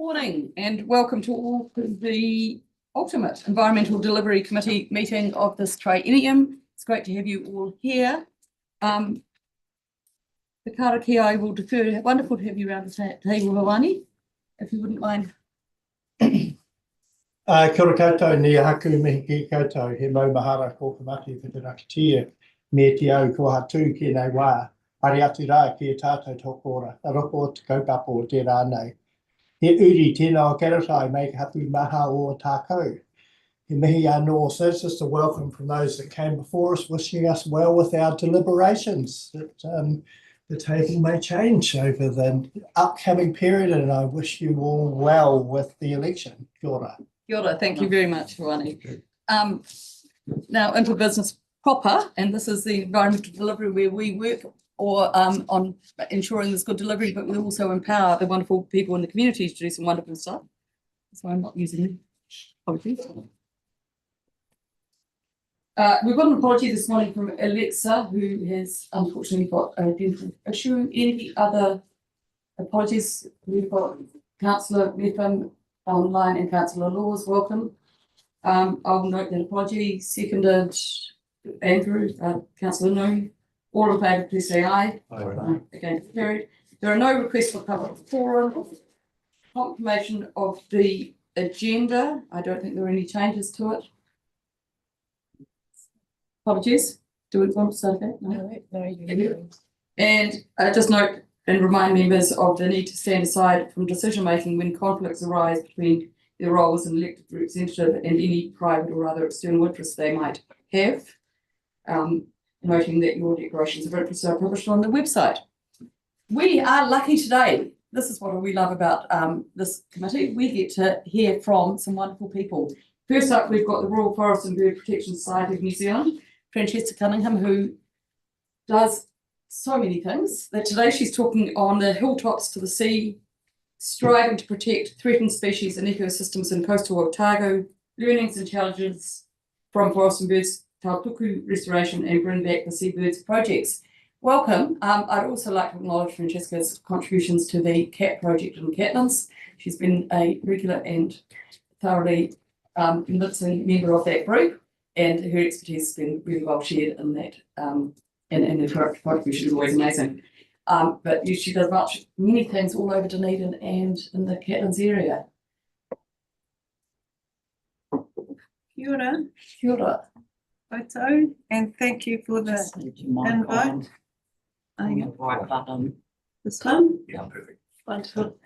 Morning and welcome to all to the ultimate Environmental Delivery Committee meeting of this triennium. It's great to have you all here. The karakia I will defer. Wonderful to have you around the table, Hawani, if you wouldn't mind. Kia ora koutou, ni haku mihi ki koutou, he maumahara ko kamati for te rakitia, me te au ko hatu ki nei wā, ari atu rā ki e tātou tokora, a roko o te kaupapa o te rānei. He uri tēnā o karatai mei ka hatu maha o tākou. He mihi anō, so it's just a welcome from those that came before us, wishing us well with our deliberations. That the table may change over the upcoming period, and I wish you all well with the election. Kia ora. Kia ora, thank you very much, Hawani. Now into business proper, and this is the environmental delivery where we work on ensuring there's good delivery, but we also empower the wonderful people in the community to do some wonderful stuff. So I'm not using them. Apologies. We've got an apology this morning from Alexa, who has unfortunately got a dental issue. Any other apologies? We've got Councillor Metham online and Councillor Laws, welcome. I'll note that apology. Seconded Andrew, Councillor No. All in favour, please say aye. Aye. Against, carried. There are no requests for public forum. Confirmation of the agenda. I don't think there are any changes to it. Apologies. Do we want to start again? No. And just note and remind members of the need to stand aside from decision making when conflicts arise between their roles as an elected representative and any private or other external interests they might have. Noting that your declarations of interest are published on the website. We are lucky today. This is what we love about this committee. We get to hear from some wonderful people. First up, we've got the Royal Forest and Bird Protection Society of New Zealand, Francesca Cunningham, who does so many things. That today she's talking on the hilltops to the sea, striving to protect threatened species and ecosystems in coastal Otago, learnings and challenges from forest and birds, Tautuku restoration and bring back the seabirds projects. Welcome. I'd also like to acknowledge Francesca's contributions to the CAT project in Catlins. She's been a regular and thoroughly convincing member of that group, and her expertise has been really well shared in that, and her contribution is always amazing. But she does many things all over Dunedin and in the Catlins area. Kia ora. Kia ora. Koutou, and thank you for the invite. Right button. This one? Yeah, perfect. Wonderful.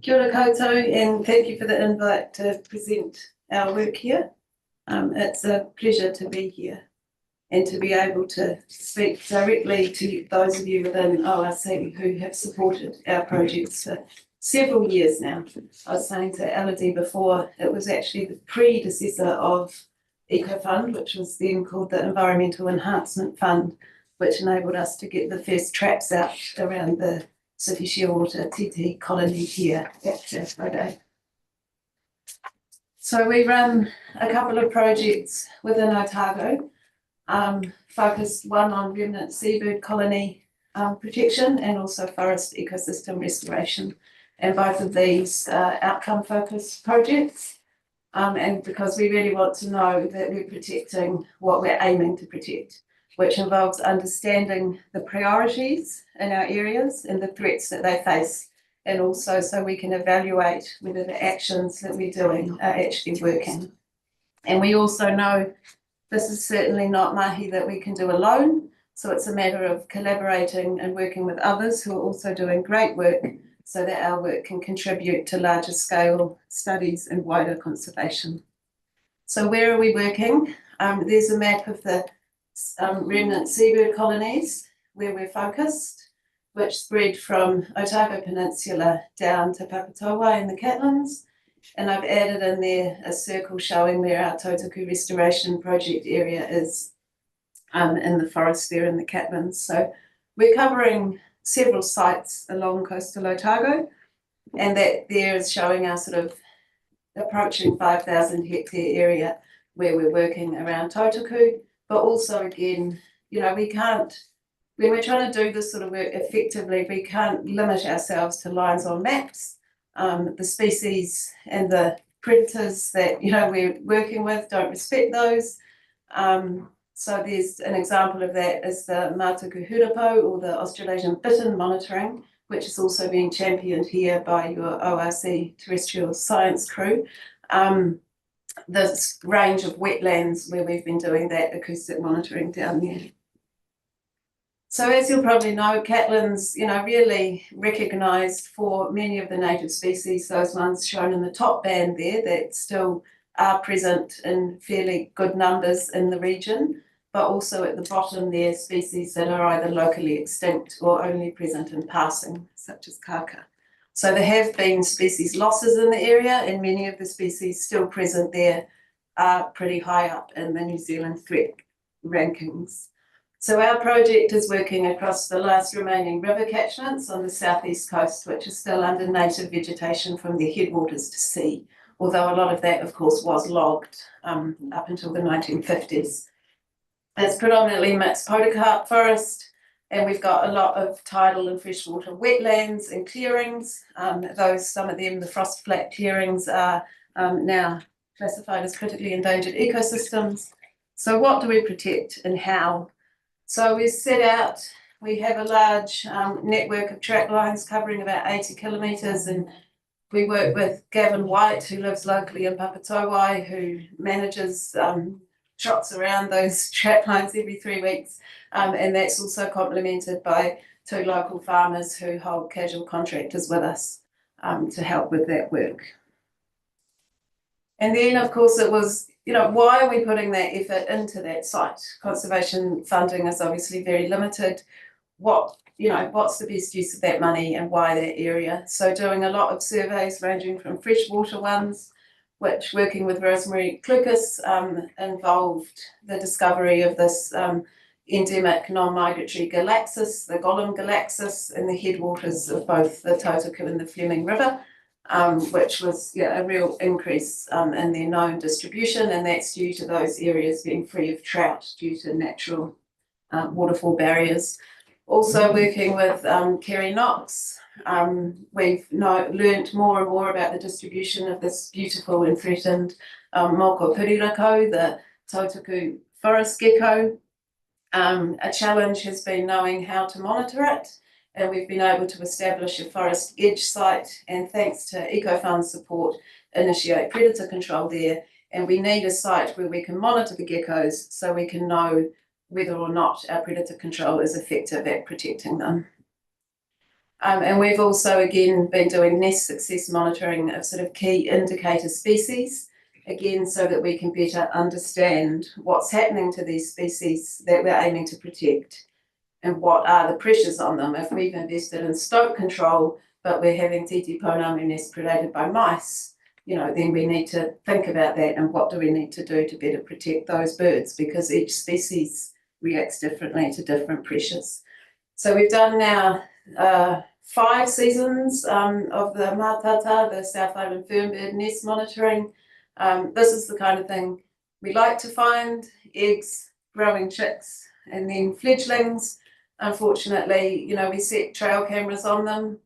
Kia ora koutou, and thank you for the invite to present our work here. It's a pleasure to be here and to be able to speak directly to those of you within ORC who have supported our projects for several years now. I was saying to Elodie before, it was actually the predecessor of EcoFund, which was then called the Environmental Enhancement Fund, which enabled us to get the first traps out around the City Shearwater TT colony here at Friday. So we run a couple of projects within Otago, focused one on remnant seabird colony protection and also forest ecosystem restoration. And both of these outcome focused projects. And because we really want to know that we're protecting what we're aiming to protect, which involves understanding the priorities in our areas and the threats that they face, and also so we can evaluate whether the actions that we're doing are actually working. And we also know this is certainly not mahi that we can do alone, so it's a matter of collaborating and working with others who are also doing great work, so that our work can contribute to larger scale studies and wider conservation. So where are we working? There's a map of the remnant seabird colonies where we're focused, which spread from Otago Peninsula down to Papatoa in the Catlins. And I've added in there a circle showing where our Tautuku restoration project area is in the forest there in the Catlins. So we're covering several sites along coastal Otago, and that there is showing our sort of approaching 5,000 hectare area where we're working around Tautuku, but also again, you know, we can't, when we're trying to do this sort of work effectively, we can't limit ourselves to lines on maps. the species and the predators that, you know, we're working with don't respect those. So there's an example of that is the Mātuku Hurapo, or the Australasian bittern monitoring, which is also being championed here by your ORC terrestrial science crew. This range of wetlands where we've been doing that acoustic monitoring down there. So as you'll probably know, Catlins, you know, really recognised for many of the native species, those ones shown in the top band there that still are present in fairly good numbers in the region, but also at the bottom there, species that are either locally extinct or only present in passing, such as kaka. So there have been species losses in the area, and many of the species still present there are pretty high up in the New Zealand threat rankings. So our project is working across the last remaining river catchments on the southeast coast, which is still under native vegetation from their headwaters to sea, although a lot of that, of course, was logged up until the 1950s. It's predominantly mixed podocarp forest, and we've got a lot of tidal and freshwater wetlands and clearings. Some of them, the frost flat clearings, are now classified as critically endangered ecosystems. So what do we protect and how? So we set out, we have a large network of track lines covering about 80 kilometres, and we work with Gavin White, who lives locally in Papatowai, who manages shots around those track lines every 3 weeks. And that's also complemented by 2 local farmers who hold casual contractors with us to help with that work. And then, of course, it was, you know, why are we putting that effort into that site? Conservation funding is obviously very limited. What's the best use of that money and why that area? So doing a lot of surveys ranging from freshwater ones, which working with Rosemary Klukas involved the discovery of this endemic non-migratory galaxis, the Gollum galaxis, in the headwaters of both the Tautuku and the Fleming River. Which was a real increase in their known distribution, and that's due to those areas being free of trout due to natural waterfall barriers. Also working with Kerry Knox, we've learnt more and more about the distribution of this beautiful and threatened Moko Pirirako, the Tautuku forest gecko. A challenge has been knowing how to monitor it. And we've been able to establish a forest edge site, and thanks to EcoFund support, initiate predator control there. And we need a site where we can monitor the geckos so we can know whether or not our predator control is effective at protecting them. And we've also, again, been doing nest success monitoring of sort of key indicator species, again, so that we can better understand what's happening to these species that we're aiming to protect. And what are the pressures on them? If we've invested in stoat control, but we're having Titi Pounamu nests predated by mice, you know, then we need to think about that and what do we need to do to better protect those birds, because each species reacts differently to different pressures. So we've done now 5 seasons of the Mātata, the South Island Fernbird nest monitoring. This is the kind of thing we like to find: eggs, growing chicks, and then fledglings. Unfortunately, you know, we set trail cameras on them.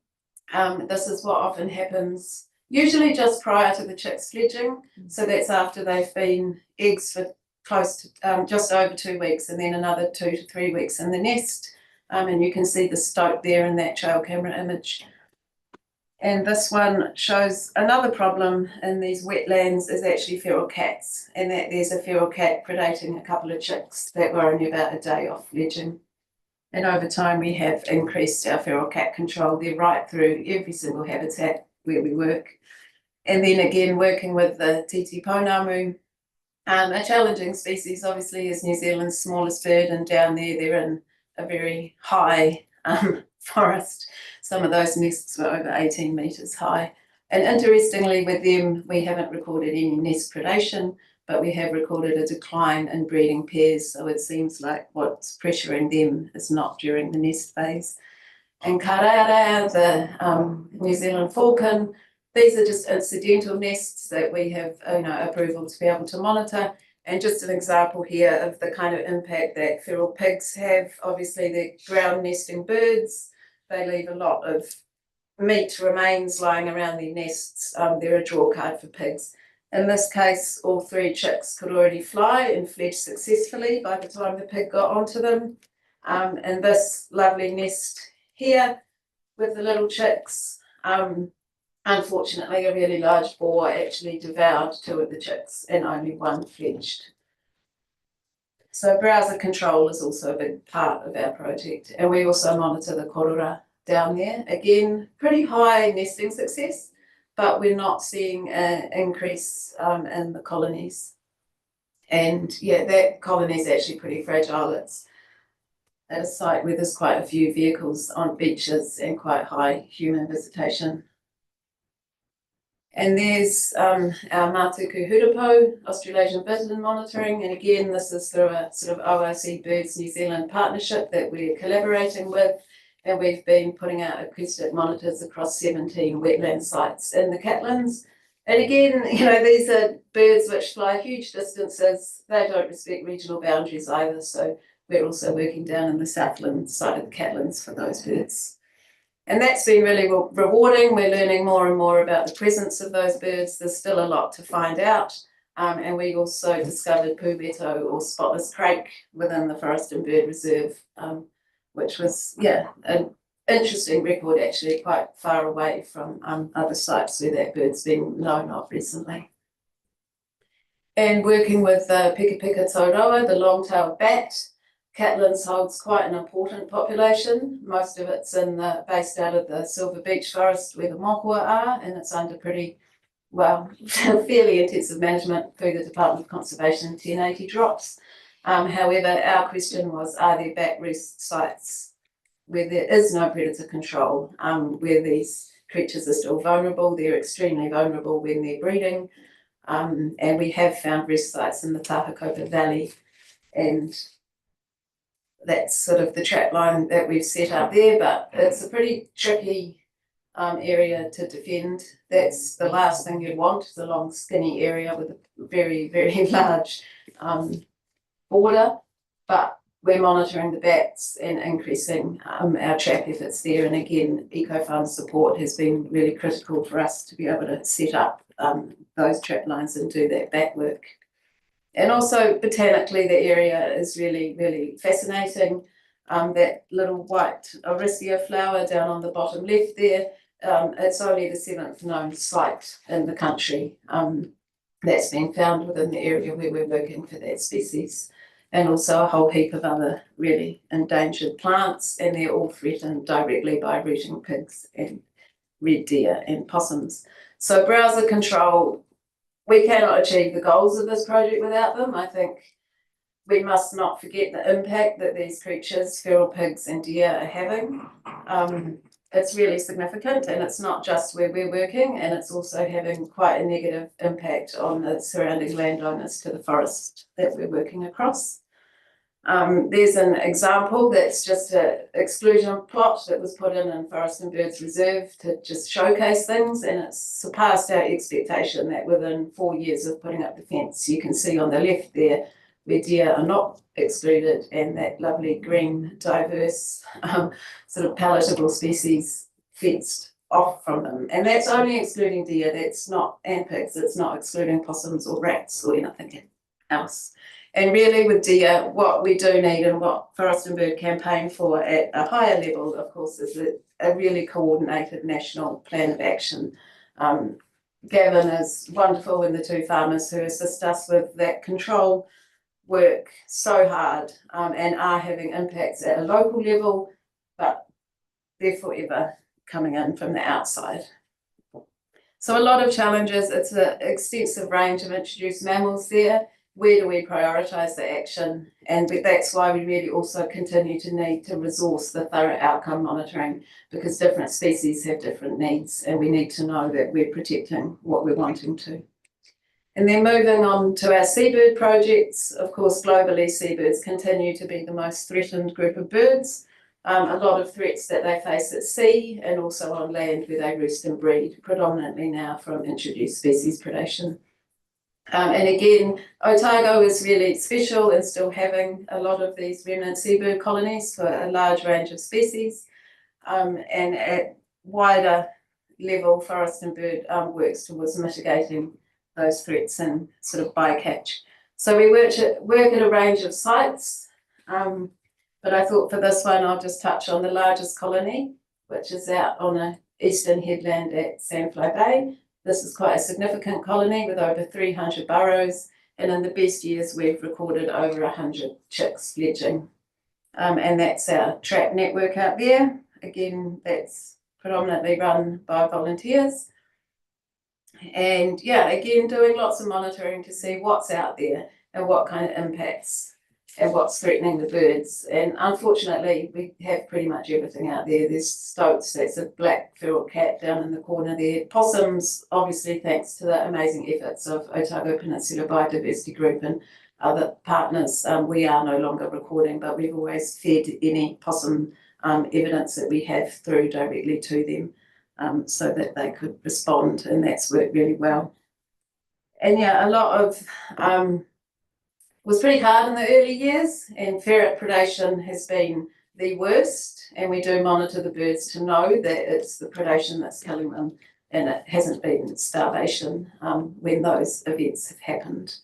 This is what often happens, usually just prior to the chicks fledging. So that's after they've been eggs for close to just over 2 weeks, and then another 2 to 3 weeks in the nest. And you can see the stoat there in that trail camera image. And this one shows another problem in these wetlands is actually feral cats, and that there's a feral cat predating a couple of chicks that were only about a day off fledging. And over time, we have increased our feral cat control there right through every single habitat where we work. And then again, working with the Titi Pounamu, a challenging species obviously is New Zealand's smallest bird, and down there they're in a very high forest. Some of those nests were over 18 metres high. And interestingly with them, we haven't recorded any nest predation, but we have recorded a decline in breeding pairs. So it seems like what's pressuring them is not during the nest phase. And Karearea, the New Zealand falcon, these are just incidental nests that we have approval to be able to monitor. And just an example here of the kind of impact that feral pigs have. Obviously, they're ground nesting birds. They leave a lot of meat remains lying around their nests, they're a draw card for pigs. In this case, all 3 chicks could already fly and fledge successfully by the time the pig got onto them. And this lovely nest here with the little chicks, unfortunately, a really large boar actually devoured 2 of the chicks and only 1 fledged. So browser control is also a big part of our project, and we also monitor the korora down there. Again, pretty high nesting success, but we're not seeing an increase in the colonies. And yeah, that colony is actually pretty fragile. It's at a site where there's quite a few vehicles on beaches and quite high human visitation. And there's our Mātuku Hurapo, Australasian Bittern monitoring. And again, this is through a sort of ORC Birds New Zealand partnership that we're collaborating with. And we've been putting out acoustic monitors across 17 wetland sites in the Catlins. And again, you know, these are birds which fly huge distances. They don't respect regional boundaries either. So we're also working down in the Southland side of the Catlins for those birds. And that's been really rewarding. We're learning more and more about the presence of those birds. There's still a lot to find out. And we also discovered Pūweto or spotless crake within the Forest and Bird Reserve, which was, yeah, an interesting record, actually quite far away from other sites where that bird's been known of recently. And working with Pika Pika Tauroa, the long-tailed bat, Catlins holds quite an important population. Most of it's based out of the Silver Beach Forest where the mohua are, and it's under pretty, well, fairly intensive management through the Department of Conservation 1080 drops. However, our question was, are there bat roost sites where there is no predator control, where these creatures are still vulnerable? They're extremely vulnerable when they're breeding. And we have found rest sites in the Tahakopa Valley, and that's sort of the trap line that we've set up there, but it's a pretty tricky area to defend. That's the last thing you'd want, is a long skinny area with a very, very large border, but we're monitoring the bats and increasing our trap efforts there. And again, EcoFund support has been really critical for us to be able to set up those trap lines and do that bat work. And also botanically, the area is really, really fascinating. That little white Orisia flower down on the bottom left there, it's only the 7th known site in the country that's been found within the area where we're working for that species. And also a whole heap of other really endangered plants, and they're all threatened directly by rooting pigs and red deer and possums. So browser control, we cannot achieve the goals of this project without them. I think we must not forget the impact that these creatures, feral pigs and deer, are having. It's really significant, and it's not just where we're working, and it's also having quite a negative impact on the surrounding landowners to the forest that we're working across. There's an example that's just an exclusion plot that was put in Forest and Birds Reserve to just showcase things, and it's surpassed our expectation that within 4 years of putting up the fence, you can see on the left there where deer are not excluded, and that lovely green diverse sort of palatable species fenced off from them. And that's only excluding deer, that's not, and pigs, it's not excluding possums or rats or anything else. And really with deer, what we do need and what Forest and Bird campaign for at a higher level, of course, is a really coordinated national plan of action. Gavin is wonderful, and the 2 farmers who assist us with that control work so hard and are having impacts at a local level, but they're forever coming in from the outside. So a lot of challenges. It's an extensive range of introduced mammals there. Where do we prioritise the action? And that's why we really also continue to need to resource the thorough outcome monitoring, because different species have different needs, and we need to know that we're protecting what we're wanting to. And then moving on to our seabird projects, of course, globally, seabirds continue to be the most threatened group of birds. A lot of threats that they face at sea and also on land where they roost and breed, predominantly now from introduced species predation. And again, Otago is really special in still having a lot of these remnant seabird colonies for a large range of species. And at wider level forest and bird works towards mitigating those threats and sort of bycatch. So we work at a range of sites, but I thought for this one I'll just touch on the largest colony, which is out on the eastern headland at Sandfly Bay. This is quite a significant colony with over 300 burrows, and in the best years we've recorded over 100 chicks fledging. And that's our trap network out there. Again, that's predominantly run by volunteers. And yeah, again, doing lots of monitoring to see what's out there and what kind of impacts and what's threatening the birds. And unfortunately, we have pretty much everything out there. There's stoats, that's a black feral cat down in the corner there. Possums, obviously, thanks to the amazing efforts of Otago Peninsula Biodiversity Group and other partners, we are no longer recording, but we've always fed any possum evidence that we have through directly to them, so that they could respond, and that's worked really well. And yeah, a lot of was pretty hard in the early years, and ferret predation has been the worst, and we do monitor the birds to know that it's the predation that's killing them, and it hasn't been starvation when those events have happened.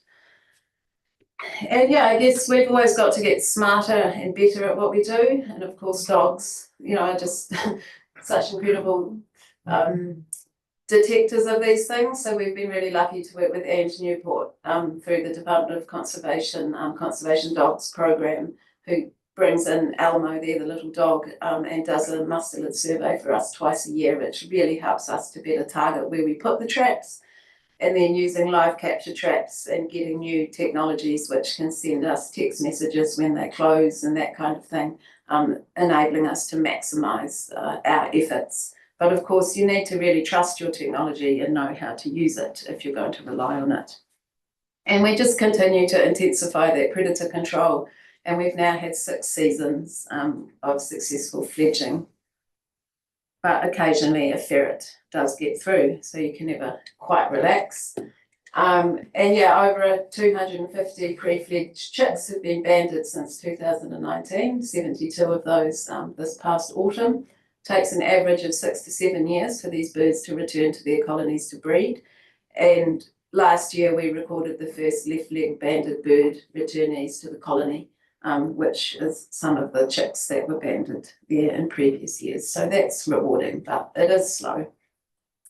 And yeah, I guess we've always got to get smarter and better at what we do, and of course dogs, you know, are just such incredible detectors of these things. So we've been really lucky to work with Ange Newport through the Department of Conservation Conservation Dogs program, who brings in Elmo there, the little dog, and does a mustelid survey for us twice a year, which really helps us to better target where we put the traps, and then using live capture traps and getting new technologies which can send us text messages when they close and that kind of thing, enabling us to maximise our efforts. But of course, you need to really trust your technology and know how to use it if you're going to rely on it. And we just continue to intensify that predator control, and we've now had 6 seasons of successful fledging. But occasionally a ferret does get through, so you can never quite relax. And yeah, over 250 pre-fledged chicks have been banded since 2019, 72 of those this past autumn. Takes an average of 6 to 7 years for these birds to return to their colonies to breed. And last year we recorded the first left-leg banded bird returnees to the colony, which is some of the chicks that were banded there in previous years. So that's rewarding, but it is slow.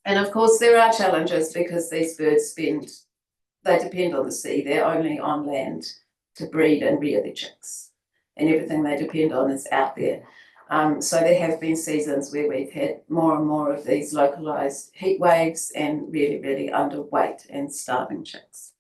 And of course there are challenges because these birds they depend on the sea. They're only on land to breed and rear their chicks, and everything they depend on is out there. So there have been seasons where we've had more and more of these localised heat waves and really, really underweight and starving chicks.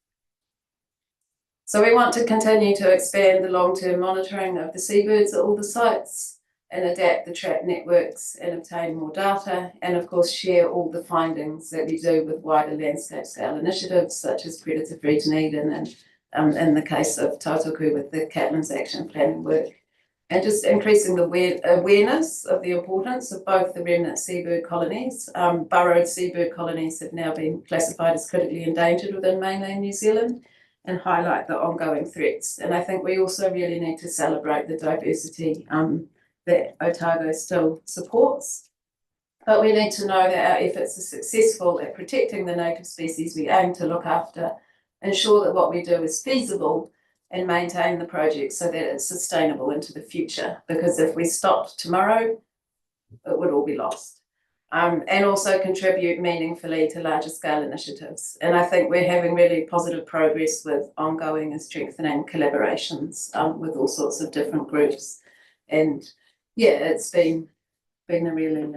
So we want to continue to expand the long-term monitoring of the seabirds at all the sites and adapt the trap networks and obtain more data, and of course share all the findings that we do with wider landscape scale initiatives such as Predator-Free Dunedin and in the case of Tautoku with the Catlins Action Planning work. And just increasing the awareness of the importance of both the remnant seabird colonies. Burrowed seabird colonies have now been classified as critically endangered within mainland New Zealand, and highlight the ongoing threats. And I think we also really need to celebrate the diversity that Otago still supports. But we need to know that our efforts are successful at protecting the native species we aim to look after, ensure that what we do is feasible, and maintain the project so that it's sustainable into the future. Because if we stopped tomorrow, it would all be lost. And also contribute meaningfully to larger scale initiatives. And I think we're having really positive progress with ongoing and strengthening collaborations with all sorts of different groups. And yeah, it's been a really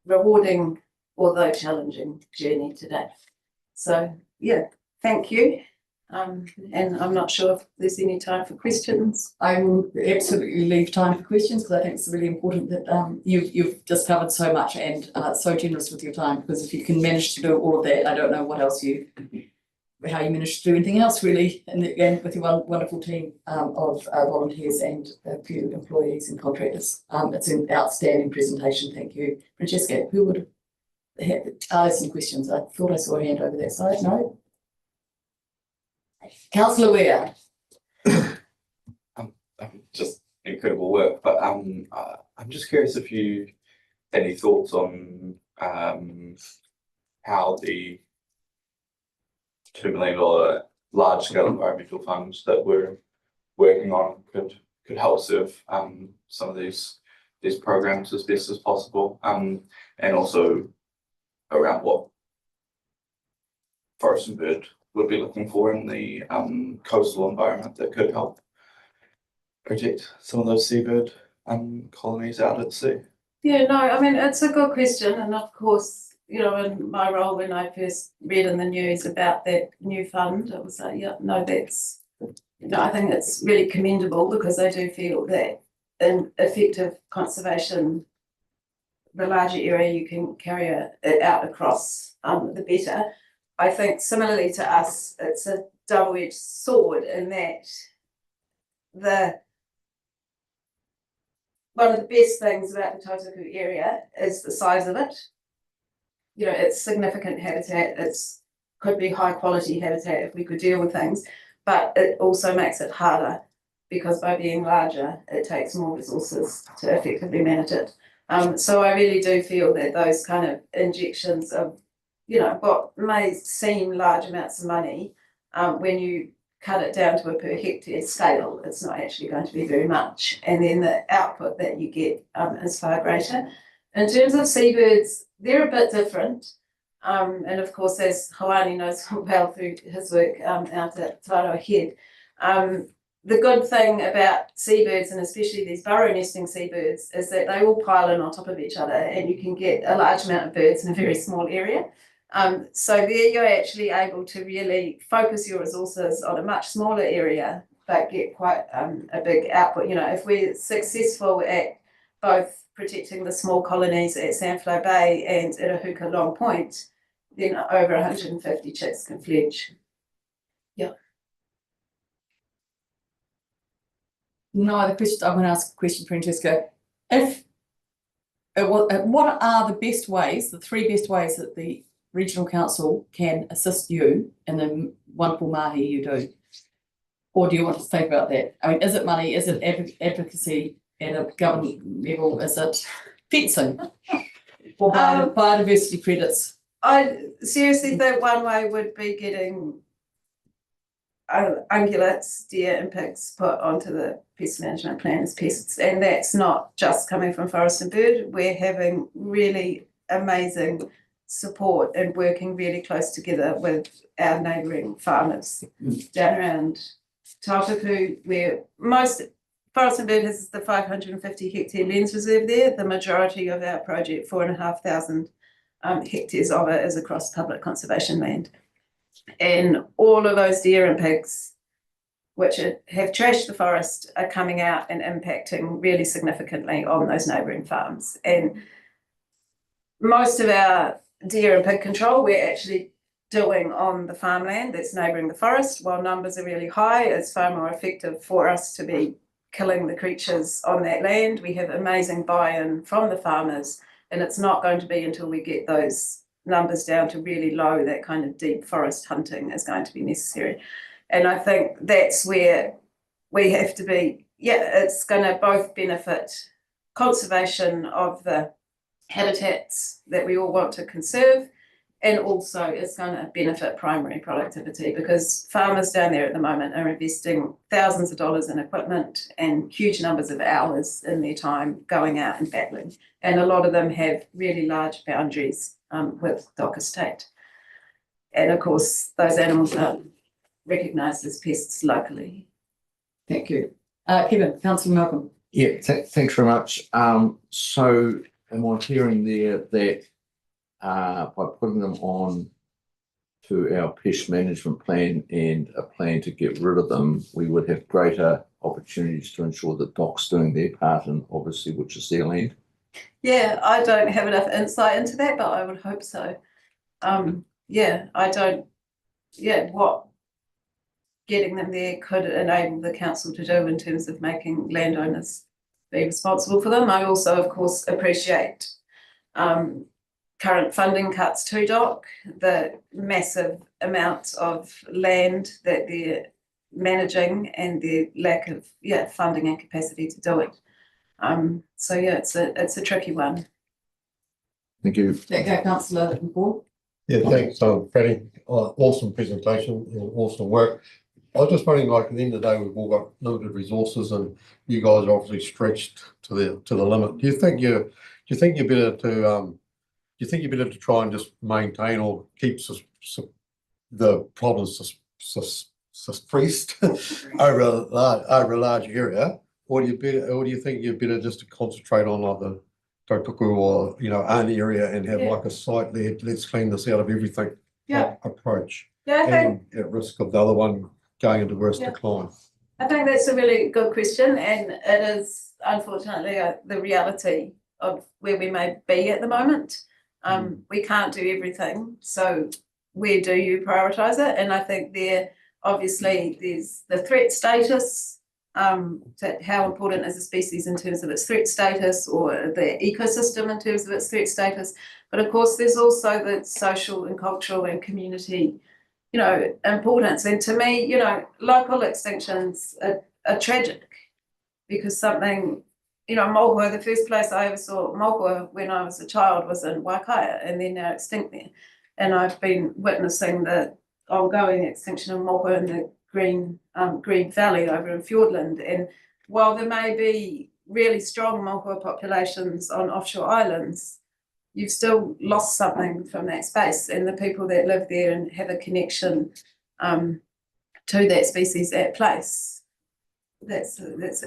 rewarding, although challenging journey today. So yeah, thank you. And I'm not sure if there's any time for questions. I will absolutely leave time for questions because I think it's really important that you've just covered so much and so generous with your time, because if you can manage to do all of that, I don't know what else how you manage to do anything else really, and with your wonderful team of volunteers and a few employees and contractors. It's an outstanding presentation, thank you. Francesca, who would have some questions? I thought I saw a hand over that side, no? Councillor Ware. Just incredible work, but I'm just curious if you any thoughts on how the $2 million large scale environmental funds that we're working on could help serve some of these programs as best as possible, and also around what Forest and Bird would be looking for in the coastal environment that could help protect some of those seabird colonies out at sea. Yeah, no, I mean, it's a good question. And of course, you know, in my role, when I first read in the news about that new fund, I was like, yeah, no, that's, you know, I think it's really commendable, because I do feel that in effective conservation, the larger area you can carry it out across, the better. I think similarly to us, it's a double-edged sword in that one of the best things about the Tautaku area is the size of it. You know, it's significant habitat, could be high quality habitat if we could deal with things, but it also makes it harder, because by being larger, it takes more resources to effectively manage it. So I really do feel that those kind of injections of, you know, what may seem large amounts of money, when you cut it down to a per hectare scale, it's not actually going to be very much. And then the output that you get is far greater. In terms of seabirds, they're a bit different. And of course, as Hawani knows well through his work out at Te Aroha Head, the good thing about seabirds, and especially these burrow nesting seabirds, is that they all pile in on top of each other, and you can get a large amount of birds in a very small area. So there you're actually able to really focus your resources on a much smaller area, but get quite a big output. You know, if we're successful at both protecting the small colonies at Sandflower Bay and at Ahuka Long Point, then over 150 chicks can fledge. Yeah. No other questions. I'm going to ask a question, Francesca. What are the best ways, the three best ways that the Regional Council can assist you in the wonderful mahi you do? Or do you want to think about that? I mean, is it money? Is it advocacy at a government level? Is it fencing or biodiversity credits? I seriously think one way would be getting ungulates, deer and pigs put onto the pest management plan as pests. And that's not just coming from Forest and Bird. We're having really amazing support and working really close together with our neighbouring farmers down around Tautaku, where most Forest and Bird has the 550 hectare lens reserve there. The majority of our project, 4,500 hectares of it, is across public conservation land. And all of those deer and pigs, which have trashed the forest, are coming out and impacting really significantly on those neighbouring farms. And most of our deer and pig control we're actually doing on the farmland that's neighbouring the forest. While numbers are really high, it's far more effective for us to be killing the creatures on that land. We have amazing buy-in from the farmers, and it's not going to be until we get those numbers down to really low that kind of deep forest hunting is going to be necessary. And I think that's where we have to be. Yeah, it's going to both benefit conservation of the habitats that we all want to conserve, and also it's going to benefit primary productivity, because farmers down there at the moment are investing thousands of dollars in equipment and huge numbers of hours in their time going out and battling. And a lot of them have really large boundaries with DOC estate. And of course, those animals are recognised as pests locally. Thank you. Kevin, Councillor Malcolm. Yeah, thanks very much. So am I hearing there that by putting them on to our pest management plan and a plan to get rid of them, we would have greater opportunities to ensure that DOC's doing their part, and obviously which is their land? Yeah, I don't have enough insight into that, but I would hope so. Yeah, I don't, yeah, what getting them there could enable the council to do in terms of making landowners be responsible for them. I also, of course, appreciate current funding cuts to DOC, the massive amounts of land that they're managing, and the lack of funding and capacity to do it. So yeah, it's a tricky one. Thank you. That go councillor Paul. Yeah, thanks, Freddie. Awesome presentation and awesome work. I was just wondering, like, at the end of the day, we've all got limited resources and you guys are obviously stretched to the limit. Do you think you're better to try and just maintain or keep the problems suppressed over a large area? Or do you think you're better just to concentrate on like the Tautoko or, an area and have like a site there, let's clean this out of everything approach? Yeah, I think, And at risk of the other one going into worse decline. I think that's a really good question, and it is unfortunately the reality of where we may be at the moment. We can't do everything, so where do you prioritise it? And I think obviously there's the threat status, how important is a species in terms of its threat status, or the ecosystem in terms of its threat status. But of course, there's also the social and cultural and community, importance. And to me, local extinctions are tragic, because something, Mohua, the first place I ever saw Mohua when I was a child was in Waikaia, and they're now extinct there. And I've been witnessing the ongoing extinction of Mohua in the Green Valley over in Fiordland. And while there may be really strong Mohua populations on offshore islands, you've still lost something from that space, and the people that live there and have a connection to that species, that place. That's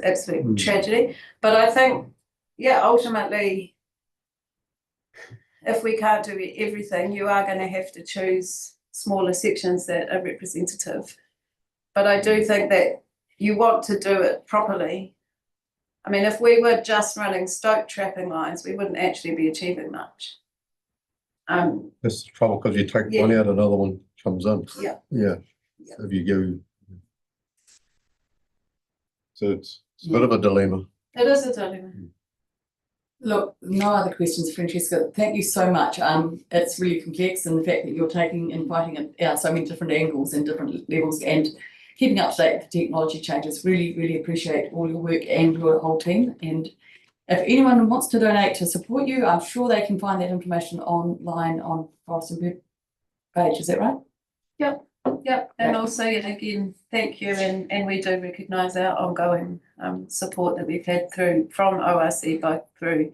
absolute tragedy. But I think, ultimately, if we can't do everything, you are going to have to choose smaller sections that are representative. But I do think that you want to do it properly. I mean, if we were just running stoke trapping lines, we wouldn't actually be achieving much. That's the trouble, because you take one out, another one comes in. Yeah. Yeah. So if you go. So it's a bit of a dilemma. It is a dilemma. Look, no other questions, Francesca. Thank you so much. It's really complex, and the fact that you're inviting it out so many different angles and different levels, and keeping up to date with the technology changes. Really, really appreciate all your work and your whole team. And if anyone wants to donate to support you, I'm sure they can find that information online on Forest and Bird page. Is that right? Yep. And also, again, thank you. And we do recognise our ongoing support that we've had from ORC, both through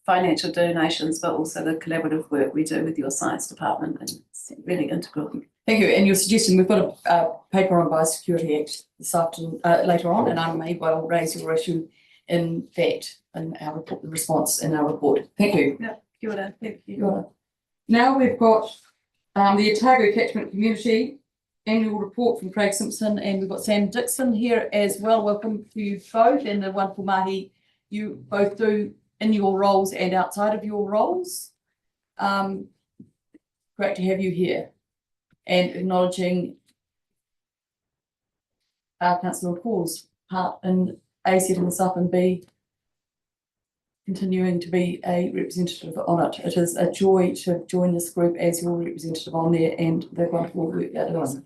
financial donations, but also the collaborative work we do with your science department, and it's really integral. Thank you. And your suggestion, we've got a paper on Biosecurity Act this afternoon, later on, and I may well raise your issue in our report, the response in our report. Thank you. Yeah, kia ora. Thank you. Kia ora. Now we've got the Otago Catchment Community annual report from Craig Simpson, and we've got Sam Dixon here as well. Welcome to you both, and the wonderful mahi you both do in your roles and outside of your roles. Great to have you here, and acknowledging our Councillor Paul's part in A, setting this up, and B, continuing to be a representative on it. It is a joy to join this group as your representative on there, and the wonderful work they're doing.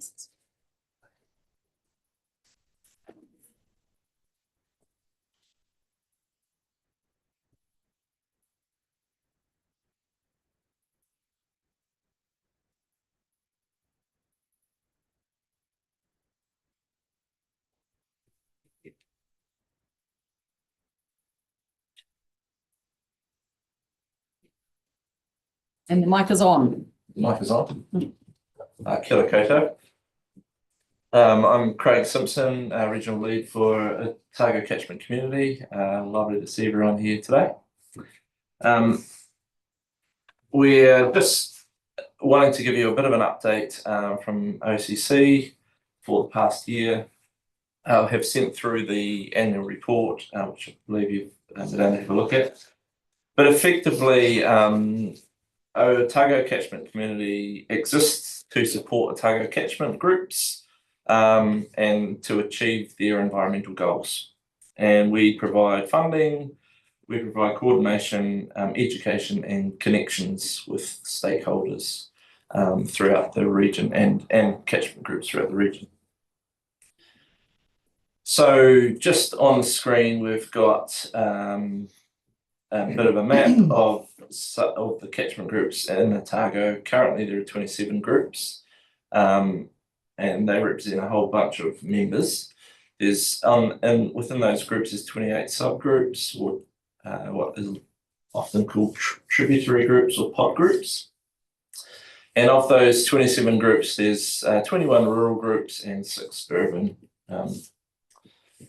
And the mic is on. Mic is on. Kia ora koutou. I'm Craig Simpson, Regional Lead for Otago Catchment Community. Lovely to see everyone here today. We're just wanting to give you a bit of an update from OCC for the past year. Have sent through the annual report, which I believe you've been able to have a look at. But effectively, Otago Catchment Community exists to support Otago catchment groups and to achieve their environmental goals. And we provide funding, we provide coordination, education and connections with stakeholders throughout the region and catchment groups throughout the region. So just on the screen, we've got a bit of a map of the catchment groups in Otago. Currently, there are 27 groups, and they represent a whole bunch of members. There's and within those groups, there's 28 subgroups, or what is often called tributary groups or pod groups. And of those 27 groups, there's 21 rural groups and 6 urban.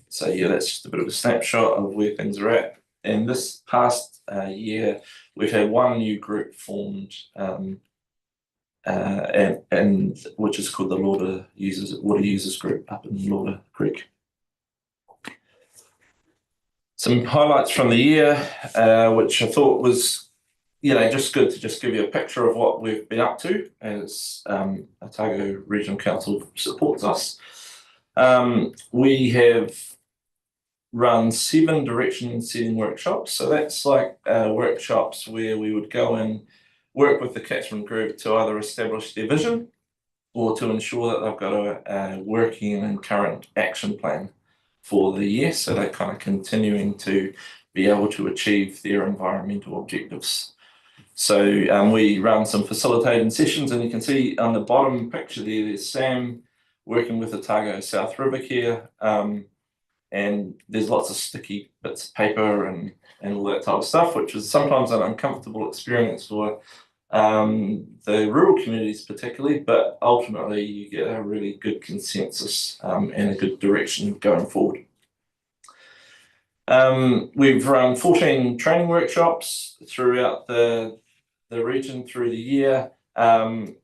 So yeah, that's just a bit of a snapshot of where things are at. And this past year, we've had one new group formed, and which is called the Water Users Group up in Lauder Creek. Some highlights from the year, which I thought was, just good to just give you a picture of what we've been up to as Otago Regional Council supports us. We have run 7 direction setting workshops. So that's like workshops where we would go and work with the catchment group to either establish their vision or to ensure that they've got a working and current action plan for the year. So they're kind of continuing to be able to achieve their environmental objectives. So we run some facilitating sessions, and you can see on the bottom picture there's Sam working with Otago South River Care. And there's lots of sticky bits of paper and all that type of stuff, which is sometimes an uncomfortable experience for the rural communities particularly, but ultimately you get a really good consensus and a good direction going forward. We've run 14 training workshops throughout the region through the year, and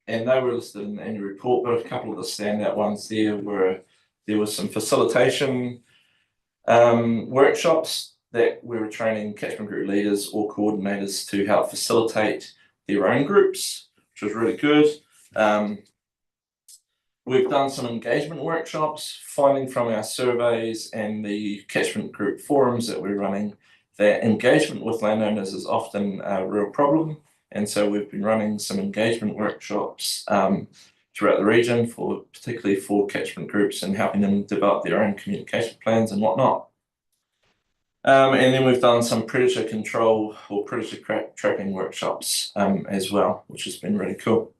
they were listed in the annual report, but a couple of the standout ones there was some facilitation workshops that we were training catchment group leaders or coordinators to help facilitate their own groups, which was really good. We've done some engagement workshops, finding from our surveys and the catchment group forums that we're running that engagement with landowners is often a real problem. And so we've been running some engagement workshops throughout the region, particularly for catchment groups, and helping them develop their own communication plans and whatnot. And then we've done some predator control or predator trapping workshops as well, which has been really cool.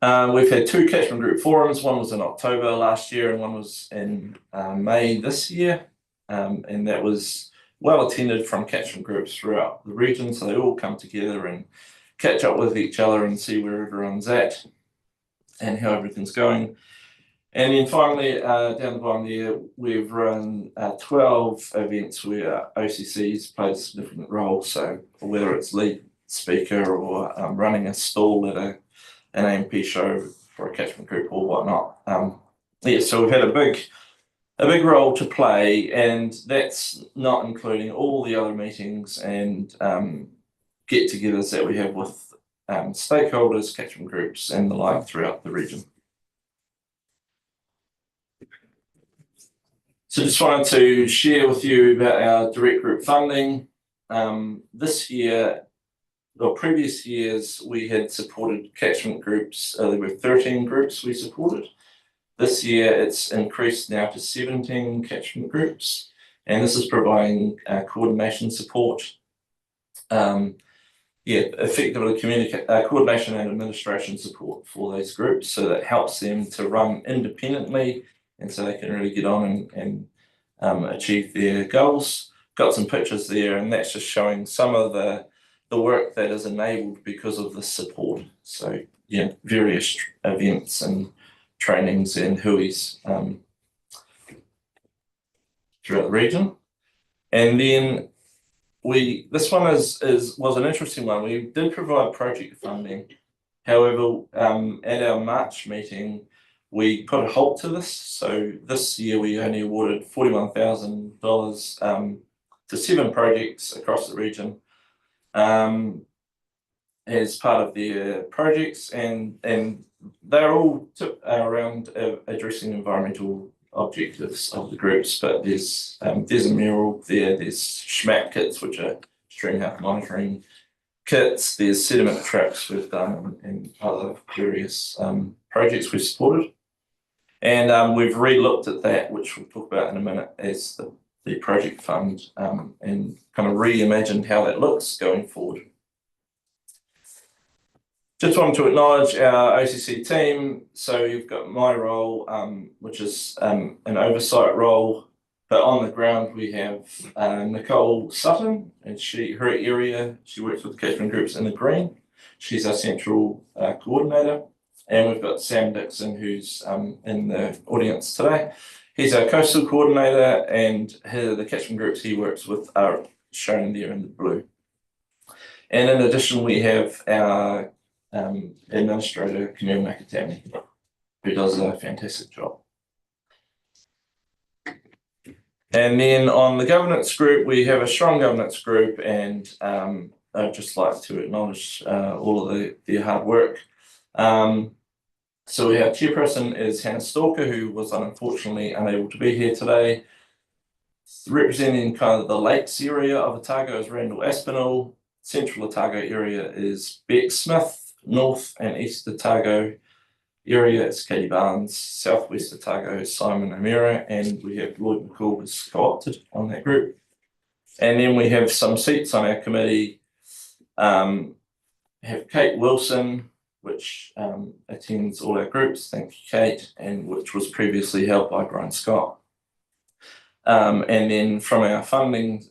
We've had 2 catchment group forums. One was in October last year and one was in May this year. And that was well attended from catchment groups throughout the region. So they all come together and catch up with each other and see where everyone's at and how everything's going. And then finally, down the bottom there, we've run 12 events where OCC's played a significant role. So whether it's lead speaker or running a stall at an AMP show for a catchment group or whatnot. So we've had a big role to play, and that's not including all the other meetings and get-togethers that we have with stakeholders, catchment groups, and the like throughout the region. So just wanted to share with you about our direct group funding. This year, or previous years, we had supported catchment groups. There were 13 groups we supported. This year, it's increased now to 17 catchment groups, and this is providing coordination support. Effectively coordination and administration support for those groups, so that helps them to run independently and so they can really get on and achieve their goals. Got some pictures there, and that's just showing some of the work that is enabled because of the support. So various events and trainings and hui's throughout the region. And then this one was an interesting one. We did provide project funding. However, at our March meeting, we put a halt to this. So this year we only awarded $41,000 to 7 projects across the region as part of their projects, and they're all around addressing environmental objectives of the groups. But there's a mural there, there's SHMAP kits, which are stream health monitoring kits, there's sediment traps we've done, and other various projects we've supported. And we've re-looked at that, which we'll talk about in a minute, as the project fund and kind of reimagined how that looks going forward. Just wanted to acknowledge our OCC team. So you've got my role, which is an oversight role, but on the ground we have Nicole Sutton, and her area, she works with the catchment groups in the green. She's our central coordinator. And we've got Sam Dixon, who's in the audience today. He's our coastal coordinator, and the catchment groups he works with are shown there in the blue. And in addition, we have our administrator, Camille Nakatami, who does a fantastic job. And then on the governance group, we have a strong governance group, and I'd just like to acknowledge all of their hard work. So our chairperson is Hannah Stalker, who was unfortunately unable to be here today. Representing kind of the lakes area of Otago is Randall Aspinall. Central Otago area is Beck Smith. North and East Otago area is Katie Barnes. Southwest Otago is Simon O'Meara, and we have Lloyd McCall who's co-opted on that group. And then we have some seats on our committee. Have Kate Wilson, which attends all our groups. Thank you, Kate, and which was previously held by Brian Scott. And then from our funding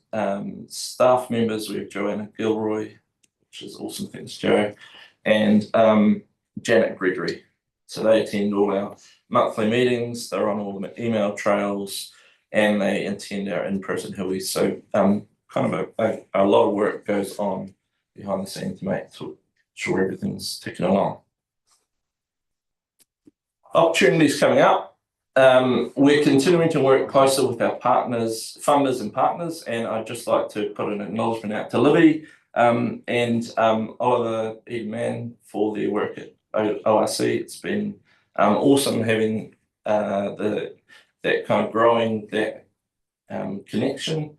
staff members, we have Joanna Gilroy, which is awesome, thanks Joe, and Janet Gregory. So they attend all our monthly meetings, they're on all the email trails, and they attend our in-person hillies. So kind of a lot of work goes on behind the scenes to make sure everything's ticking along. Opportunities coming up. We're continuing to work closer with our partners, funders and partners, and I'd just like to put an acknowledgement out to Libby and Oliver Edelman for their work at ORC. It's been awesome having that kind of growing that connection,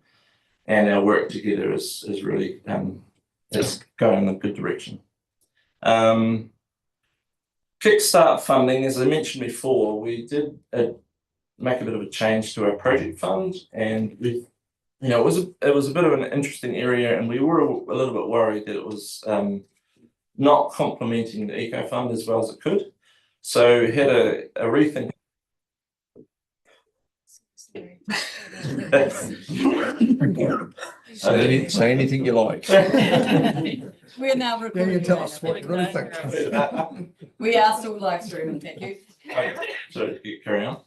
and our work together is really is going in a good direction. Kickstart funding, as I mentioned before, we did make a bit of a change to our project fund, and we, it was a bit of an interesting area, and we were a little bit worried that it was not complementing the eco fund as well as it could. So had a rethink. Say anything you like. We're now Yeah, recording. you tell us what you really think. We are still live streaming, thank you. So carry on.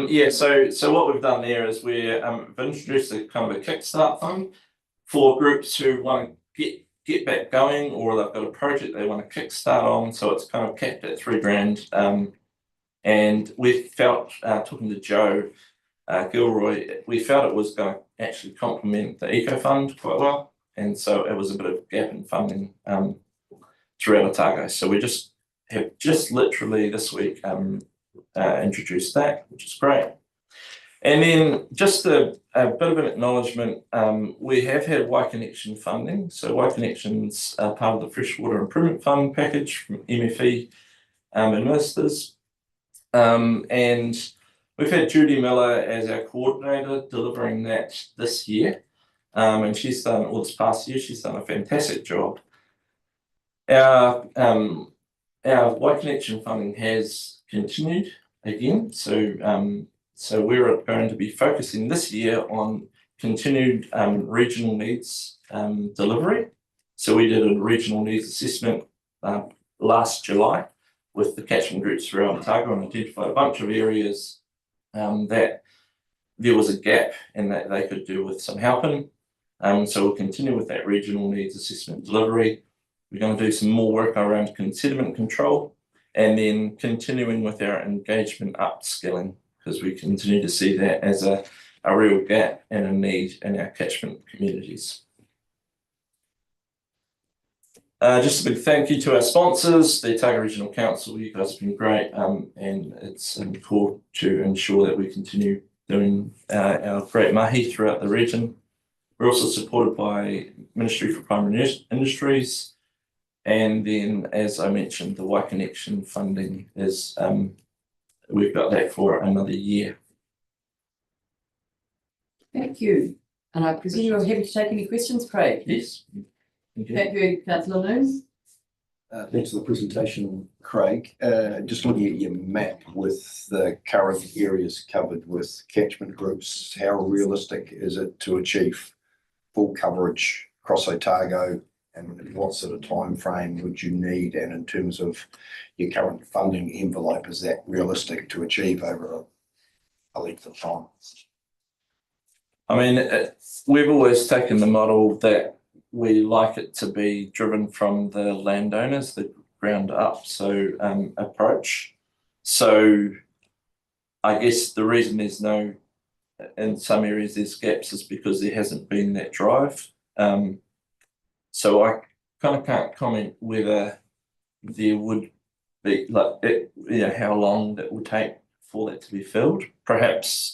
Yeah, so what we've done there is we've introduced a kind of a kickstart fund for groups who want to get back going, or they've got a project they want to kickstart on. So it's kind of capped at $3,000. And we felt, talking to Joe Gilroy, we felt it was going to actually complement the eco fund quite well. And so it was a bit of a gap in funding throughout Otago. So we have literally this week introduced that, which is great. And then just a bit of an acknowledgement, we have had Y Connection funding. So Y Connection's part of the Freshwater Improvement Fund package from MFE administrators. And we've had Judy Miller as our coordinator delivering that this year. And she's done, or this past year, she's done a fantastic job. Our Y Connection funding has continued again. So we're going to be focusing this year on continued regional needs delivery. So we did a regional needs assessment last July with the catchment groups throughout Otago and identified a bunch of areas that there was a gap and that they could do with some help in. So we'll continue with that regional needs assessment delivery. We're going to do some more work around sediment control, and then continuing with our engagement upskilling, because we continue to see that as a real gap and a need in our catchment communities. Just a big thank you to our sponsors, the Otago Regional Council. You guys have been great, and it's core to ensure that we continue doing our great mahi throughout the region. We're also supported by Ministry for Primary Industries, and then, as I mentioned, the Y Connection funding is we've got that for another year. Thank you. And I presume you're happy to take any questions, Craig? Yes. Thank you. Thank you, councillor Noon. Thanks for the presentation, Craig. Just looking at your map with the current areas covered with catchment groups, how realistic is it to achieve full coverage across Otago? And what sort of time frame would you need? And in terms of your current funding envelope, is that realistic to achieve over a length of time? I mean, we've always taken the model that we like it to be driven from the landowners, the ground up, approach. So I guess the reason there's no, in some areas there's gaps is because there hasn't been that drive. So I kind of can't comment whether there would be how long that would take for that to be filled. Perhaps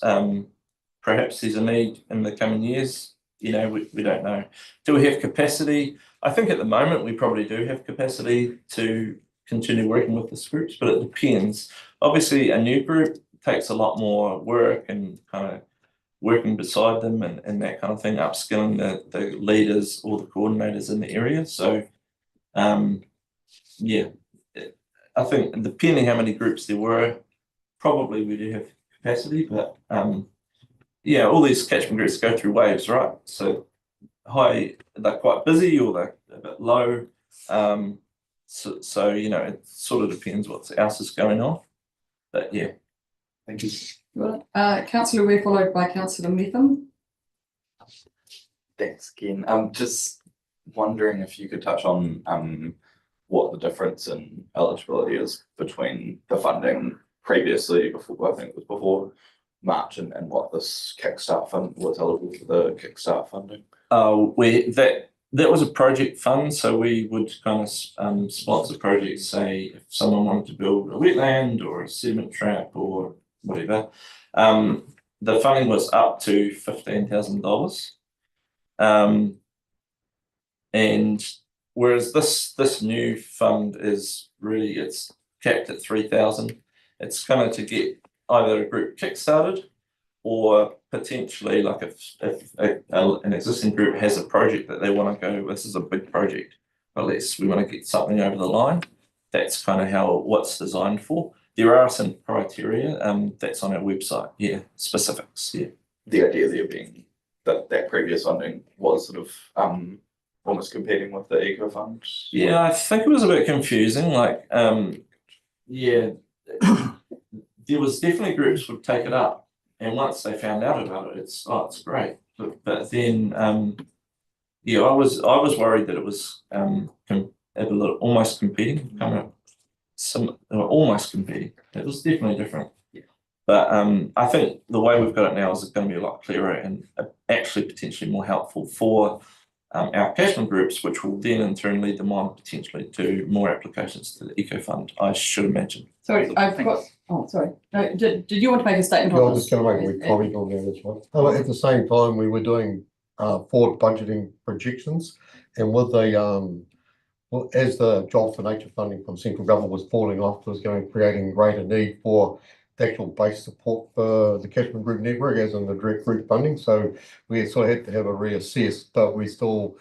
there's a need in the coming years. We don't know. Do we have capacity? I think at the moment we probably do have capacity to continue working with this groups, but it depends. Obviously, a new group takes a lot more work and kind of working beside them and that kind of thing, upskilling the leaders or the coordinators in the area. So, I think depending how many groups there were, probably we do have capacity, but all these catchment groups go through waves, right? So high, they're quite busy or they're a bit low. So it sort of depends what else is going on. But yeah. Thank you. Councillor Ware, followed by Councillor Metham. Thanks again. I'm just wondering if you could touch on what the difference in eligibility is between the funding previously, before I think it was before March, and what this Kickstart fund was eligible for the Kickstart funding. That was a project fund, so we would kind of sponsor projects. Say if someone wanted to build a wetland or a sediment trap or whatever, the funding was up to $15,000. And whereas this new fund is really, it's capped at 3,000. It's kind of to get either a group kick-started or potentially like if an existing group has a project that they want to go, this is a big project, but we want to get something over the line. That's kind of what's designed for. There are some criteria that's on our website, specifics, The idea there being that previous funding was sort of almost competing with the eco fund. Yeah, I think it was a bit confusing. There was definitely groups would take it up, and once they found out about it, it's great. But then I was worried that it was almost competing, almost competing. It was definitely different. But I think the way we've got it now is it's going to be a lot clearer and actually potentially more helpful for our catchment groups, which will then in turn lead them on potentially to more applications to the Eco Fund, I should imagine. Sorry, I've got. Oh, sorry. No, did you want to make a statement Yeah, on I'm this? just going to make a wee comment on that as well. At the same time, we were doing forward budgeting projections, and with the as the Jobs for Nature funding from central government was falling off, it was creating greater need for the actual base support for the catchment group network, as in the direct group funding. So we sort of had to have a reassess, but we still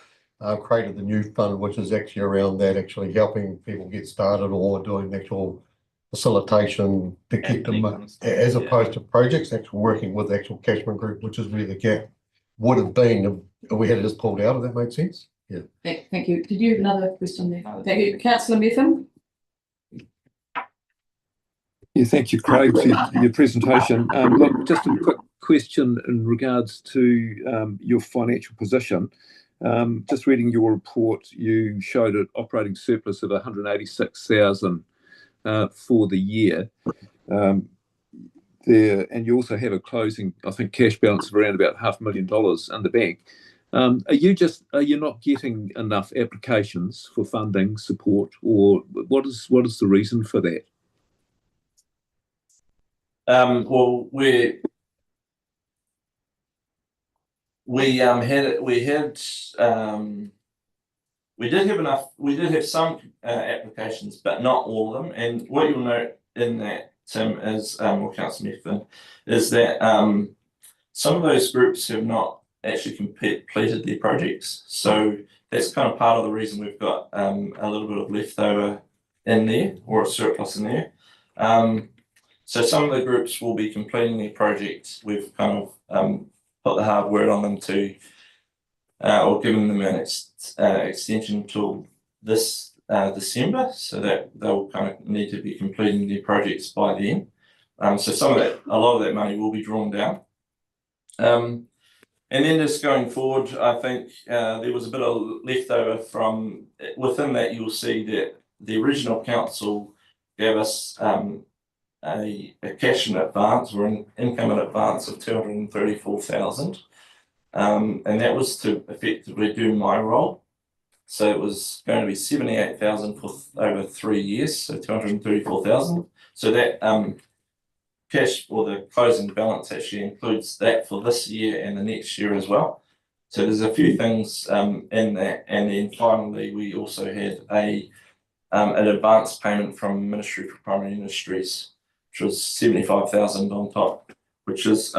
created the new fund, which is actually around that, actually helping people get started or doing actual facilitation to keep them, as opposed to projects, actually working with the actual catchment group, which is where the gap would have been if we had just pulled out, if that makes sense. Yeah. Thank you. Did you have another question there? Thank you. Councillor Metham. Yeah, thank you, Craig, for your presentation. Look, just a quick question in regards to your financial position. Just reading your report, you showed an operating surplus of 186,000 for the year. And you also have a closing, I think, cash balance of around about $500,000 in the bank. Are you not getting enough applications for funding support, or what is the reason for that? Well, we did have enough. We did have some applications, but not all of them. And what you'll note in that, Tim, is or Councillor Methven, is that some of those groups have not actually completed their projects. So that's kind of part of the reason we've got a little bit of leftover in there, or a surplus in there. So some of the groups will be completing their projects. We've kind of put the hard word on them to, or given them an extension until this December, so that they'll kind of need to be completing their projects by then. So a lot of that money will be drawn down. And then just going forward, I think there was a bit of leftover from within that. You'll see that the original council gave us a cash in advance, or an income in advance of 234,000, and that was to effectively do my role. So it was going to be 78,000 for over 3 years, so 234,000. So that cash, or the closing balance, actually includes that for this year and the next year as well. So there's a few things in that, and then finally we also had an advance payment from Ministry for Primary Industries, which was 75,000 on top, which is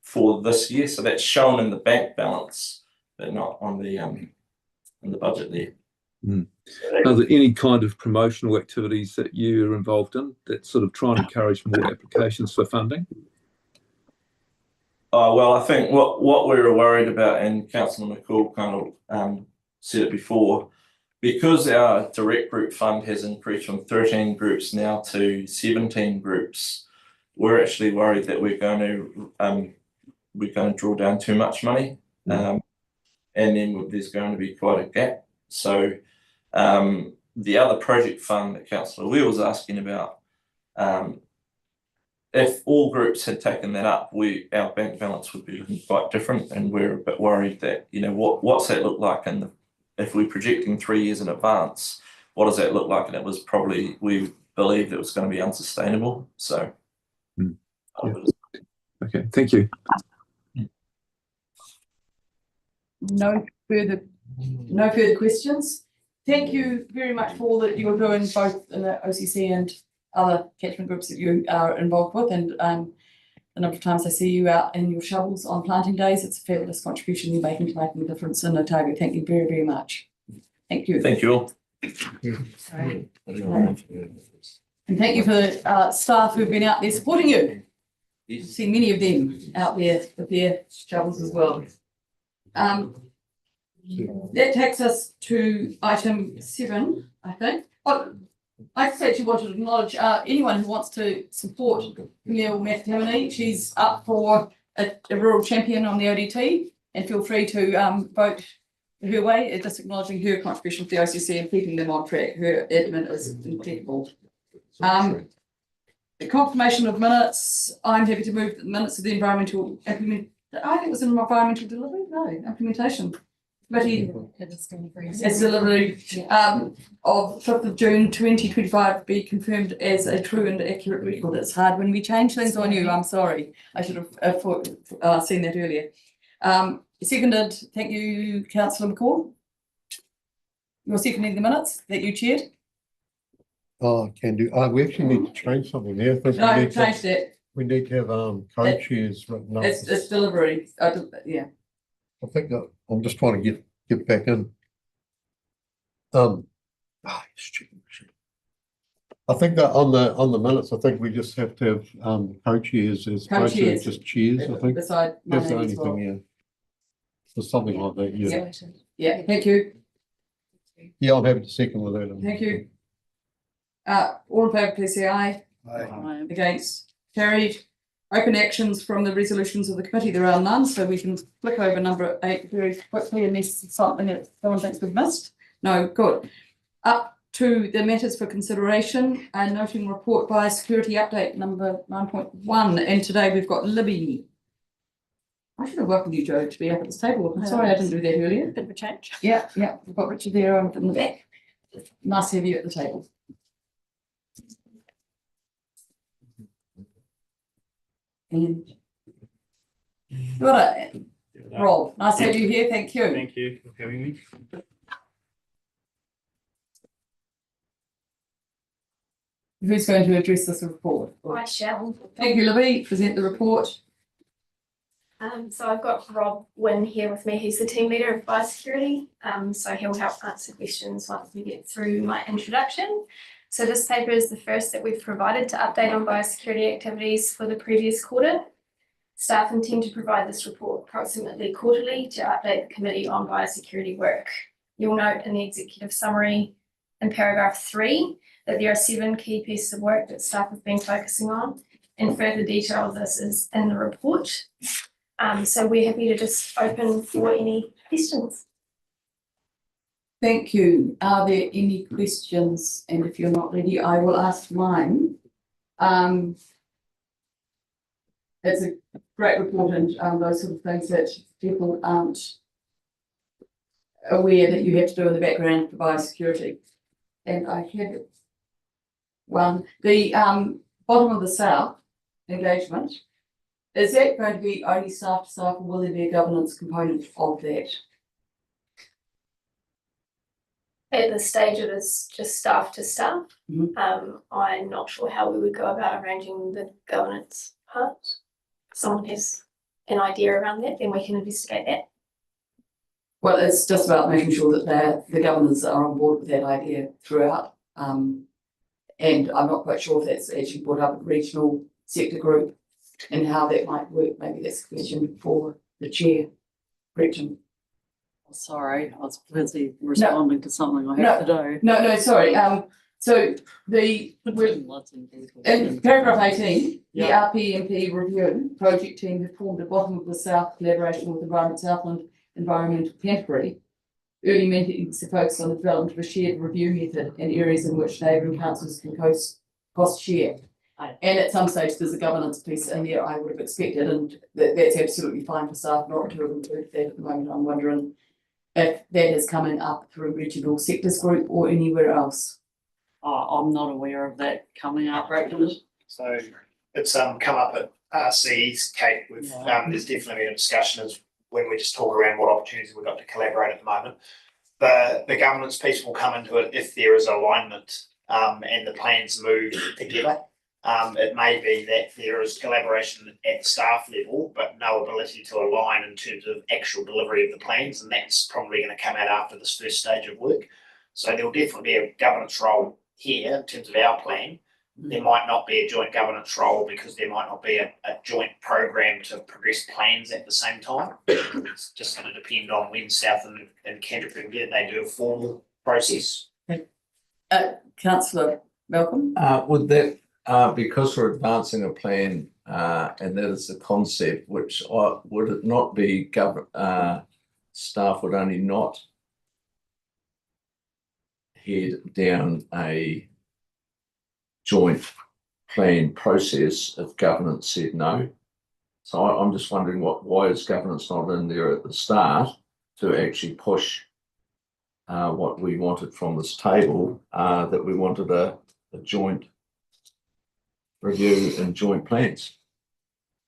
for this year. So that's shown in the bank balance, but not on the in the budget there. Are there any kind of promotional activities that you're involved in that sort of try and encourage more applications for funding? Well, I think what we were worried about, and Councillor McCall kind of said it before, because our direct group fund has increased from 13 groups now to 17 groups, we're actually worried that we're going to draw down too much money, and then there's going to be quite a gap. So the other project fund that Councillor Wheel was asking about, if all groups had taken that up, our bank balance would be looking quite different, and we're a bit worried that, what's that look like if we're projecting 3 years in advance, what does that look like? And it was probably, we believed it was going to be unsustainable. So Okay, thank you. No further questions. Thank you very much for all that you're doing, both in the OCC and other catchment groups that you are involved with, and the number of times I see you out in your shovels on planting days. It's a fabulous contribution you're making to making a difference in Otago. Thank you very, very much. Thank you. thank you all. And thank you for the staff who've been out there supporting you. You see many of them out there with their shovels as well. That takes us to item 7, I think. Oh, I just actually want to acknowledge anyone who wants to support Camille McTamaney. She's up for a rural champion on the ODT, and feel free to vote her way, just acknowledging her contribution to the OCC and keeping them on track. Her admin is incredible. The confirmation of minutes. I'm happy to move the minutes of the environmental implement. I think it was an environmental delivery. No, implementation. Committee as delivery of 5th of June 2025 be confirmed as a true and accurate record. It's hard when we change things on you. I'm sorry. I should have seen that earlier. Seconded. Thank you, Councillor McCall. You're seconding the minutes that you chaired? Oh, can do. We actually need to change something there. I think No, I've changed it. we need to have co-chairs written up. It's delivery. Yeah. I think that I'm just trying to get back in. I think that on the minutes, I think we just have to have co-chairs as opposed to Co-chairs. just chairs. I think Beside my that's the name only as well. thing. Yeah, so something like that. Yeah, Yeah. Thank you. yeah. I'm happy to second with that. Thank you. All in favour, please say aye. Aye. Against, carried. Open actions from the resolutions of the committee. There are none, so we can flick over number 8 very quickly unless something that someone thinks we've missed. No, good. Up to the matters for consideration, and noting report by security update number 9.1. And today we've got Libby. I should have welcomed you, Joe, to be up at this table. I'm sorry I didn't do that earlier. Bit of a change. Yeah, we've got Richard there in the back. Nice to have you at the table. And got it. Rob, nice to have you here. Thank you. Thank you for having me. Who's going to address this report? I shall. Thank you, Libby. Present the report. So I've got Rob Wynn here with me. He's the team leader of biosecurity. So he'll help answer questions once we get through my introduction. So this paper is the first that we've provided to update on biosecurity activities for the previous quarter. Staff intend to provide this report approximately quarterly to update the committee on biosecurity work. You'll note in the executive summary in paragraph 3 that there are 7 key pieces of work that staff have been focusing on, and further detail of this is in the report. So we're happy to just open for any questions. Thank you. Are there any questions? And if you're not ready, I will ask mine. It's a great report and those sort of things that people aren't aware that you have to do in the background for biosecurity. And I have one, the bottom of the south engagement, is that going to be only staff to staff, or will there be a governance component of that? At this stage, it is just staff to staff. I'm not sure how we would go about arranging the governance part. If someone has an idea around that, then we can investigate that. Well, it's just about making sure that the governors are on board with that idea throughout. And I'm not quite sure if that's actually brought up at regional sector group and how that might work. Maybe that's a question for the chair, Gretchen. Sorry, I was busy responding to something I have to do. No, sorry. So in paragraph 18, the RPMP review project team have formed a bottom of the south collaboration with Environment Southland, Environmental Canterbury. Early meetings are focused on the development of a shared review method in areas in which neighbouring councils can cost share. And at some stage, there's a governance piece in there I would have expected, and that's absolutely fine for staff not to have included that at the moment. I'm wondering if that is coming up through regional sectors group or anywhere else. I'm not aware of that coming up, Rachel. So it's come up at RCE's, Kate, with there's definitely been a discussion as when we just talk around what opportunities we've got to collaborate at the moment. The governance piece will come into it if there is alignment and the plans move together. It may be that there is collaboration at staff level, but no ability to align in terms of actual delivery of the plans, and that's probably going to come out after this first stage of work. So there will definitely be a governance role here in terms of our plan. There might not be a joint governance role because there might not be a joint program to progress plans at the same time. It's just going to depend on when Southland and Canterbury they do a formal process. Councillor Malcolm? Would that, because we're advancing a plan, and that is the concept, which would it not be staff would only not head down a joint plan process if governance said no? So I'm just wondering why is governance not in there at the start to actually push what we wanted from this table, that we wanted a joint review and joint plans.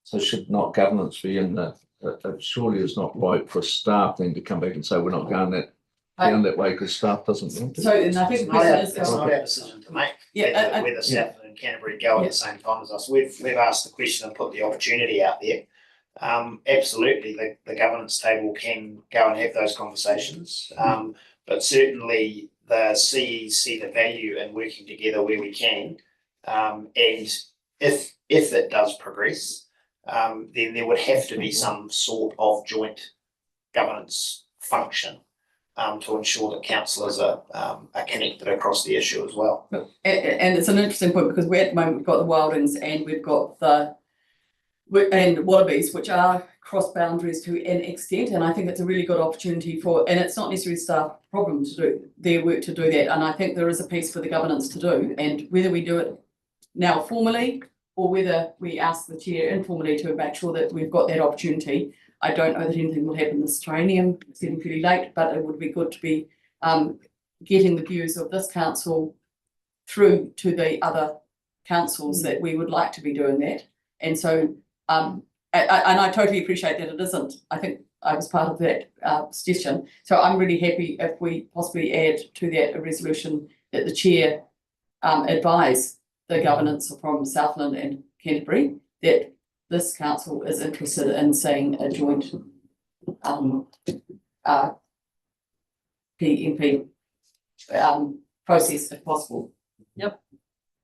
So should not governance be in the, it surely is not right for staff then to come back and say we're not going down that way because staff doesn't want to. So and I think the question is it's not our decision to make. Yeah, whether Southland and Canterbury go at the same time as us. We've asked the question and put the opportunity out there. Absolutely, the governance table can go and have those conversations. But certainly the CEs see the value in working together where we can. And if it does progress, then there would have to be some sort of joint governance function to ensure that councillors are connected across the issue as well. And it's an interesting point because we're at the moment we've got the wildings and we've got and wallabies, which are cross boundaries to an extent, and I think it's a really good opportunity and it's not necessarily staff problem to do their work to do that, and I think there is a piece for the governance to do, and whether we do it now formally or whether we ask the chair informally to make sure that we've got that opportunity. I don't know that anything will happen this training. It's getting pretty late, but it would be good to be getting the views of this council through to the other councils that we would like to be doing that. And so, and I totally appreciate that it isn't. I think I was part of that suggestion. So I'm really happy if we possibly add to that a resolution that the chair advise the governance from Southland and Canterbury that this council is interested in seeing a joint PMP process if possible.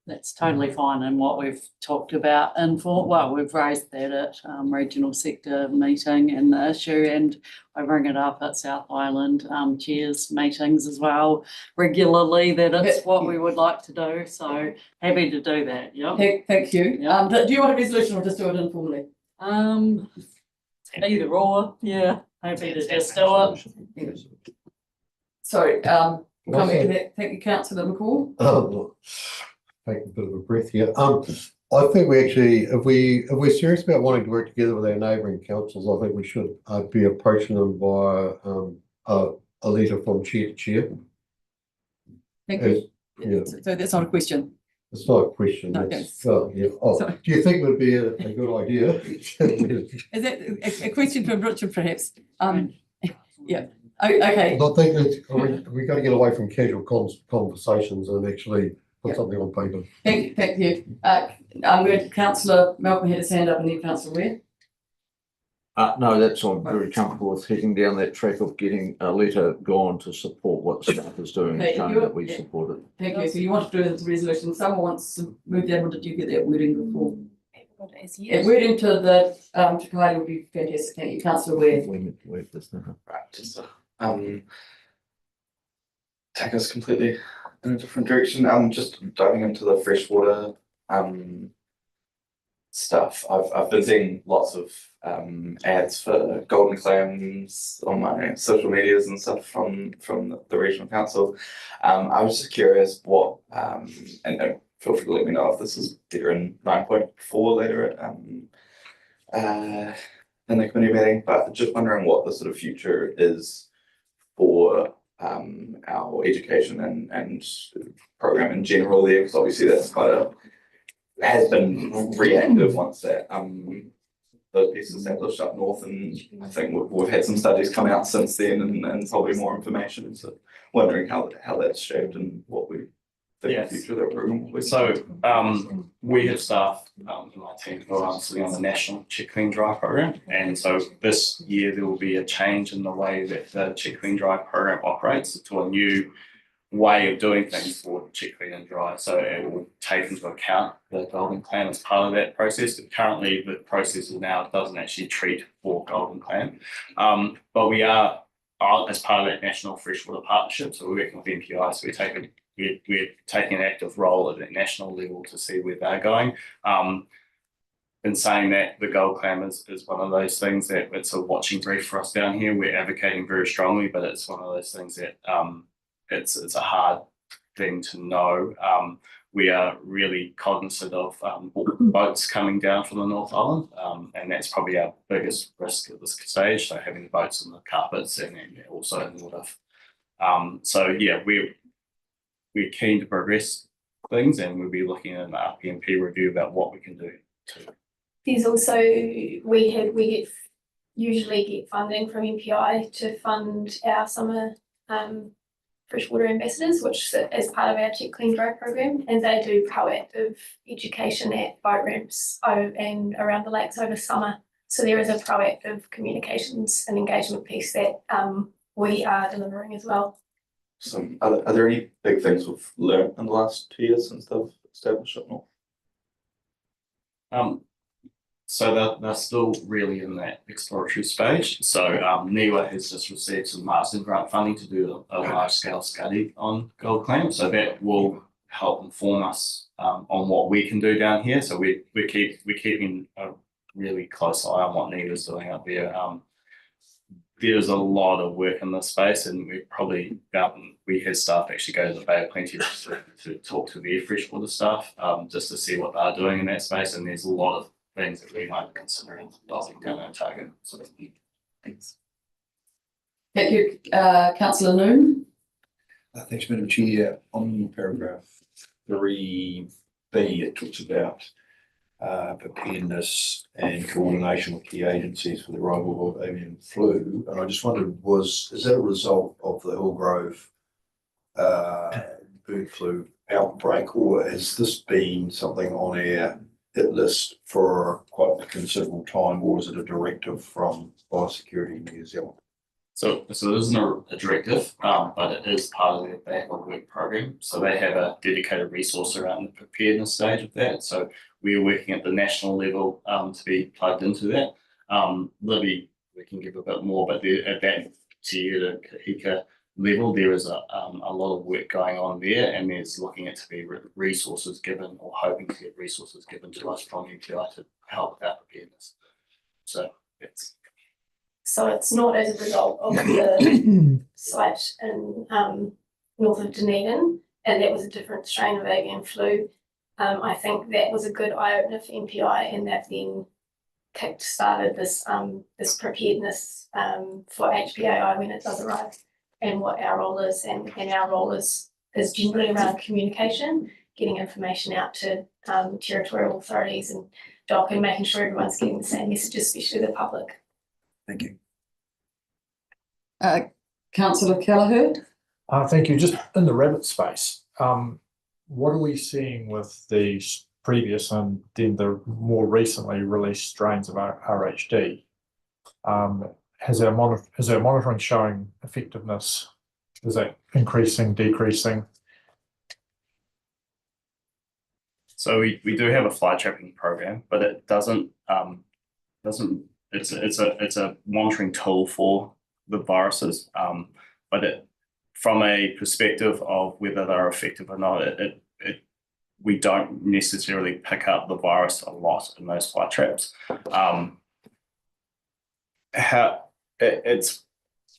That's totally fine, and what we've talked about we've raised that at regional sector meeting and the issue, and I bring it up at South Island chairs meetings as well regularly, that it's what we would like to do, so happy to do that, Thank you. Yeah. Do you want a resolution or just do it informally? Either or, happy to just do it. Sorry, thank you, councillor McCall. Take a bit of a breath here. I think we actually, if we're serious about wanting to work together with our neighbouring councils, I think we should be approaching them via a letter from chair to chair. Thank you. Yeah. So that's not a question. It's not a question. No, It's, do you think it would be a good idea? Is that a question from Richard, perhaps? Yeah. Okay. I think that we got to get away from casual conversations and actually put something on paper. Thank you. I'm going to Councillor Malcolm had his hand up and then Councillor Ware. No, that's, I'm very comfortable with heading down that track of getting a letter gone to support what the staff is doing, Okay, showing that we support it. Thank you. So you want to do this resolution. Someone wants to move that, or did you get that wording before? Wording to the Chikahai would be fantastic. Thank you, Councillor Ware. Wait, this now. Right, just take us completely in a different direction. Just diving into the freshwater stuff. I've been seeing lots of ads for golden clams on my social medias and stuff from the regional council. I was just curious what and feel free to let me know if this is there in 9.4 later in the committee meeting, but just wondering what the sort of future is for our education and program in general there, because obviously that's has been reactive once that those pieces established up north, and I think we've had some studies come out since then and probably more information. So wondering how that's shaped and what we think the future of that program will be. So we have staff in my team who are sitting on the National Check Clean Dry program, and so this year there will be a change in the way that the Check Clean Dry program operates to a new way of doing things for Check Clean and Dry. So it will take into account the golden clam as part of that process. But currently the process now doesn't actually treat for golden clam, but we are as part of that National Freshwater Partnership. So we're working with MPI, so we're taking an active role at the national level to see where they're going. In saying that, the gold clam is one of those things that it's a watching brief for us down here. We're advocating very strongly, but it's one of those things that it's a hard thing to know. We are really cognizant of boats coming down from the North Island, and that's probably our biggest risk at this stage. So having the boats in the carpets and also in the water. So yeah, we're keen to progress things, and we'll be looking at an RPMP review about what we can do too. There's also, we usually get funding from MPI to fund our summer freshwater ambassadors, which is part of our Check Clean Dry program, and they do proactive education at boat ramps and around the lakes over summer. So there is a proactive communications and engagement piece that we are delivering as well. So are there any big things we've learned in the last 2 years since they've established up north? So they're still really in that exploratory stage. So NIWA has just received some master grant funding to do a large scale study on gold clam. So that will help inform us on what we can do down here. So we're keeping a really close eye on what NIWA is doing up there. There's a lot of work in this space, and we had staff actually go to the Bay of Plenty to talk to their freshwater staff just to see what they're doing in that space. And there's a lot of things that we might consider in adopting down our target. So thanks. Thank you, Councillor Noon. Thanks, Madam Chair. On paragraph 3B, it talks about preparedness and coordination with key agencies for the arrival of avian flu. And I just wondered, is that a result of the Hillgrove bird flu outbreak, or has this been something on our hit list for quite a considerable time, or is it a directive from Biosecurity New Zealand? So this isn't a directive, but it is part of their backlog work program. So they have a dedicated resource around the preparedness stage of that. So we're working at the national level to be plugged into that. Libby, we can give a bit more, but at that Te Ura Kahika level, there is a lot of work going on there, and there's looking at to be resources given, or hoping to get resources given to us from UTI to help with our preparedness. So it's. So it's not as a result of the site in north of Dunedin, and that was a different strain of avian flu. I think that was a good eye opener for MPI, and that then started this this preparedness for HPAI when it does arrive, and what our role is, and our role is generally around communication, getting information out to territorial authorities and DOC, and making sure everyone's getting the same message, especially the public. Thank you. Councillor Kelleher. Thank you. Just in the rabbit space, what are we seeing with the previous and then the more recently released strains of RHD? Is our monitoring showing effectiveness? Is that increasing, decreasing? So we do have a fly trapping program, but it doesn't it's a monitoring tool for the viruses. But from a perspective of whether they're effective or not, we don't necessarily pick up the virus a lot in those fly traps. It's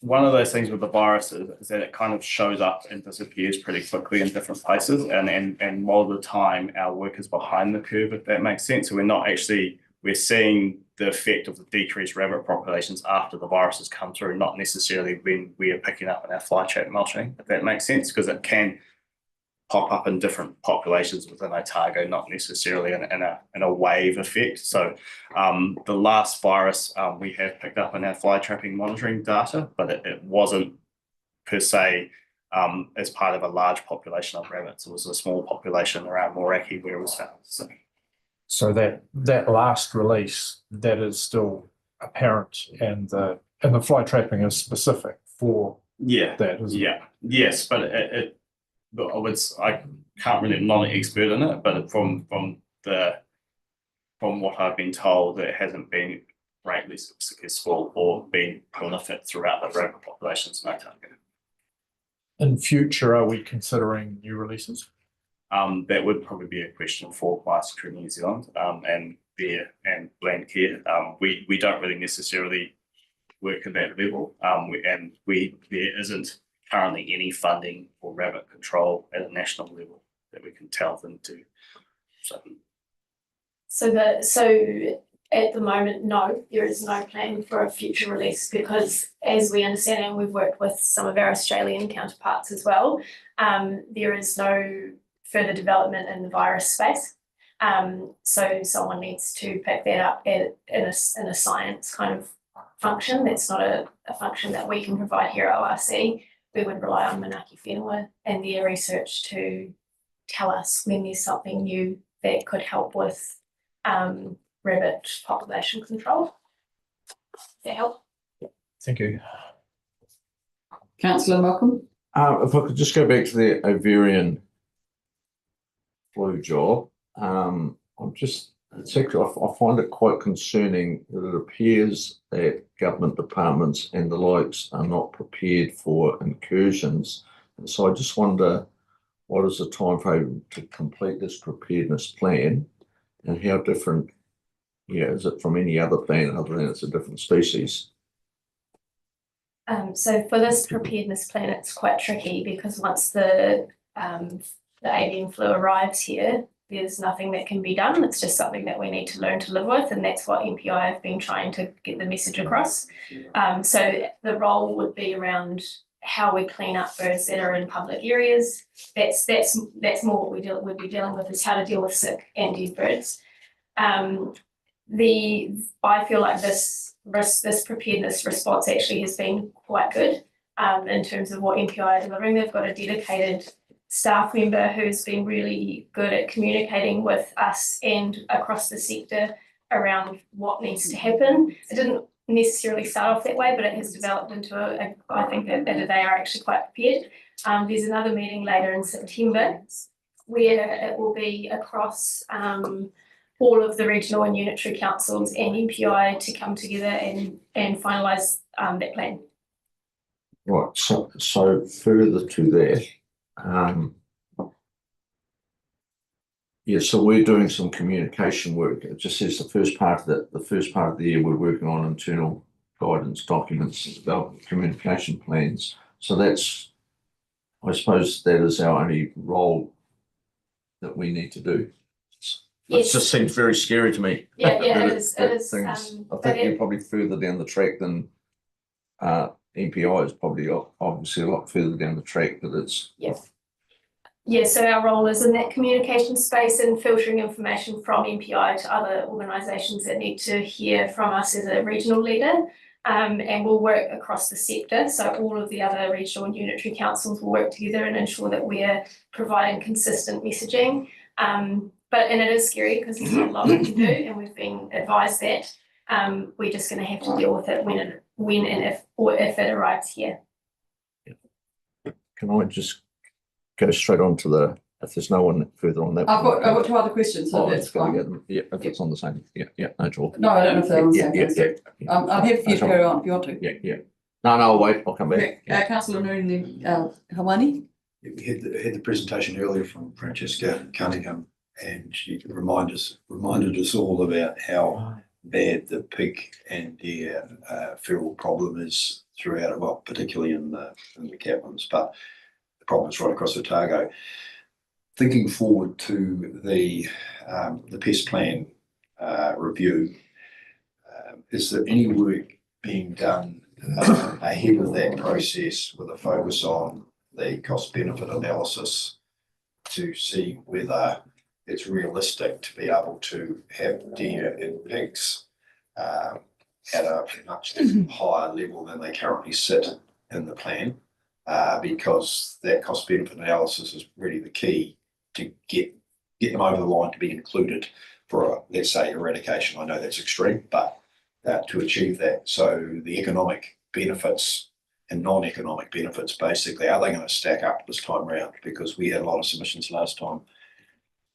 one of those things with the virus is that it kind of shows up and disappears pretty quickly in different places, and more of the time our work is behind the curve, if that makes sense. So we're seeing the effect of the decreased rabbit populations after the viruses come through, not necessarily when we are picking up in our fly trap monitoring, if that makes sense, because it can pop up in different populations within Otago, not necessarily in a wave effect. So the last virus we have picked up in our fly trapping monitoring data, but it wasn't per se as part of a large population of rabbits. It was a small population around Moraki where it was found. So that last release, that is still apparent, and the fly trapping is specific for that, isn't it? Yes, but I can't really, I'm not an expert in it, but from what I've been told, it hasn't been greatly successful or been prolific throughout the rabbit populations in Otago. In future, are we considering new releases? That would probably be a question for Biosecurity New Zealand and Landcare. We don't really necessarily work at that level, there isn't currently any funding for rabbit control at a national level that we can tell them to. So at the moment, no, there is no plan for a future release, because as we understand, and we've worked with some of our Australian counterparts as well, there is no further development in the virus space. So someone needs to pick that up in a science kind of function. That's not a function that we can provide here at ORC. We would rely on Manaki Whenua and their research to tell us when there's something new that could help with rabbit population control. Does that help? Thank you. Councillor Malcolm. If I could just go back to the ovarian flu job, I find it quite concerning that it appears that government departments and the likes are not prepared for incursions. And so I just wonder, what is the timeframe to complete this preparedness plan, and how different is it from any other plan other than it's a different species? So for this preparedness plan, it's quite tricky, because once the avian flu arrives here, there's nothing that can be done. It's just something that we need to learn to live with, and that's what MPI have been trying to get the message across. So the role would be around how we clean up birds that are in public areas. That's more what we'd be dealing with, is how to deal with sick and dead birds. I feel like this preparedness response actually has been quite good in terms of what MPI are delivering. They've got a dedicated staff member who's been really good at communicating with us and across the sector around what needs to happen. It didn't necessarily start off that way, but it has developed into I think that they are actually quite prepared. There's another meeting later in September where it will be across all of the regional and unitary councils and MPI to come together and finalise that plan. Right, so further to that, yeah, so we're doing some communication work. It just says the first part of the year we're working on internal guidance documents, development communication plans. So that's, I suppose that is our only role that we need to do. It just seems very scary to me. Yeah, That it is. I think you're probably further down the track than MPI is probably obviously a lot further down the track, but it's. Yeah, so our role is in that communication space and filtering information from MPI to other organisations that need to hear from us as a regional leader. And we'll work across the sector. So all of the other regional and unitary councils will work together and ensure that we're providing consistent messaging. But it is scary because there's not a lot we can do, and we've been advised that we're just going to have to deal with it when and if it arrives here. Can I just go straight on to if there's no one further on that? I've got 2 other questions, so that's fine. If it's on the same, no trouble. No, I don't know if they're on the same thing. I'm here for you to carry on if you want to. No, I'll wait, I'll come back. Councillor Nuni Hawani. We had the presentation earlier from Francesca Cunningham, and she reminded us all about how bad the pig and deer feral problem is throughout, well, particularly in the Caplins, but the problem is right across Otago. Thinking forward to the pest plan review, is there any work being done ahead of that process with a focus on the cost benefit analysis to see whether it's realistic to be able to have deer and pigs at a much higher level than they currently sit in the plan, because that cost benefit analysis is really the key to get them over the line to be included for, let's say, eradication. I know that's extreme, but to achieve that, so the economic benefits and non-economic benefits, basically, are they going to stack up this time round? Because we had a lot of submissions last time.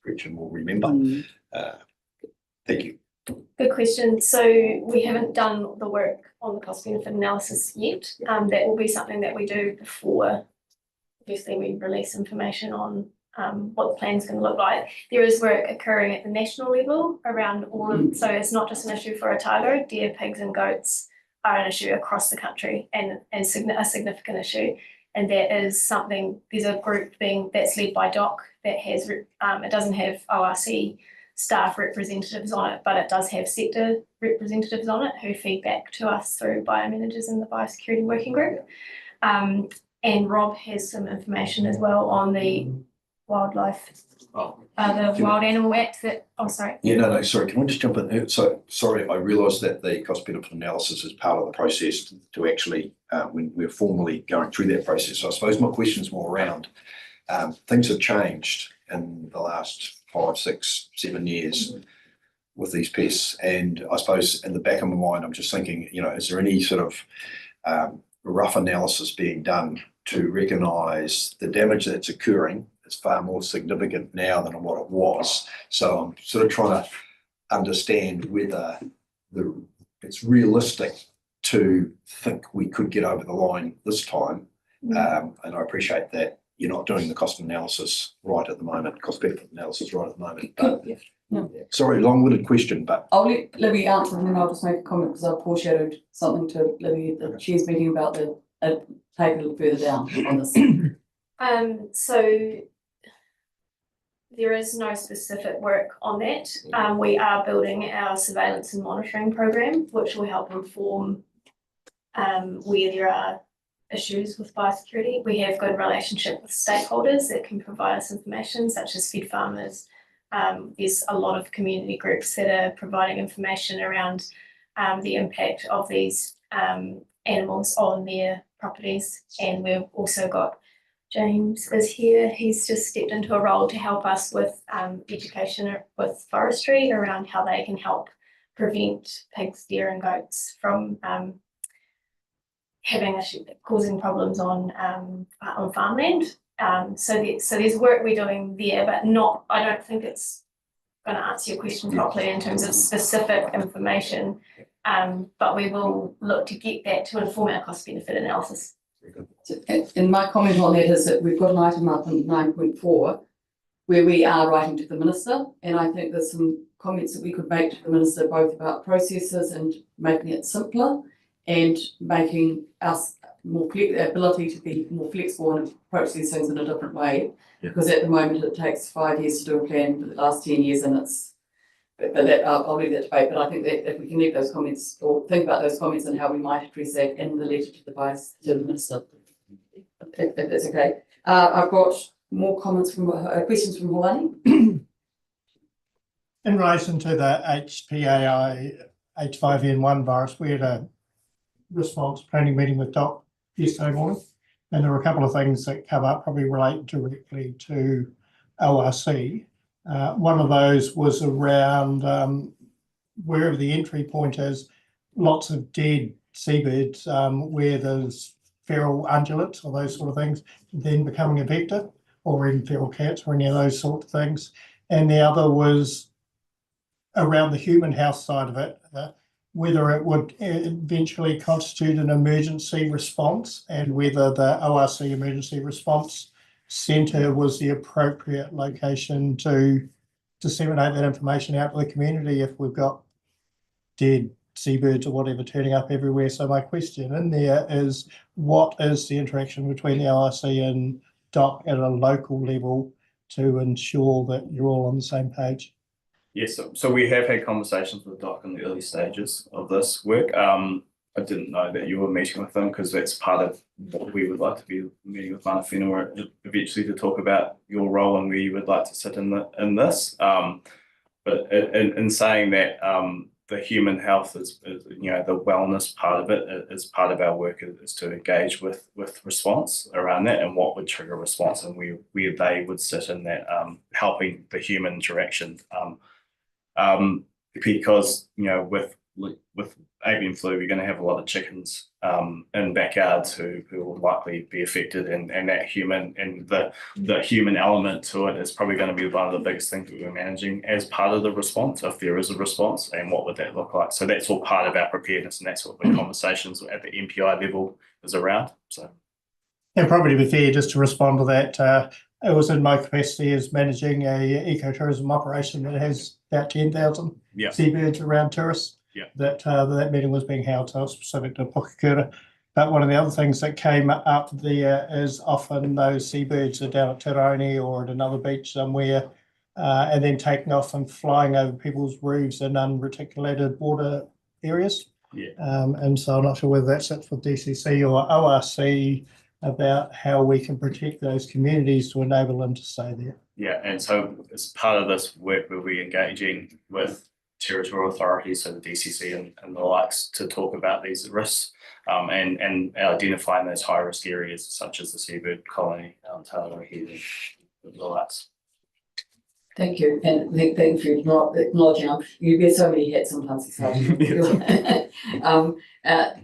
Gretchen will remember. Thank you. Good question. So we haven't done the work on the cost benefit analysis yet. That will be something that we do before, obviously, we release information on what the plan is going to look like. There is work occurring at the national level around all of, so it's not just an issue for Otago. Deer, pigs and goats are an issue across the country and a significant issue. And that is something, there's a group that's led by DOC that has, it doesn't have ORC staff representatives on it, but it does have sector representatives on it who feed back to us through biomanagers in the biosecurity working group. And Rob has some information as well on the wildlife, the Wild Animal Act that, sorry. Yeah, no, sorry, can I just jump in? So, sorry, I realised that the cost benefit analysis is part of the process to actually, when we're formally going through that process. So I suppose my question is more around, things have changed in the last 5, 6, 7 years with these pests. And I suppose in the back of my mind, I'm just thinking, is there any sort of rough analysis being done to recognise the damage that's occurring? It's far more significant now than what it was. So I'm sort of trying to understand whether it's realistic to think we could get over the line this time. And I appreciate that you're not doing the cost analysis right at the moment, cost benefit analysis right at the moment. But, sorry, long-winded question, but I'll let Libby answer and then I'll just make a comment because I've foreshadowed something to Libby at the Chair's meeting about the take a little further down on this. So there is no specific work on that. We are building our surveillance and monitoring program, which will help inform where there are issues with biosecurity. We have good relationship with stakeholders that can provide us information, such as feed farmers. There's a lot of community groups that are providing information around the impact of these animals on their properties. And we've also got James is here. He's just stepped into a role to help us with education with forestry around how they can help prevent pigs, deer and goats from causing problems on farmland. So there's work we're doing there, but I don't think it's going to answer your question properly in terms of specific information. But we will look to get that to inform our cost benefit analysis. And my comment on that is that we've got an item up in 9.4 where we are writing to the minister, and I think there's some comments that we could make to the minister both about processes and making it simpler and making us the ability to be more flexible and approach these things in a different way. Yeah. Because at the moment it takes 5 years to do a plan for the last 10 years, and I'll leave that debate, but I think that if we can leave those comments or think about those comments and how we might address that in the letter to the minister, if that's okay. I've got more comments from questions from Hawani. In relation to the HPAI H5N1 virus, we had a response planning meeting with Doc yesterday morning, and there were a couple of things that come up, probably relate directly to ORC. One of those was around wherever the entry point is, lots of dead seabirds where there's feral ungulates or those sort of things, then becoming a vector, or even feral cats or any of those sort of things. And the other was around the human health side of it, whether it would eventually constitute an emergency response and whether the ORC Emergency Response Centre was the appropriate location to disseminate that information out to the community if we've got dead seabirds or whatever turning up everywhere. So my question in there is, what is the interaction between the ORC and DOC at a local level to ensure that you're all on the same page? Yes, so we have had conversations with DOC in the early stages of this work. I didn't know that you were meeting with them because that's part of what we would like to be meeting with Mana Whenua eventually to talk about your role and where you would like to sit in this. But in saying that, the human health is the wellness part of it is part of our work is to engage with response around that and what would trigger response and where they would sit in that helping the human interaction. Because with avian flu, we're going to have a lot of chickens in backyards who will likely be affected, and that human and the human element to it is probably going to be one of the biggest things that we're managing as part of the response, if there is a response, and what would that look like. So that's all part of our preparedness, and that's what the conversations at the MPI level is around. So, and probably to be fair, just to respond to that, it was in my capacity as managing a ecotourism operation that has about 10,000 seabirds around tourists. That meeting was being held, so specific to Pukekura. But one of the other things that came up there is often those seabirds are down at Tironi or at another beach somewhere, and then taking off and flying over people's roofs in unreticulated water areas. And so I'm not sure whether that's it for DCC or ORC about how we can protect those communities to enable them to stay there. Yeah, and so as part of this work, we'll be engaging with territorial authorities, so the DCC and the likes, to talk about these risks and identifying those high risk areas such as the seabird colony, Tauranga, and the likes. Thank you, and thank you for acknowledging. You wear so many hats sometimes. It's hard.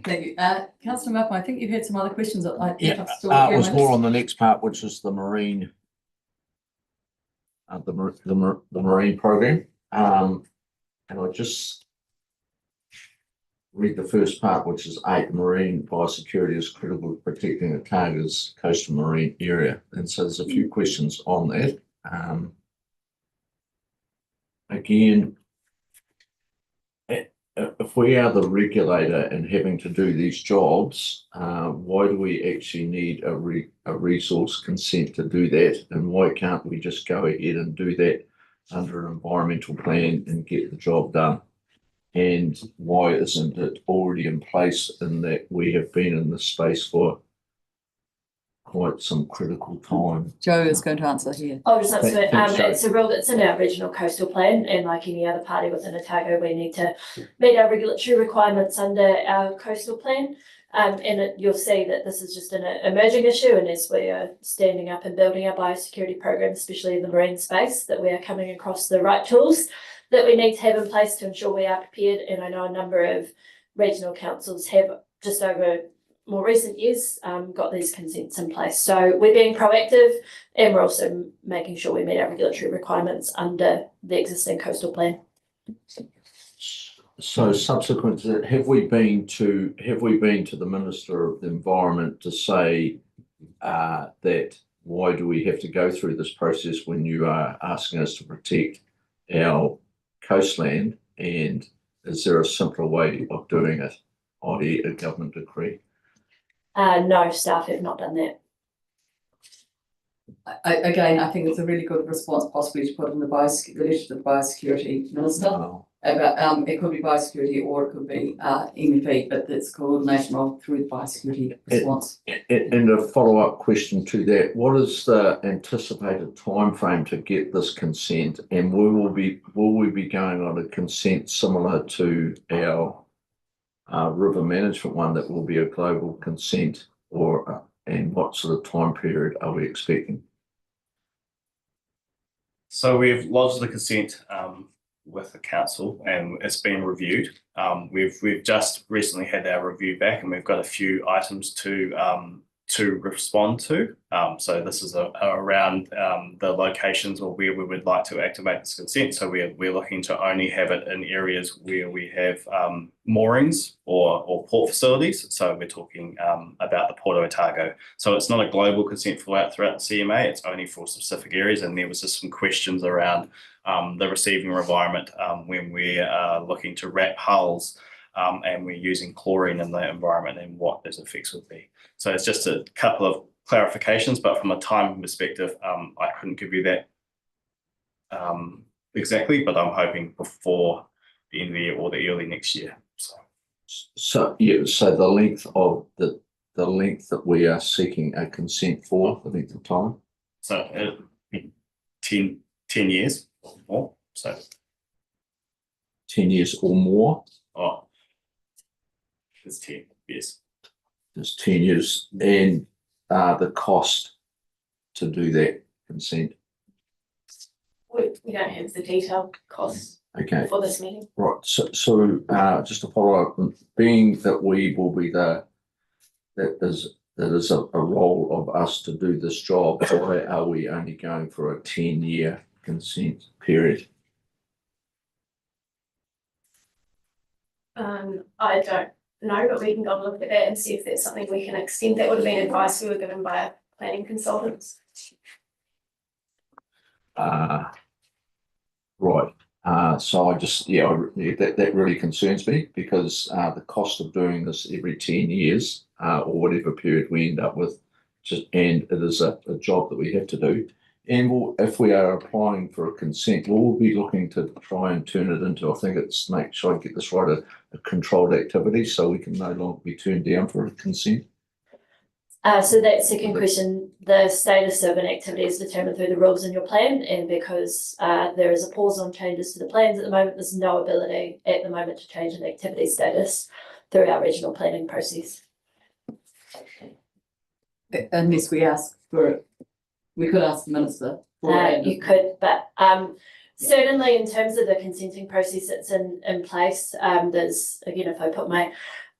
Thank you, Councillor Malcolm. I think you had some other questions. It was more on the next part, which is the marine, the marine program. And I just read the first part, which is 8, marine biosecurity is critical to protecting the Targa's coastal marine area. And so there's a few questions on that. Again, if we are the regulator and having to do these jobs, why do we actually need a resource consent to do that? And why can't we just go ahead and do that under an environmental plan and get the job done? And why isn't it already in place in that we have been in this space for quite some critical time? Joe is going to answer here. I'll just answer it. It's a rule that's in our regional coastal plan, and like any other party within Otago, we need to meet our regulatory requirements under our coastal plan. You'll see that this is just an emerging issue, and as we are standing up and building our biosecurity program, especially in the marine space, that we are coming across the right tools that we need to have in place to ensure we are prepared. And I know a number of regional councils have just over more recent years got these consents in place. So we're being proactive, and we're also making sure we meet our regulatory requirements under the existing coastal plan. So subsequent to that, have we been to the Minister of the Environment to say that why do we have to go through this process when you are asking us to protect our coastland, and is there a simpler way of doing it, i.e. a government decree? No, staff have not done that. I think it's a really good response possibly to put in the letter to the biosecurity minister. Oh. About it could be biosecurity or it could be MEP, but it's coordination of through the biosecurity response. And a follow-up question to that, what is the anticipated timeframe to get this consent, and will we be going on a consent similar to our river management one that will be a global consent, or and what sort of time period are we expecting? So we've lodged the consent with the council, and it's been reviewed. We've just recently had our review back, and we've got a few items to respond to. So this is around the locations or where we would like to activate this consent. So we're looking to only have it in areas where we have moorings or port facilities. So we're talking about the Port of Otago. So it's not a global consent throughout the CMA. It's only for specific areas. And there was just some questions around the receiving environment when we are looking to wrap hulls and we're using chlorine in the environment and what those effects would be. So it's just a couple of clarifications, but from a time perspective, I couldn't give you that exactly, but I'm hoping before the end of the year or the early next year. So yeah, so the length of the length that we are seeking a consent for, the length of time? So 10 years or more. So 10 years or more? Oh, it's 10, yes. It's 10 years, and the cost to do that consent. We don't have the detailed costs Okay. for this meeting. Right. So just to follow up, being that we will be that is a role of us to do this job, why are we only going for a 10-year consent period? I don't know, but we can go and look at that and see if there's something we can extend. That would have been advice we were given by our planning consultants. Right. So I just, that really concerns me, because the cost of doing this every 10 years or whatever period we end up with, and it is a job that we have to do. And if we are applying for a consent, we'll be looking to try and turn it into, I think it's, make sure I get this right, a controlled activity, so we can no longer be turned down for a consent. So that second question, the status of an activity is determined through the rules in your plan, and because there is a pause on changes to the plans at the moment, there's no ability at the moment to change an activity status through our regional planning process. Unless we ask for it. We could ask the minister. You could, but certainly in terms of the consenting process that's in place, there's, again, if I put my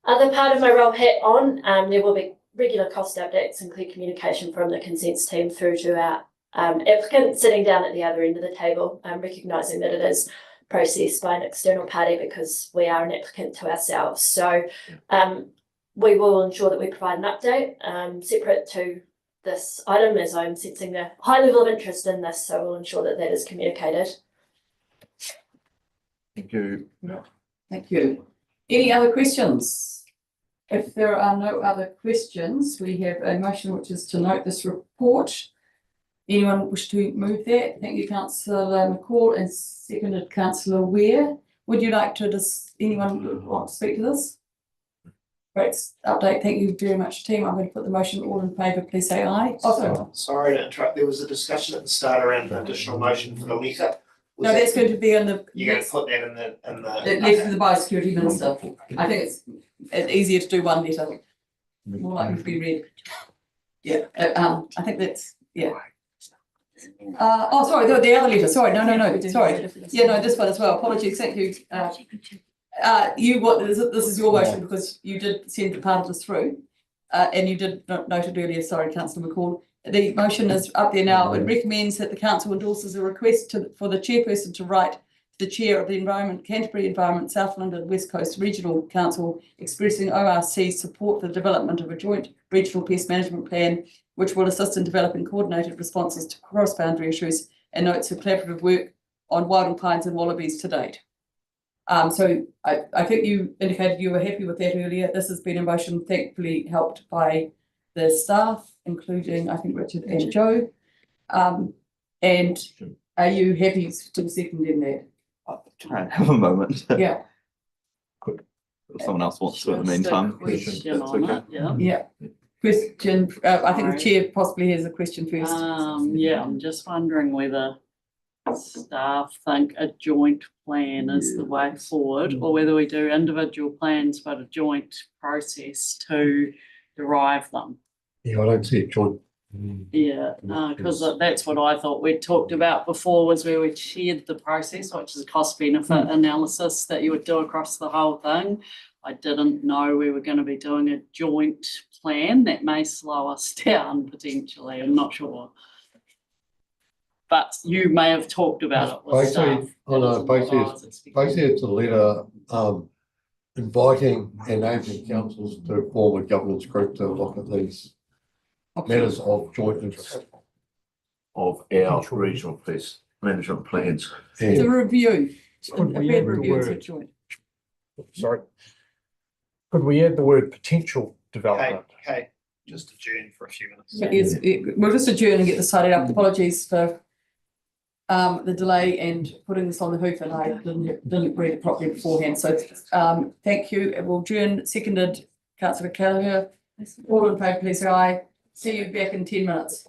other part of my role hat on, there will be regular cost updates and clear communication from the consents team through to our applicant sitting down at the other end of the table, recognising that it is processed by an external party because we are an applicant to ourselves. So we will ensure that we provide an update separate to this item, as I'm sensing a high level of interest in this, so we'll ensure that that is communicated. Thank you. Thank you. Any other questions? If there are no other questions, we have a motion which is to note this report. Anyone wish to move that? Thank you, Councillor McCall, and seconded Councillor Ware. Would you like to anyone want to speak to this? Great update. Thank you very much, team. I'm going to put the motion. All in favour, please say aye. Sorry to interrupt. There was a discussion at the start around an additional motion for the letter. No, that's going to be on the. You're going to put that in the. Letter to the biosecurity minister. I think it's easier to do one letter. more likely to be read. Yeah, I think that's, yeah. Oh, sorry, the other letter, sorry, no, sorry. Yeah, no, this one as well, apologies, thank you. This is your motion because you did send part of this through. And you did note it earlier, sorry, councillor McCall. The motion is up there now. It recommends that the council endorses a request for the chairperson to write to the chair of the Canterbury Environment Southland and West Coast Regional Council expressing ORC's support for the development of a joint regional pest management plan which will assist in developing coordinated responses to cross-boundary issues and notes the collaborative work on wild pines and wallabies to date. So I think you indicated you were happy with that earlier. This has been a motion thankfully helped by the staff, including I think Richard and Joe. And are you happy to second in that? I'll try and have a moment. Yeah. If someone else wants to in the meantime. Question on it, yeah. Yeah. Question, I think the chair possibly has a question first. Yeah, I'm just wondering whether staff think a joint plan is the way forward, or whether we do individual plans but a joint process to derive them. Yeah, I don't see a joint. Yeah, because that's what I thought we'd talked about before, was where we shared the process, which is a cost benefit analysis that you would do across the whole thing. I didn't know we were going to be doing a joint plan. That may slow us down potentially, I'm not sure. But you may have talked about it with staff. Basically it's a letter inviting enabling councils to form a governance group to look at these matters of joint interest. Of our regional pest management plans. It's a review. Could A we bad add the review is a word- joint. Sorry. Could we add the word potential development? Okay, just adjourn for a few minutes. Yes, we'll just adjourn and get this tidied up. Apologies for the delay and putting this on the hoof, and I didn't read it properly beforehand. So thank you. It will adjourn. Seconded, councillor Gallagher. All in favour, please say aye. See you back in 10 minutes.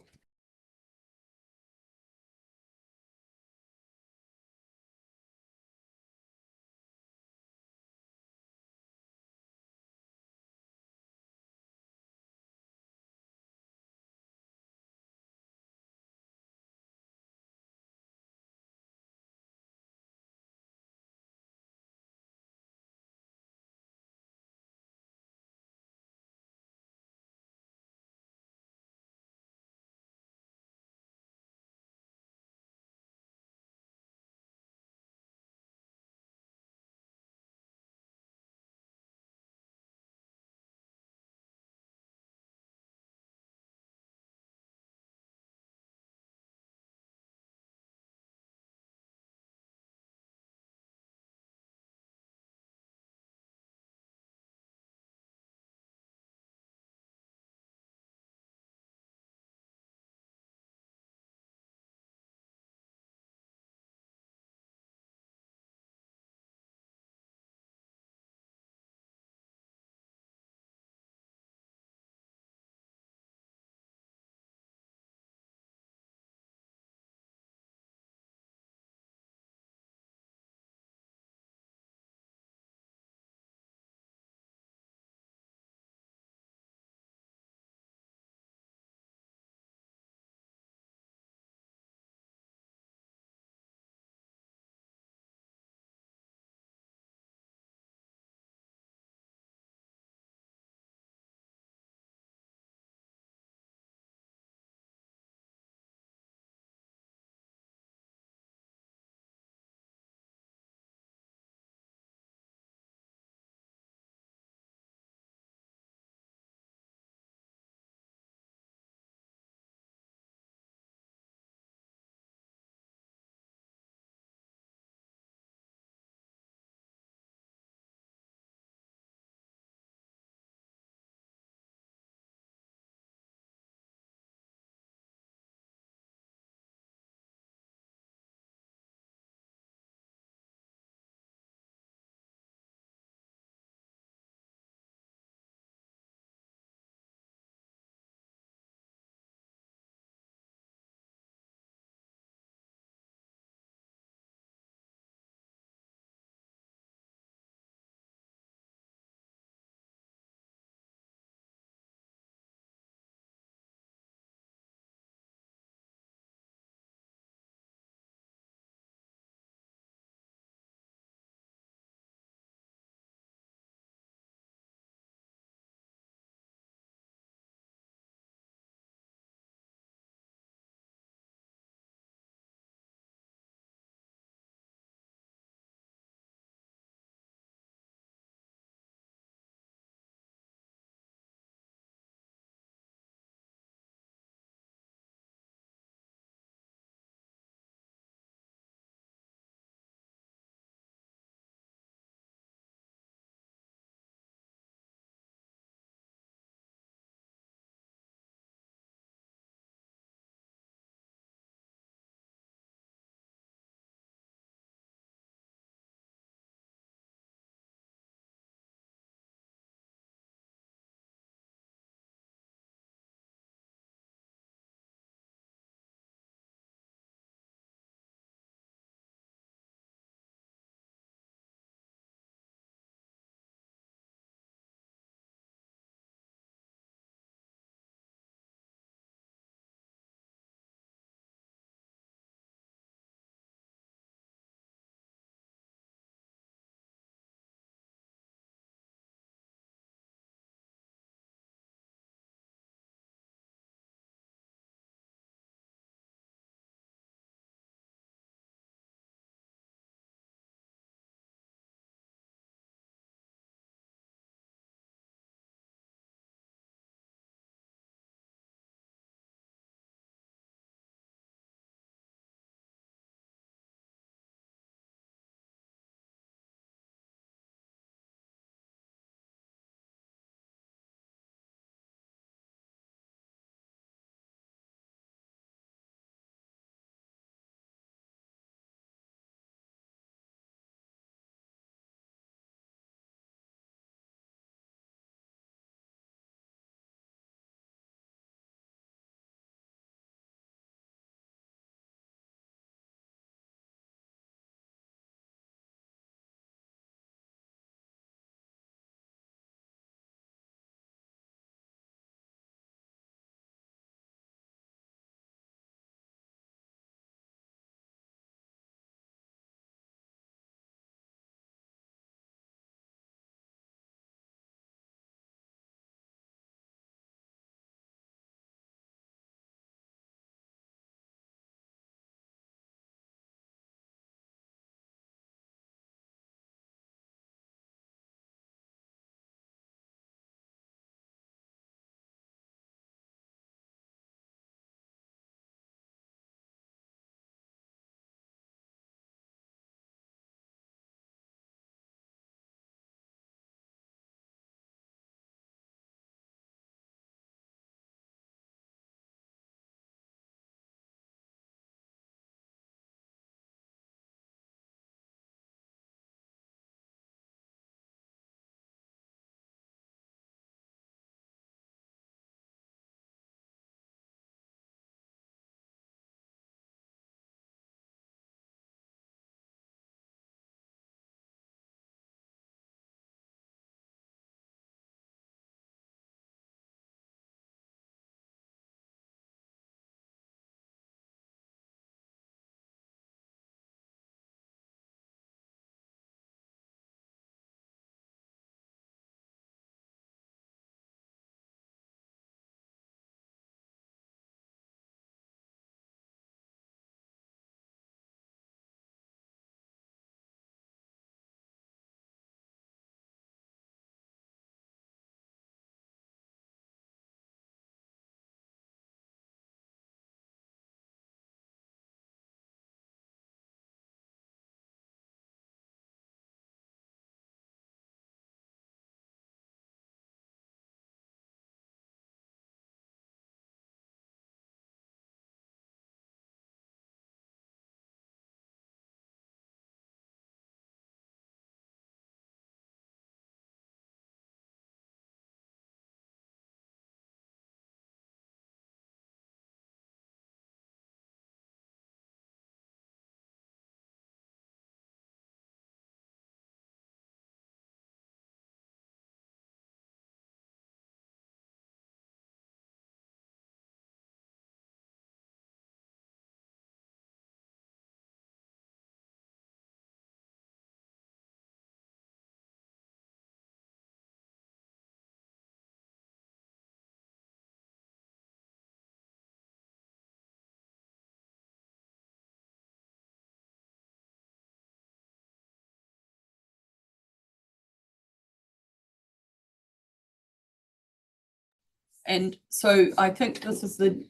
And so I think this is the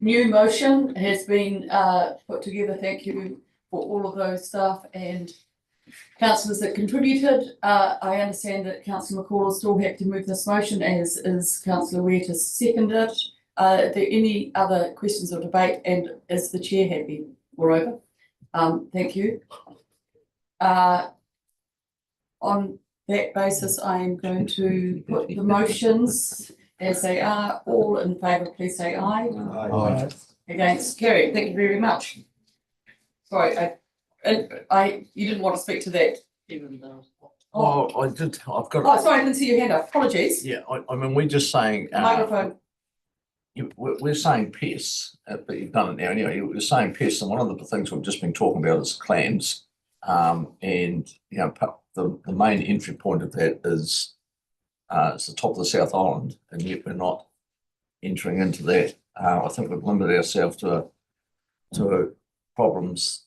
new motion has been put together. Thank you for all of those staff and councillors that contributed. I understand that Councillor McCall is still happy to move this motion, as is Councillor Ware to second it. Are there any other questions or debate? And is the chair happy? Moreover, thank you. On that basis, I am going to put the motions as they are. All in favour, please say aye. Aye. Against, carried. Thank you very much. Sorry, you didn't want to speak to that. Even though. Oh, I did, I've got. Oh, sorry, I didn't see your hand up. Apologies. Yeah, I mean, we're just saying. Microphone. We're saying pests, but you've done it now anyway. We're saying pests, and one of the things we've just been talking about is clams. And you know, the main entry point of that is it's the top of the South Island, and yet we're not entering into that. I think we've limited ourselves to problems.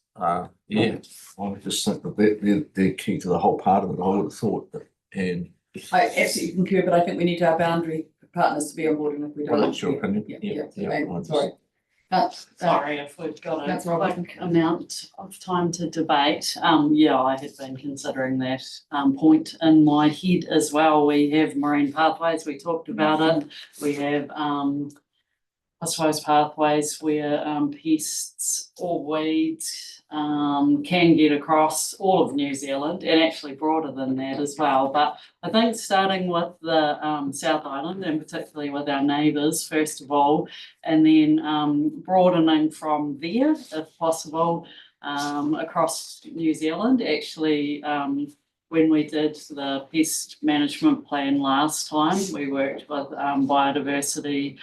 Yeah, I just think that they're key to the whole part of it. I would have thought that, and I absolutely concur, but I think we need our boundary partners to be on board, and if we don't. well, that's your opinion. Sorry. Sorry if we've got That's a all right. quick amount of time to debate. Yeah, I had been considering that point in my head as well. We have marine pathways, we talked about it. We have I suppose pathways where pests or weeds can get across all of New Zealand, and actually broader than that as well. But I think starting with the South Island, and particularly with our neighbours first of all, and then broadening from there if possible across New Zealand. Actually, when we did the pest management plan last time, we worked with biodiversity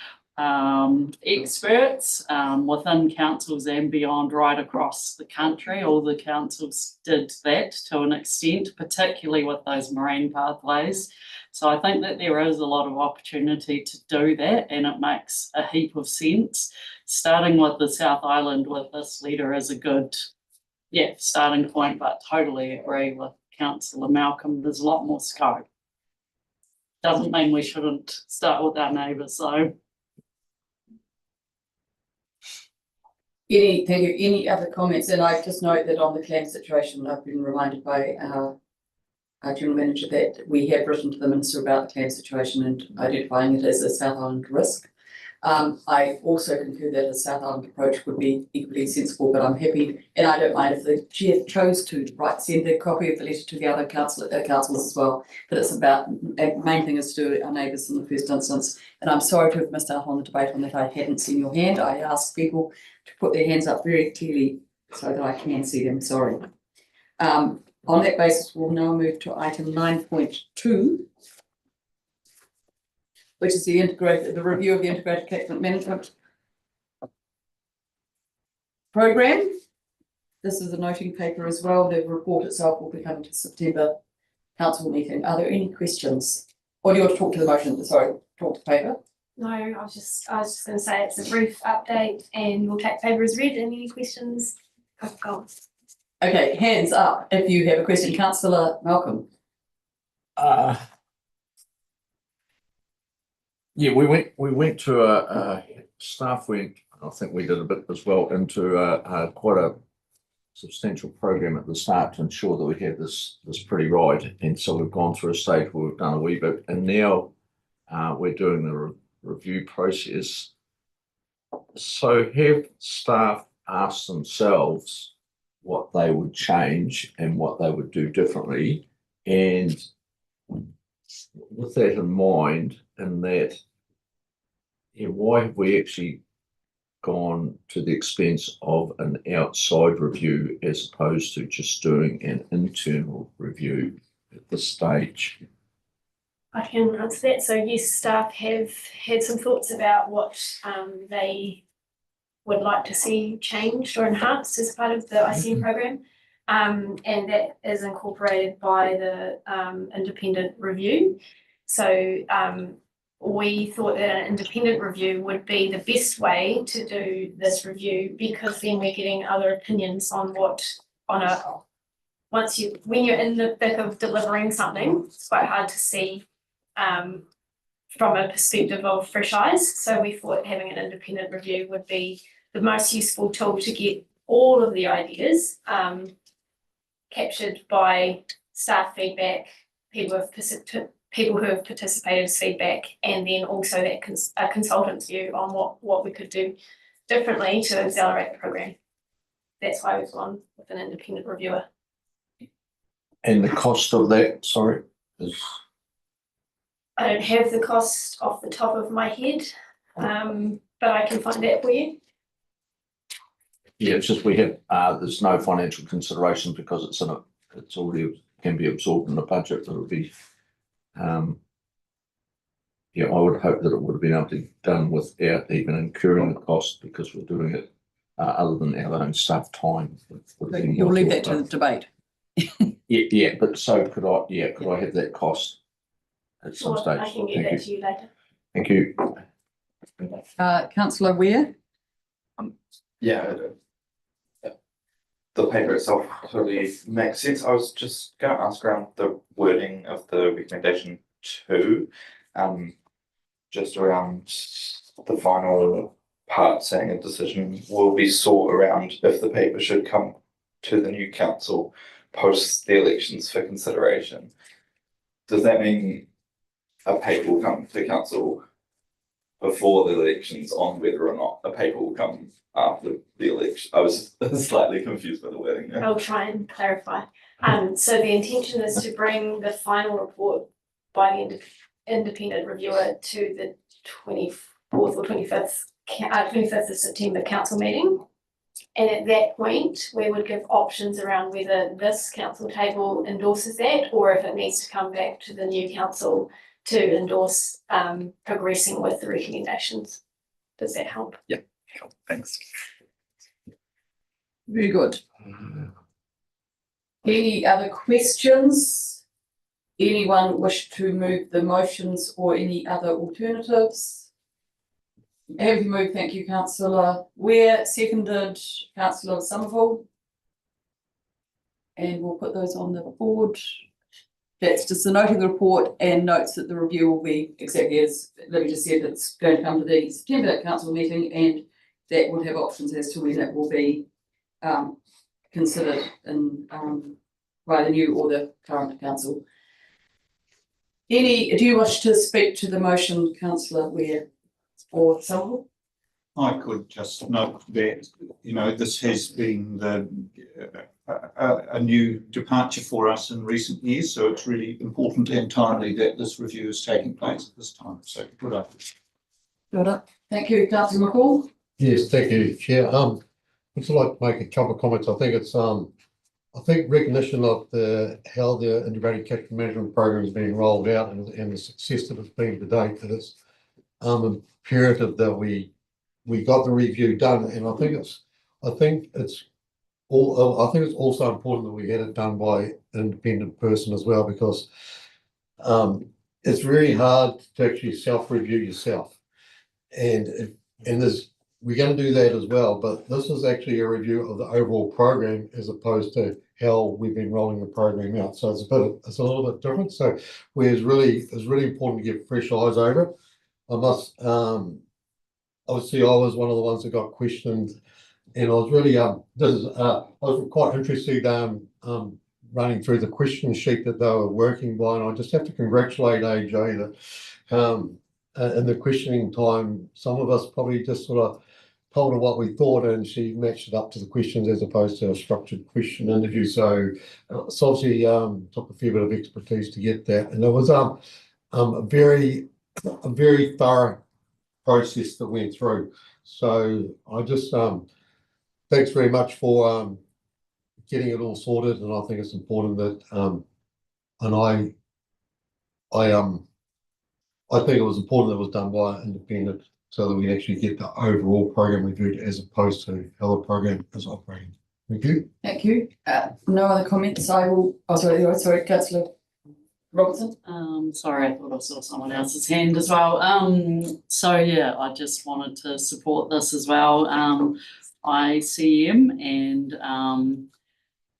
experts within councils and beyond, right across the country. All the councils did that to an extent, particularly with those marine pathways. So I think that there is a lot of opportunity to do that, and it makes a heap of sense. Starting with the South Island with this leader is a good, starting point, but totally agree with Councillor Malcolm. There's a lot more scope. Doesn't mean we shouldn't start with our neighbours though. Thank you. Any other comments? And I just note that on the clam situation, I've been reminded by our general manager that we have written to the minister about the clam situation and identifying it as a South Island risk. I also concur that a South Island approach would be equally sensible, but I'm happy, and I don't mind if the chair chose to send a copy of the letter to the other councillors as well. But it's about, the main thing is to do our neighbours in the first instance. And I'm sorry to have missed out on the debate on that. I hadn't seen your hand. I asked people to put their hands up very clearly so that I can see them. Sorry. On that basis, we'll now move to item 9.2. which is the review of the integrated catchment management program. This is a noting paper as well. The report itself will be coming to September council meeting. Are there any questions? Or do you want to talk to the motion? Sorry, talk to paper. No, I was just going to say it's a brief update, and we'll take paper as read. Any questions? I've gone. Okay, hands up if you have a question. Councillor Malcolm. Yeah, we went to a staff week. I think we did a bit as well into quite a substantial program at the start to ensure that we had this pretty right. And so we've gone through a stage where we've done a wee bit, and now we're doing the review process. So have staff asked themselves what they would change and what they would do differently, and with that in mind, and that, why have we actually gone to the expense of an outside review as opposed to just doing an internal review at this stage? I can answer that. So yes, staff have had some thoughts about what they would like to see changed or enhanced as part of the ICM program. And that is incorporated by the independent review. So we thought that an independent review would be the best way to do this review, because then we're getting other opinions on when you're in the thick of delivering something, it's quite hard to see from a perspective of fresh eyes. So we thought having an independent review would be the most useful tool to get all of the ideas captured by staff feedback, people who have participated feedback, and then also that a consultant's view on what we could do differently to accelerate the program. That's why we've gone with an independent reviewer. And the cost of that, sorry, is? I don't have the cost off the top of my head, but I can find that for you. Yeah, it's just we have, there's no financial consideration because it's already can be absorbed in the budget. It'll be, yeah, I would hope that it would have been able to be done without even incurring the cost because we're doing it other than our own staff time. You'll leave that to the debate. Yeah, but so could I have that cost at some stage? I can get that to you later. Thank you. Councillor Weir? Yeah, the paper itself totally makes sense. I was just going to ask around the wording of the recommendation 2, just around the final part saying a decision will be sought around if the paper should come to the new council post the elections for consideration. Does that mean a paper will come to council before the elections on whether or not a paper will come after the election? I was slightly confused by the wording there. I'll try and clarify. So the intention is to bring the final report by the independent reviewer to the 24th or 25th of September council meeting. And at that point, we would give options around whether this council table endorses that or if it needs to come back to the new council to endorse progressing with the recommendations. Does that help? Yeah, thanks. Very good. Any other questions? Anyone wish to move the motions or any other alternatives? Have you moved? Thank you, Councillor Weir. Seconded, Councillor Somerville. And we'll put those on the board. That's just the note of the report and notes that the review will be exactly as Libby just said. It's going to come to the September council meeting and that would have options as to when it will be considered in by the new or the current council. Do you wish to speak to the motion, Councillor Weir or Somerville? I could just note that, this has been a new departure for us in recent years, so it's really important and timely that this review is taking place at this time. So good up. Good up. Thank you, Councillor McCall. Yes, thank you, Chair. I'd just like to make a couple of comments. I think it's I think recognition of how the integrated catchment management program is being rolled out and the success that it's been to date, that it's imperative that we got the review done, and I think it's also important that we get it done by an independent person as well, because it's very hard to actually self-review yourself, and we're going to do that as well. But this is actually a review of the overall program as opposed to how we've been rolling the program out. So it's a little bit different. So it's really important to get fresh eyes over it. I must obviously I was one of the ones that got questioned, and I was really I was quite interested running through the question sheet that they were working by, and I just have to congratulate AJ that in the questioning time, some of us probably just sort of told her what we thought, and she matched it up to the questions as opposed to a structured question interview. So it's obviously took a fair bit of expertise to get that, and it was a very thorough process that went through. So I just thanks very much for getting it all sorted, and I think it's important that and I think it was important that it was done by an independent, so that we actually get the overall program reviewed as opposed to how the program is operating. Thank you. Thank you. No other comments. I will. Oh, sorry, Councillor Robertson. Sorry, I thought I saw someone else's hand as well. So yeah, I just wanted to support this as well. ICM and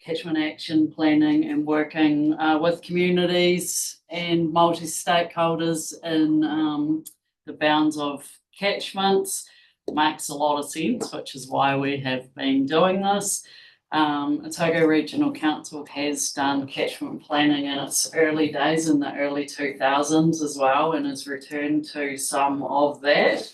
catchment action planning and working with communities and multi-stakeholders in the bounds of catchments makes a lot of sense, which is why we have been doing this. Otago Regional Council has done catchment planning in its early days in the early 2000s as well, and has returned to some of that.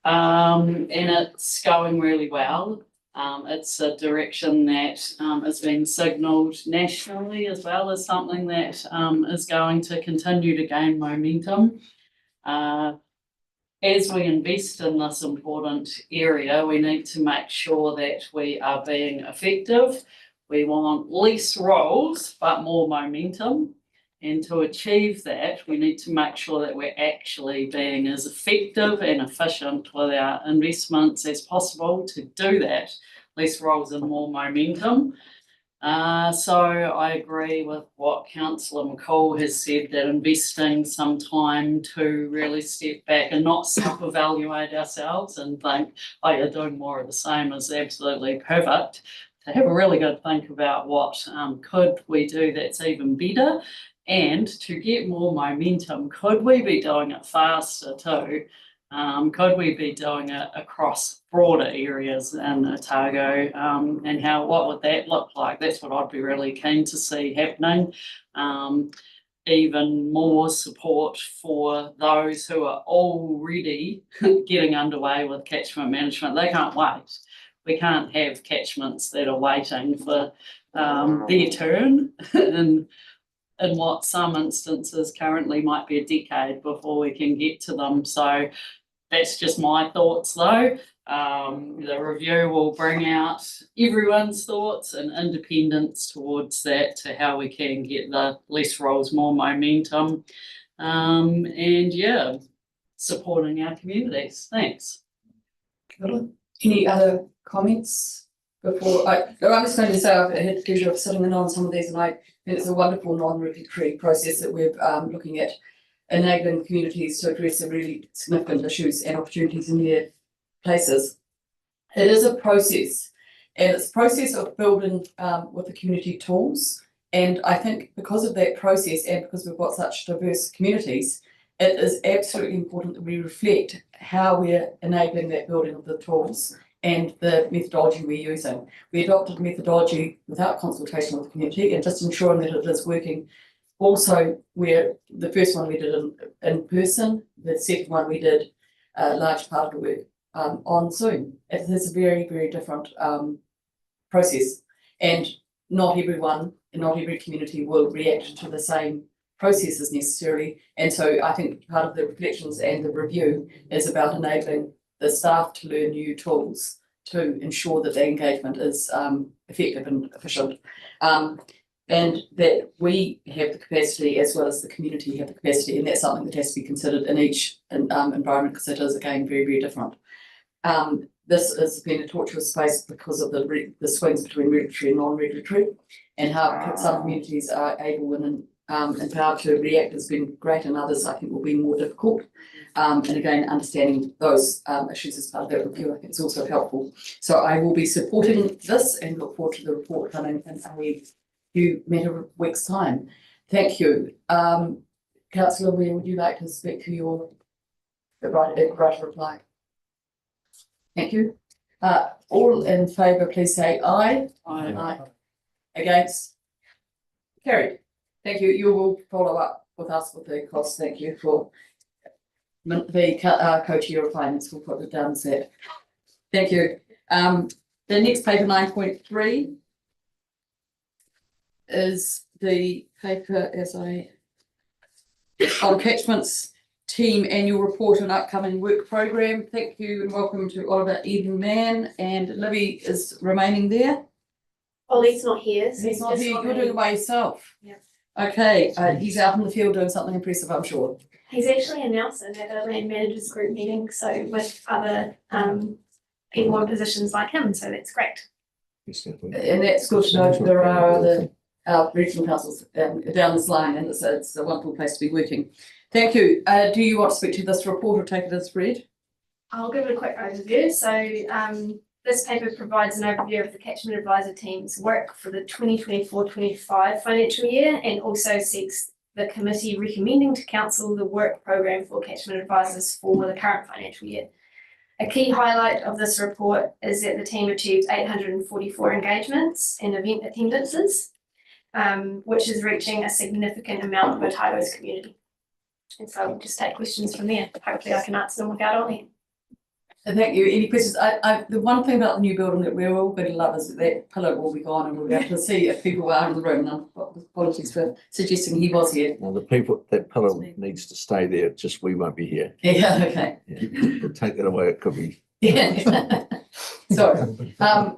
And it's going really well. It's a direction that is being signalled nationally as well as something that is going to continue to gain momentum. As we invest in this important area, we need to make sure that we are being effective. We want less roles, but more momentum. And to achieve that, we need to make sure that we're actually being as effective and efficient with our investments as possible to do that. Less roles and more momentum. So I agree with what Councillor McCall has said, that investing some time to really step back and not self-evaluate ourselves and think, oh, you're doing more of the same is absolutely perfect. To have a really good think about what could we do that's even better, and to get more momentum, could we be doing it faster too? Could we be doing it across broader areas in Otago, and what would that look like? That's what I'd be really keen to see happening. Even more support for those who are already getting underway with catchment management. They can't wait. We can't have catchments that are waiting for their turn in what some instances currently might be a decade before we can get to them. So that's just my thoughts though. The review will bring out everyone's thoughts and independence towards that, to how we can get the less roles, more momentum, and yeah, supporting our communities. Thanks. Any other comments before I'm just going to say I've had the pleasure of sitting in on some of these, and I think it's a wonderful non-regulatory process that we're looking at enabling communities to address the really significant issues and opportunities in their places. It is a process, and it's a process of building with the community tools. And I think because of that process, and because we've got such diverse communities, it is absolutely important that we reflect how we're enabling that building of the tools and the methodology we're using. We adopted methodology without consultation with the community and just ensuring that it is working. Also, the first one we did in person, the second one we did a large part of the work on Zoom. It is a very, very different process, and not everyone and not every community will react to the same processes necessarily. And so I think part of the reflections and the review is about enabling the staff to learn new tools to ensure that their engagement is effective and efficient. And that we have the capacity, as well as the community have the capacity, and that's something that has to be considered in each environment, because it is again very, very different. This has been a tortuous space because of the swings between regulatory and non-regulatory, and how some communities are able and empowered to react has been great, and others I think will be more difficult. And again, understanding those issues as part of that review, I think is also helpful. So I will be supporting this and look forward to the report coming in a few weeks' time. Thank you. Councillor Weir, would you like to speak to your right reply? Thank you. All in favour, please say aye. Aye. Aye. Against? Carried. Thank you. You will follow up with us with the costs. Thank you for the co-chair of finance. We'll put it down as that. Thank you. The next paper, 9.3, is the paper on catchments team annual report and upcoming work program. Thank you and welcome to Oliver Edenman, and Libby is remaining there. Ollie's not here. So He's not here. You're doing it by yourself. Yeah. Okay. He's out in the field doing something impressive, I'm sure. He's actually in Nelson at a land managers group meeting, so with other people in positions like him, so that's great. And that's good to know. There are other regional councils down this line, and it's a wonderful place to be working. Thank you. Do you want to speak to this report or take it as read? I'll give it a quick overview. So This paper provides an overview of the Catchment Advisor team's work for the 2024-25 financial year and also seeks the committee recommending to council the work program for catchment advisors for the current financial year. A key highlight of this report is that the team achieved 844 engagements and event attendances, which is reaching a significant amount of Otago's community. And so we'll just take questions from there. Hopefully I can answer them without on here. Thank you. Any questions? The one thing about the new building that we're all going to love is that that pillar will be gone and we'll be able to see if people are in the room. And apologies for suggesting he was here. Well, the people, that pillar needs to stay there, just we won't be here. Yeah, okay. Yeah, we'll take that away, it could be. Yeah. Sorry. Are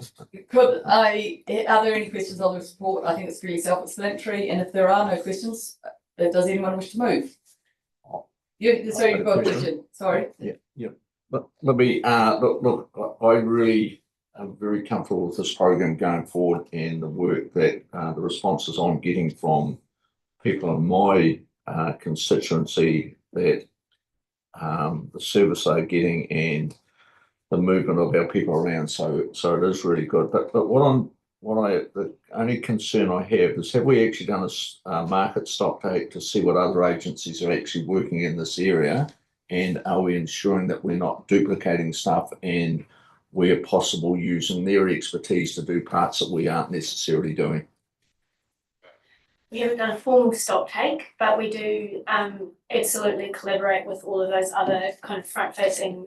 there any questions on the report? I think it's really self-explanatory. And if there are no questions, does anyone wish to move? Sorry, you've got a question. Sorry. Yeah. But let me, look, I really am very comfortable with this program going forward and the work that the responses I'm getting from people in my constituency, that the service they're getting and the movement of our people around. So it is really good. But the only concern I have is, have we actually done a market stock take to see what other agencies are actually working in this area? And are we ensuring that we're not duplicating stuff and where possible using their expertise to do parts that we aren't necessarily doing? We haven't done a formal stock take, but we do absolutely collaborate with all of those other kind of front-facing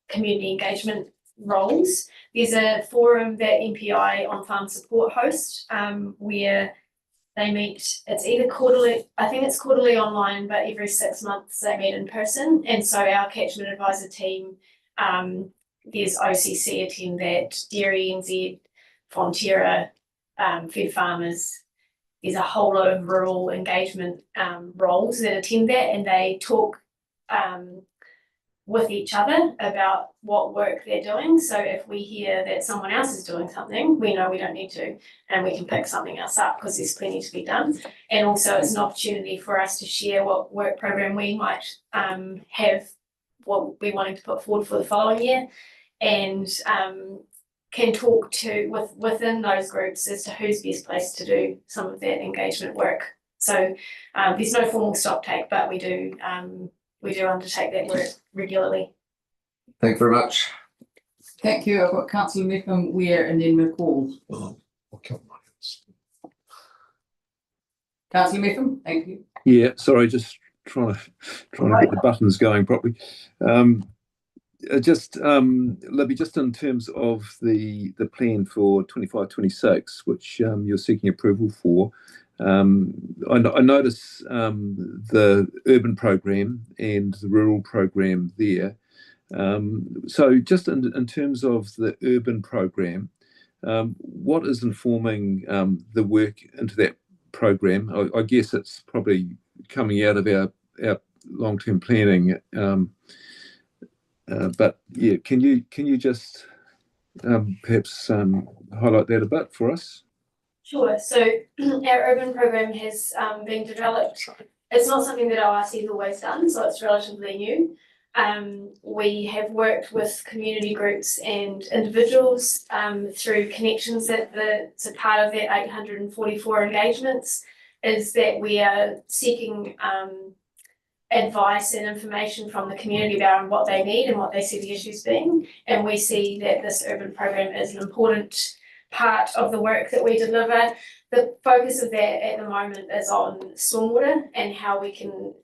community engagement roles. There's a forum that MPI On Farm Support host where they meet. It's either quarterly, I think it's quarterly online, but every 6 months they meet in person. And so our catchment advisor team, there's OCC attend that, Dairy NZ, Fonterra, Fed Farmers. There's a whole lot of rural engagement roles that attend that, and they talk with each other about what work they're doing. So if we hear that someone else is doing something, we know we don't need to, and we can pick something else up because there's plenty to be done. And also it's an opportunity for us to share what work program we might have, what we're wanting to put forward for the following year, and can talk to within those groups as to who's best placed to do some of that engagement work. So there's no formal stock take, but we do undertake that work regularly. Thank you very much. Thank you. I've got Councillor Meckham, Weir, and then McCall. Councillor Meckham, thank you. Yeah, sorry, just trying to get the buttons going properly. Libby, just in terms of the plan for 25-26, which you're seeking approval for, I notice the urban program and the rural program there. So just in terms of the urban program, what is informing the work into that program? I guess it's probably coming out of our long-term planning. But yeah, can you just perhaps highlight that a bit for us? Sure. So our urban program has been developed. It's not something that ORC has always done, so it's relatively new. We have worked with community groups and individuals through connections so part of that 844 engagements is that we are seeking advice and information from the community about what they need and what they see the issues being. And we see that this urban program is an important part of the work that we deliver. The focus of that at the moment is on stormwater and how we can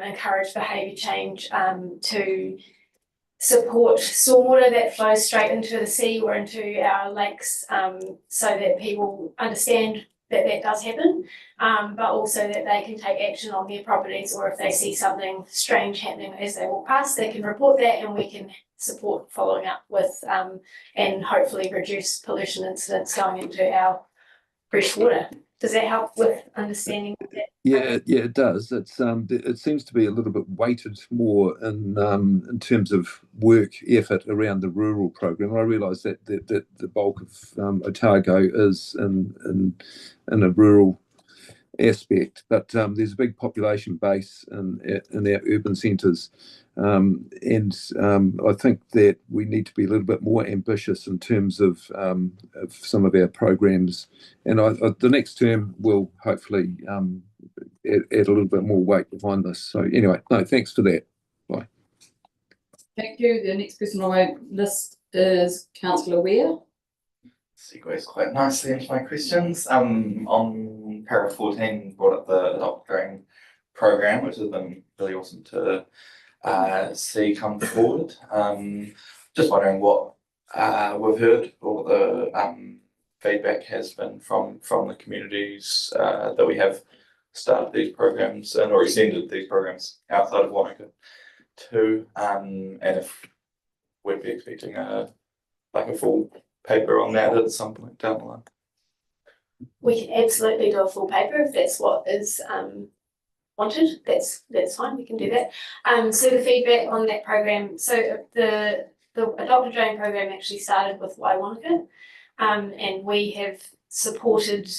encourage behaviour change to support stormwater that flows straight into the sea or into our lakes, so that people understand that does happen, but also that they can take action on their properties, or if they see something strange happening as they walk past, they can report that and we can support following up with and hopefully reduce pollution incidents going into our fresh water. Does that help with understanding that? Yeah, it does. It seems to be a little bit weighted more in terms of work effort around the rural program. I realise that the bulk of Otago is in a rural aspect, but there's a big population base in our urban centres, and I think that we need to be a little bit more ambitious in terms of some of our programs, and the next term will hopefully add a little bit more weight behind this. So anyway, no, thanks for that. Bye. Thank you. The next person on my list is Councillor Ware. Segues quite nicely into my questions. On para 14, brought up the Adopt Drain program, which has been really awesome to see come forward. Just wondering what we've heard, or what the feedback has been from the communities that we have started these programs and or extended these programs outside of Wanaka too, and if we'd be expecting a full paper on that at some point down the line. We can absolutely do a full paper if that's what is wanted. That's fine, we can do that. So the feedback on that program, so the Adopt a Drain program actually started with Waiwanaka, and we have supported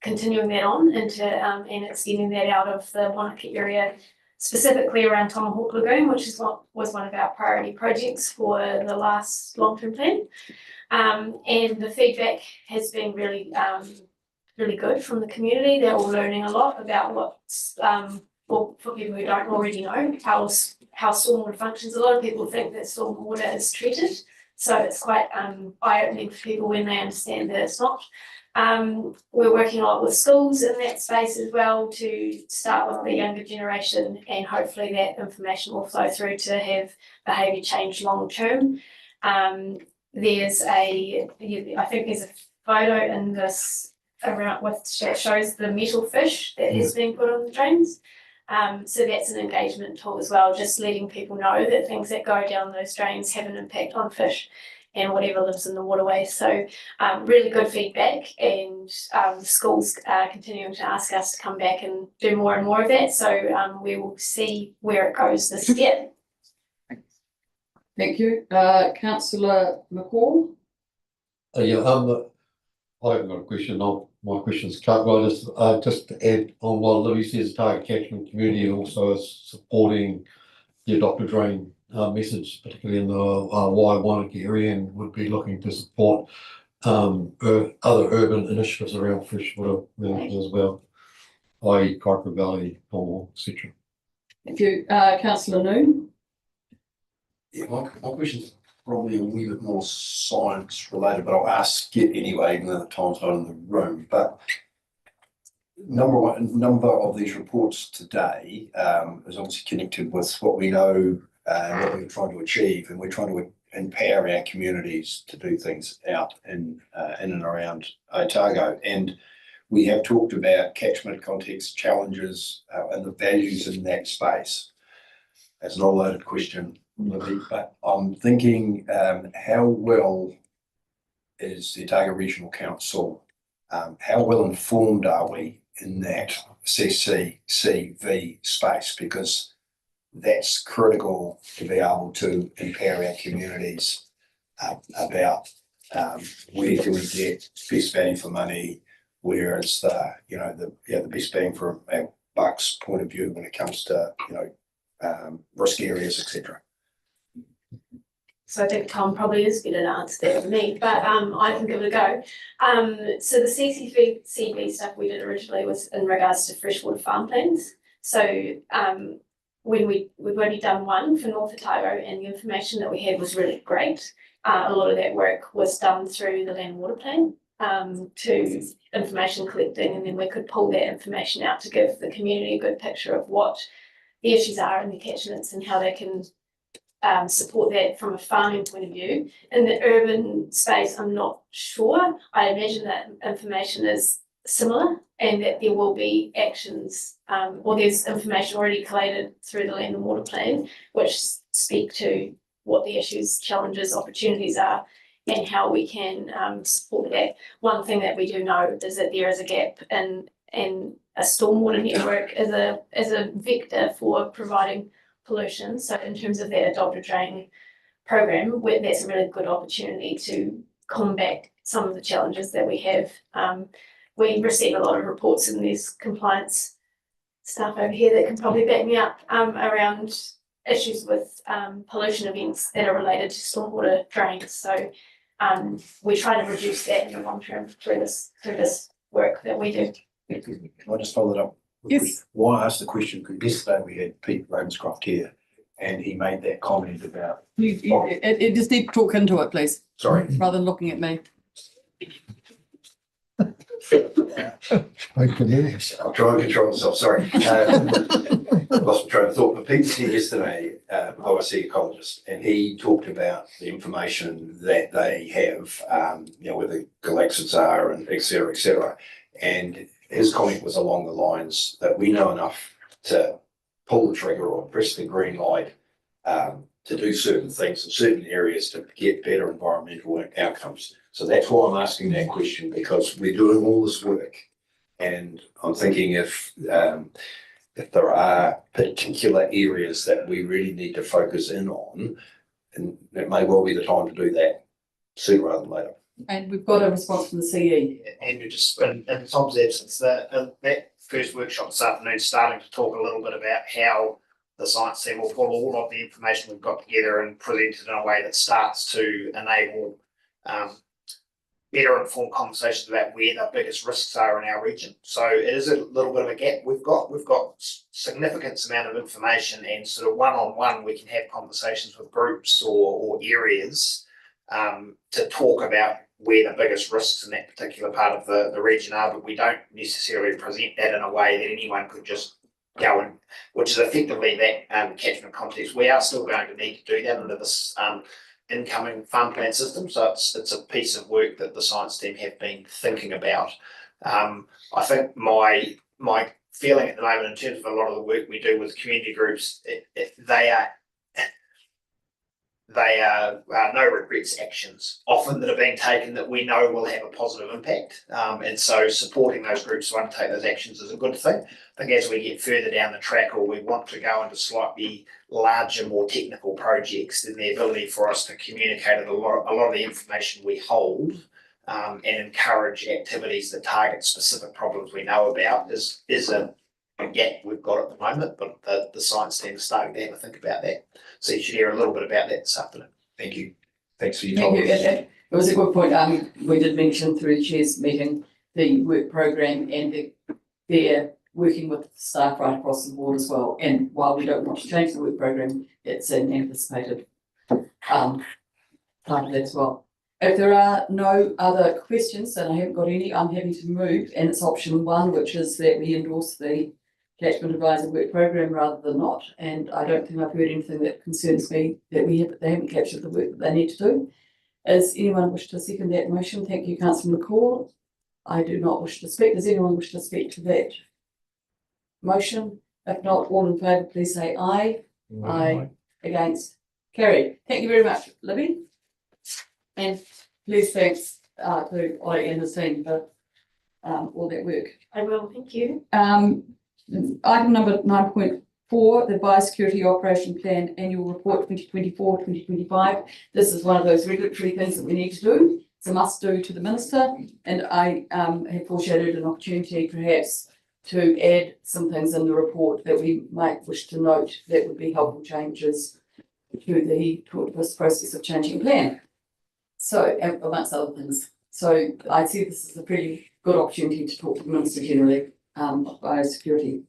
continuing that on into and extending that out of the Wanaka area, specifically around Tomahawk Lagoon, which is what was one of our priority projects for the last long-term plan. And the feedback has been really good from the community. They're all learning a lot about what's for people who don't already know how stormwater functions. A lot of people think that stormwater is treated, so it's quite eye-opening for people when they understand that it's not. We're working a lot with schools in that space as well to start with the younger generation, and hopefully that information will flow through to have behaviour change long term. I think there's a photo in this around that shows the metal fish that is being put on the drains. So that's an engagement tool as well, just letting people know that things that go down those drains have an impact on fish and whatever lives in the waterway. So really good feedback, and schools are continuing to ask us to come back and do more and more of that. So we will see where it goes this year. Thank you. Councillor McCall. I haven't got a question. My question's covered. Just to add on what Libby says, Target Catchment Community also is supporting the Adopt a Drain message, particularly in the Waiwanaka area, and would be looking to support other urban initiatives around freshwater management as well, i.e. Kaikoura Valley, Cornwall, etc. Thank you. Councillor Noon. Yeah, my question's probably a wee bit more science related, but I'll ask it anyway, even though the time's not in the room. But number of these reports today is obviously connected with what we know and what we're trying to achieve, and we're trying to empower our communities to do things out in and around Otago. And we have talked about catchment context challenges and the values in that space. That's not a loaded question, Libby, but I'm thinking how well is the Otago Regional Council, how well informed are we in that CCCV space? Because that's critical to be able to empower our communities about where do we get best value for money, where is the best bang for our bucks point of view when it comes to risk areas, etc. So I think Tom probably is better to answer that than me, but I can give it a go. So the CCCV stuff we did originally was in regards to freshwater farm plans. So when we've only done one for North Otago, and the information that we had was really great. A lot of that work was done through the Land Water Plan to information collecting, and then we could pull that information out to give the community a good picture of what the issues are in the catchments and how they can support that from a farming point of view. In the urban space, I'm not sure. I imagine that information is similar, and that there will be actions or there's information already collated through the Land and Water Plan which speak to what the issues, challenges, opportunities are, and how we can support that. One thing that we do know is that there is a gap in a stormwater network as a vector for providing pollution. So in terms of the Adopt a Drain program, that's a really good opportunity to combat some of the challenges that we have. we receive a lot of reports, and there's compliance staff over here that can probably back me up around issues with pollution events that are related to stormwater drains. So we try to reduce that in the long term through this work that we do. Can I just follow that up? Yes. Why I asked the question, because yesterday we had Pete Ravenscroft here and he made that comment about. You just need to talk into it, please, Sorry. rather than looking at me. I'll try and control myself, sorry. I lost my train of thought, but Pete was here yesterday, OIC ecologist, and he talked about the information that they have, where the galaxies are and et cetera, and his comment was along the lines that we know enough to pull the trigger or press the green light to do certain things in certain areas to get better environmental outcomes. So that's why I'm asking that question, because we're doing all this work, and I'm thinking if there are particular areas that we really need to focus in on, and it may well be the time to do that sooner rather than later. And we've got a response from the CE. Andrew, just in Tom's absence, that first workshop this afternoon starting to talk a little bit about how the science team will pull all of the information we've got together and present it in a way that starts to enable better informed conversations about where the biggest risks are in our region. So it is a little bit of a gap we've got. We've got significant amount of information, and sort of one-on-one we can have conversations with groups or areas to talk about where the biggest risks in that particular part of the region are, but we don't necessarily present that in a way that anyone could just go in, which is effectively that catchment context. We are still going to need to do that under this incoming farm plan system. So it's a piece of work that the science team have been thinking about. I think my feeling at the moment in terms of a lot of the work we do with community groups, they are no regrets actions often that are being taken that we know will have a positive impact. And so supporting those groups to undertake those actions is a good thing. I think as we get further down the track, or we want to go into slightly larger, more technical projects, then the ability for us to communicate a lot of the information we hold and encourage activities that target specific problems we know about is a gap we've got at the moment, but the science team is starting to have a think about that. So you should hear a little bit about that this afternoon. Thank you. Thanks for your time. Thank you. It was a good point. We did mention through the chair's meeting the work program, and they're working with staff right across the board as well. And while we don't want to change the work program, it's an anticipated part of that as well. If there are no other questions, and I haven't got any, I'm happy to move, and it's option 1, which is that we endorse the Catchment Advisor Work Program rather than not. And I don't think I've heard anything that concerns me that they haven't captured the work that they need to do. Does anyone wish to second that motion? Thank you, Councillor McCall. I do not wish to speak. Does anyone wish to speak to that motion? If not, all in favour, please say aye. Aye. Against? Carried. Thank you very much, Libby. And please thanks to Ollie and his team for all that work. I will, thank you. Item number 9.4, the Biosecurity Operation Plan Annual Report 2024-2025. This is one of those regulatory things that we need to do. It's a must do to the Minister, and I have foreshadowed an opportunity perhaps to add some things in the report that we might wish to note that would be helpful changes to this process of changing plan. So, amongst other things. So I see this as a pretty good opportunity to talk to the Minister generally of biosecurity.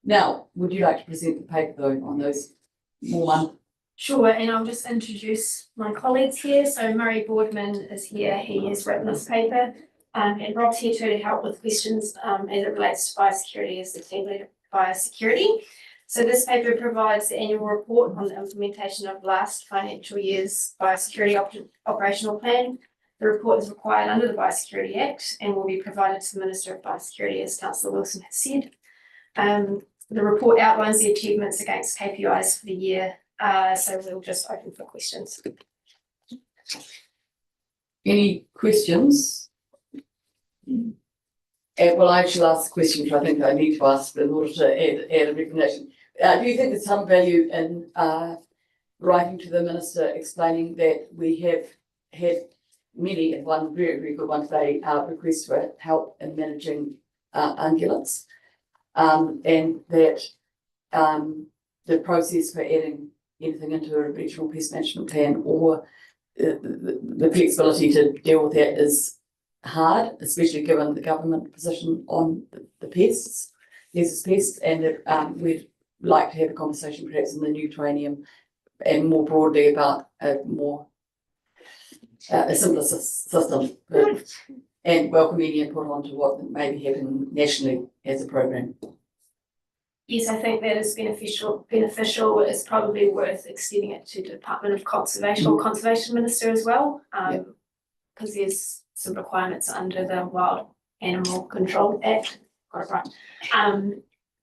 Now, would you like to present the paper though on those more one? Sure, and I'll just introduce my colleagues here. So Murray Boardman is here. He has written this paper, and Rob's here too to help with questions as it relates to biosecurity as the team leader of biosecurity. So this paper provides the annual report on the implementation of last financial year's biosecurity operational plan. The report is required under the Biosecurity Act and will be provided to the Minister of Biosecurity, as Councillor Wilson has said. The report outlines the achievements against KPIs for the year, so we'll just open for questions. Any questions? Well, I shall ask the question, which I think I need to ask in order to add a recommendation. Do you think there's some value in writing to the Minister explaining that we have had many, and one very good one today, request for help in managing ungulates. And that the process for adding anything into a regional pest management plan or the flexibility to deal with that is hard, especially given the government position on the pests, pests, and we'd like to have a conversation perhaps in the new training and more broadly about a simpler system, and welcome any input onto what may be happening nationally as a program. Yes, I think that is beneficial. It's probably worth extending it to Department of Conservation or Conservation Minister as well, because there's some requirements under the Wild Animal Control Act, got it right,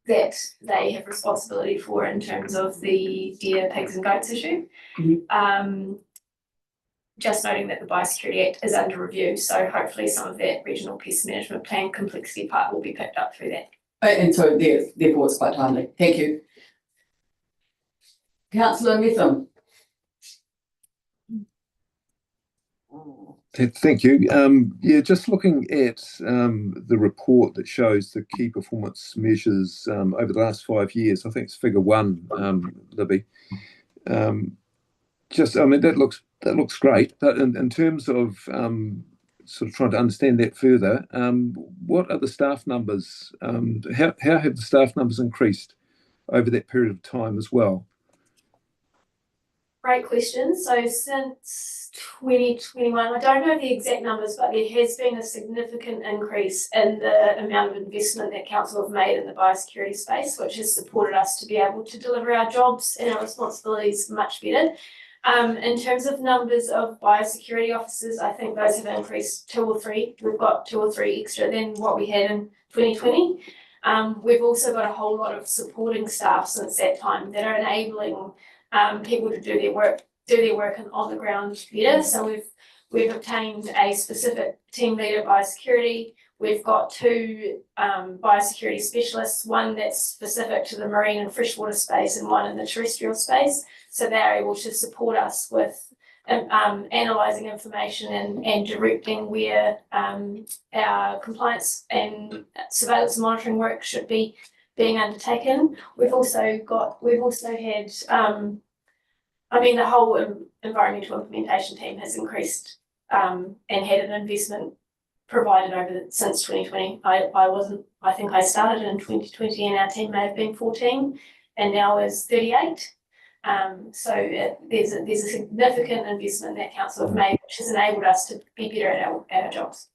that they have responsibility for in terms of the deer, pigs and goats issue. Just noting that the Biosecurity Act is under review, so hopefully some of that regional pest management plan complexity part will be picked up through that. And so therefore it's quite timely. Thank you. Councillor Metham. Thank you. Yeah, just looking at the report that shows the key performance measures over the last 5 years. I think it's figure 1, Libby. I mean, that looks great, but in terms of sort of trying to understand that further, what are the staff numbers? How have the staff numbers increased over that period of time as well? Great question. So since 2021, I don't know the exact numbers, but there has been a significant increase in the amount of investment that council have made in the biosecurity space, which has supported us to be able to deliver our jobs and our responsibilities much better. In terms of numbers of biosecurity officers, I think those have increased 2 or 3. We've got 2 or 3 extra than what we had in 2020. We've also got a whole lot of supporting staff since that time that are enabling people to do their work on the ground better. So we've obtained a specific team leader biosecurity. We've got 2 biosecurity specialists, one that's specific to the marine and freshwater space and one in the terrestrial space. So they're able to support us with analysing information and directing where our compliance and surveillance monitoring work should be being undertaken. We've also had, the whole environmental implementation team has increased and had an investment provided since 2020. I think I started in 2020 and our team may have been 14 and now is 38. So there's a significant investment that council have made, which has enabled us to be better at our jobs.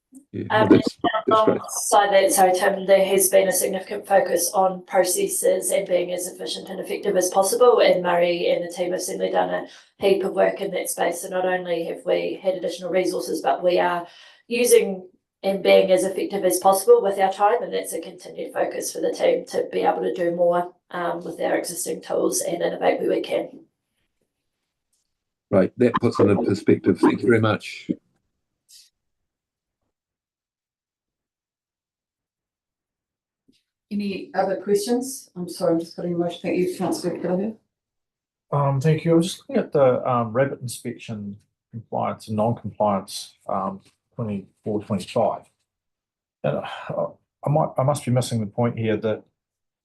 Alongside that, sorry Tim, there has been a significant focus on processes and being as efficient and effective as possible, and Murray and the team have certainly done a heap of work in that space. So not only have we had additional resources, but we are using and being as effective as possible with our time, and that's a continued focus for the team to be able to do more with our existing tools and innovate where we can. Right, that puts it in perspective. Thank you very much. Any other questions? I'm sorry, I'm just putting a motion. Thank you, Councillor Kelleher. Thank you. I was just looking at the rabbit inspection compliance and non-compliance 24-25. And I must be missing the point here that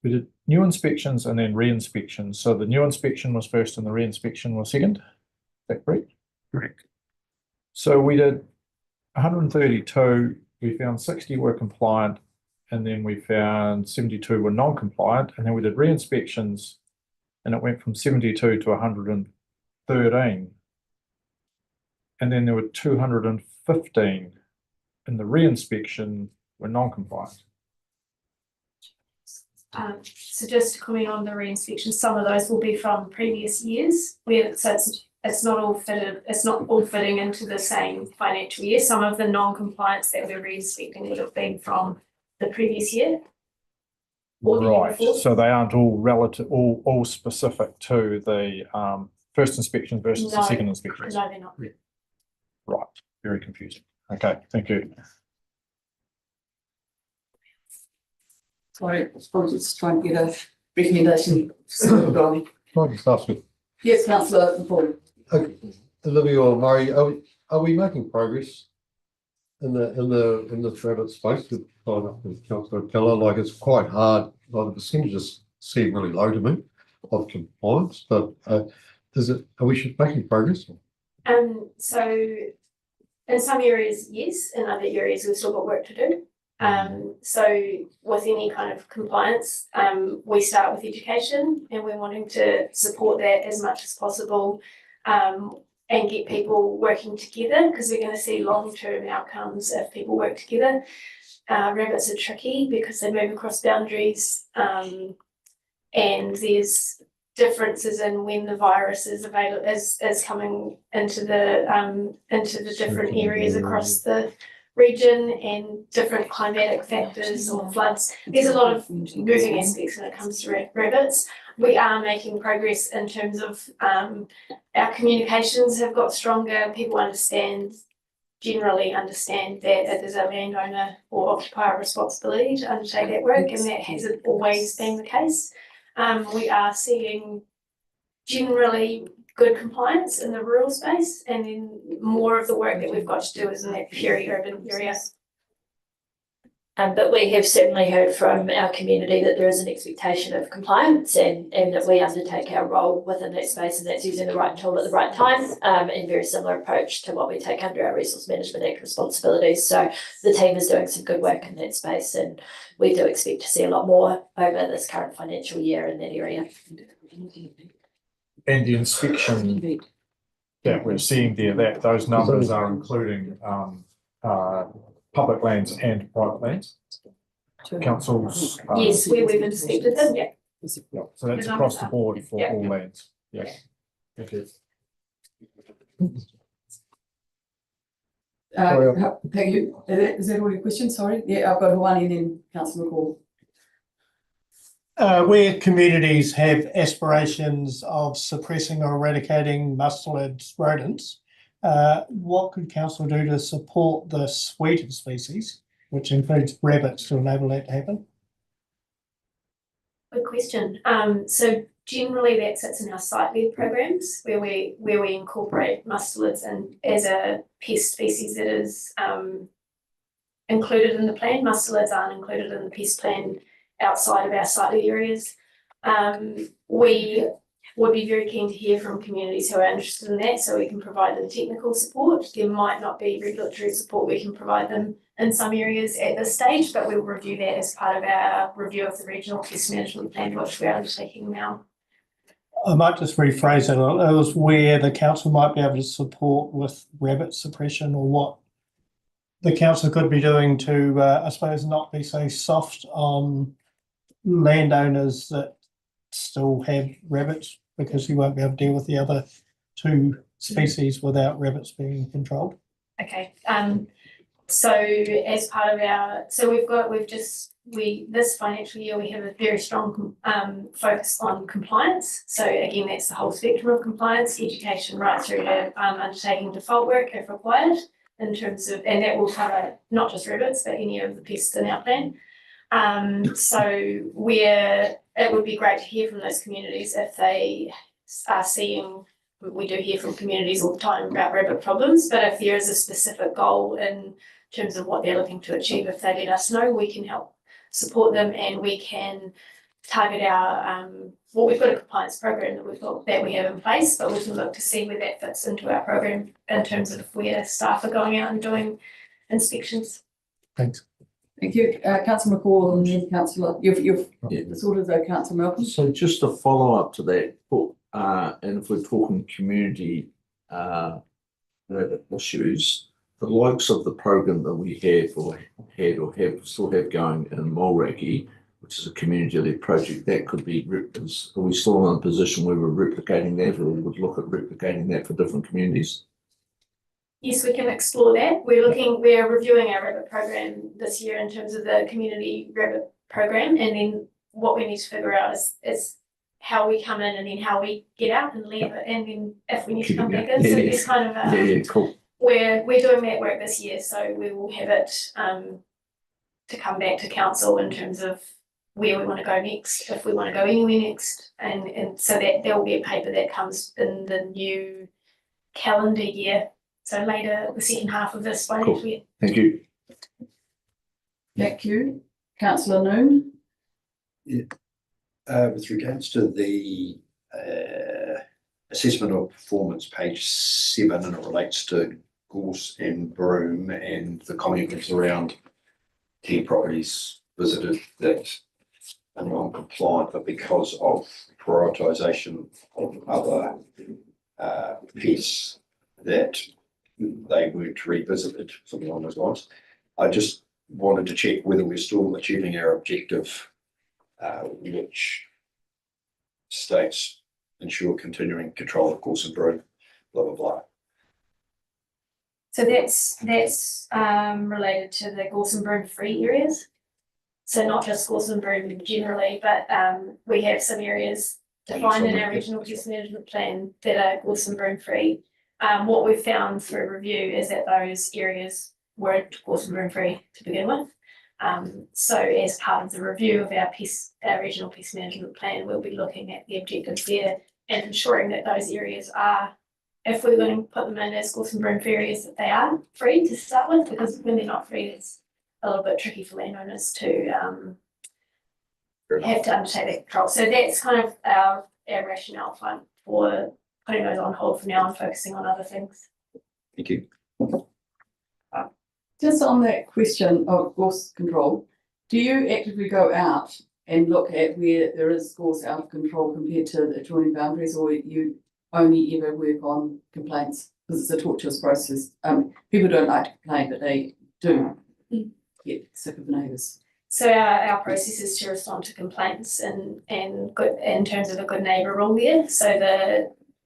we did new inspections and then re-inspections. So the new inspection was first and the re-inspection was second. Is that correct? Correct. So we did 132, we found 60 were compliant, and then we found 72 were non-compliant, and then we did re-inspections and it went from 72 to 113. And then there were 215 in the re-inspection were non-compliant. So just to comment on the re-inspection, some of those will be from previous years, so it's not all fitting into the same financial year. Some of the non-compliance that we're re-inspecting would have been from the previous year. Right, so they aren't all relative, all specific to the first inspection versus the second inspection. No, they're not. Right, very confusing. Okay, thank you. Sorry, I was just trying to get a recommendation. Can I just ask you? Yes, Councillor Paul. Olivia or Murray, are we making progress in the rabbit space with Councillor Keller? Like, it's quite hard, like the percentages seem really low to me of compliance, but are we making progress? So in some areas, yes, in other areas, we've still got work to do. So with any kind of compliance, we start with education, and we're wanting to support that as much as possible, and get people working together, because we're going to see long-term outcomes if people work together. Rabbits are tricky because they move across boundaries, and there's differences in when the virus is available is coming into the different areas across the region, and different climatic factors or floods. There's a lot of moving aspects when it comes to rabbits. We are making progress in terms of our communications have got stronger. People generally understand that it is a landowner or occupier responsibility to undertake that work, and that hasn't always been the case. We are seeing generally good compliance in the rural space, and then more of the work that we've got to do is in that peri-urban area. But we have certainly heard from our community that there is an expectation of compliance, and that we undertake our role within that space, and that's using the right tool at the right time, and very similar approach to what we take under our Resource Management Act responsibilities. So the team is doing some good work in that space, and we do expect to see a lot more over this current financial year in that area. And the inspection that we're seeing there, that those numbers are including public lands and private lands. Councils. Yes, where we've inspected them, yeah. Yeah, so that's across the board for all lands. Yeah. Thank you. Thank you. Is that all your questions? Sorry. Yeah, I've got one and then Councillor McCall. Where communities have aspirations of suppressing or eradicating mustelid rodents, what could council do to support the suite of species, which includes rabbits, to enable that to happen? Good question. So generally that sits in our site-led programs where we incorporate mustelids and as a pest species that is included in the plan. Mustelids aren't included in the pest plan outside of our site-led areas. We would be very keen to hear from communities who are interested in that, so we can provide them technical support. There might not be regulatory support we can provide them in some areas at this stage, but we'll review that as part of our review of the regional pest management plan, which we're undertaking now. I might just rephrase it. It was where the council might be able to support with rabbit suppression, or what the council could be doing to, I suppose, not be so soft on landowners that still have rabbits, because you won't be able to deal with the other two species without rabbits being controlled. Okay. So as part of our, this financial year we have a very strong focus on compliance. So again, that's the whole spectrum of compliance, education right through to undertaking default work if required, in terms of, and that will cover not just rabbits but any of the pests in our plan. So it would be great to hear from those communities if they are seeing, we do hear from communities all the time about rabbit problems, but if there is a specific goal in terms of what they're looking to achieve, if they let us know, we can help support them, and we can target our, we've got a compliance program that we have in place, but we can look to see where that fits into our program in terms of where staff are going out and doing inspections. Thanks. Thank you. Councillor McCall and then Councillor, you've sort of Councillor Malcolm. So just a follow up to that, and if we're talking community issues, the likes of the program that we still have going in Mulraki, which is a community-led project, that could be, are we still in a position where we're replicating that, or would look at replicating that for different communities? Yes, we can explore that. We're reviewing our rabbit program this year in terms of the community rabbit program, and then what we need to figure out is how we come in and then how we get out and leave it, and then if we need to come back in. So it's kind of cool. We're doing that work this year, so we will have it to come back to council in terms of where we want to go next, if we want to go anywhere next, and so that there will be a paper that comes in the new calendar year. So later, the second half of this financial year. Thank you. Thank you. Councillor Noon. With regards to the assessment of performance, page 7, and it relates to Gorse and Broome, and the comment was around 10 properties visited that are non-compliant, but because of prioritisation of other pests that they weren't revisited, something along those lines. I just wanted to check whether we're still achieving our objective, which states ensure continuing control of Gorse and Broome, blah, blah, blah. So that's related to the Gorse and Broome free areas. So not just Gorse and Broome generally, but we have some areas defined in our regional pest management plan that are Gorse and Broome free. What we've found through review is that those areas weren't Gorse and Broome free to begin with. So as part of the review of our regional pest management plan, we'll be looking at the objectives there and ensuring that those areas are, if we're going to put them in as Gorse and Broome free areas, that they are free to start with, because when they're not free, it's a little bit tricky for landowners to have to undertake that control. So that's kind of our rationale for putting those on hold for now and focusing on other things. Thank you. Just on that question of gorse control, do you actively go out and look at where there is gorse out of control compared to the adjoining boundaries, or you only ever work on complaints? Because it's a tortuous process. People don't like to complain, but they do get sick of the neighbours. So our process is to respond to complaints and good in terms of a good neighbour rule there. So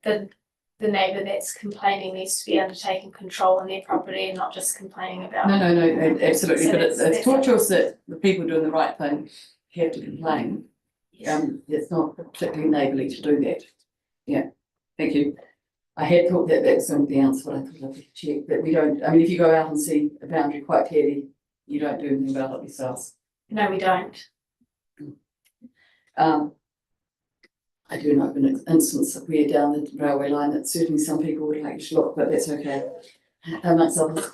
the neighbour that's complaining needs to be undertaking control on their property and not just complaining about. No, absolutely. So but that's it's tortuous that the people doing the right thing have to complain. It's not particularly neighbourly to do that. Yeah, thank you. I had thought that was going to be the answer, but I thought I'd check that we don't. I mean, if you go out and see a boundary quite clearly, you don't do anything about it yourselves. No, we don't. I do know of an instance of where down the railway line that certainly some people would like to look, but that's okay. Amongst others.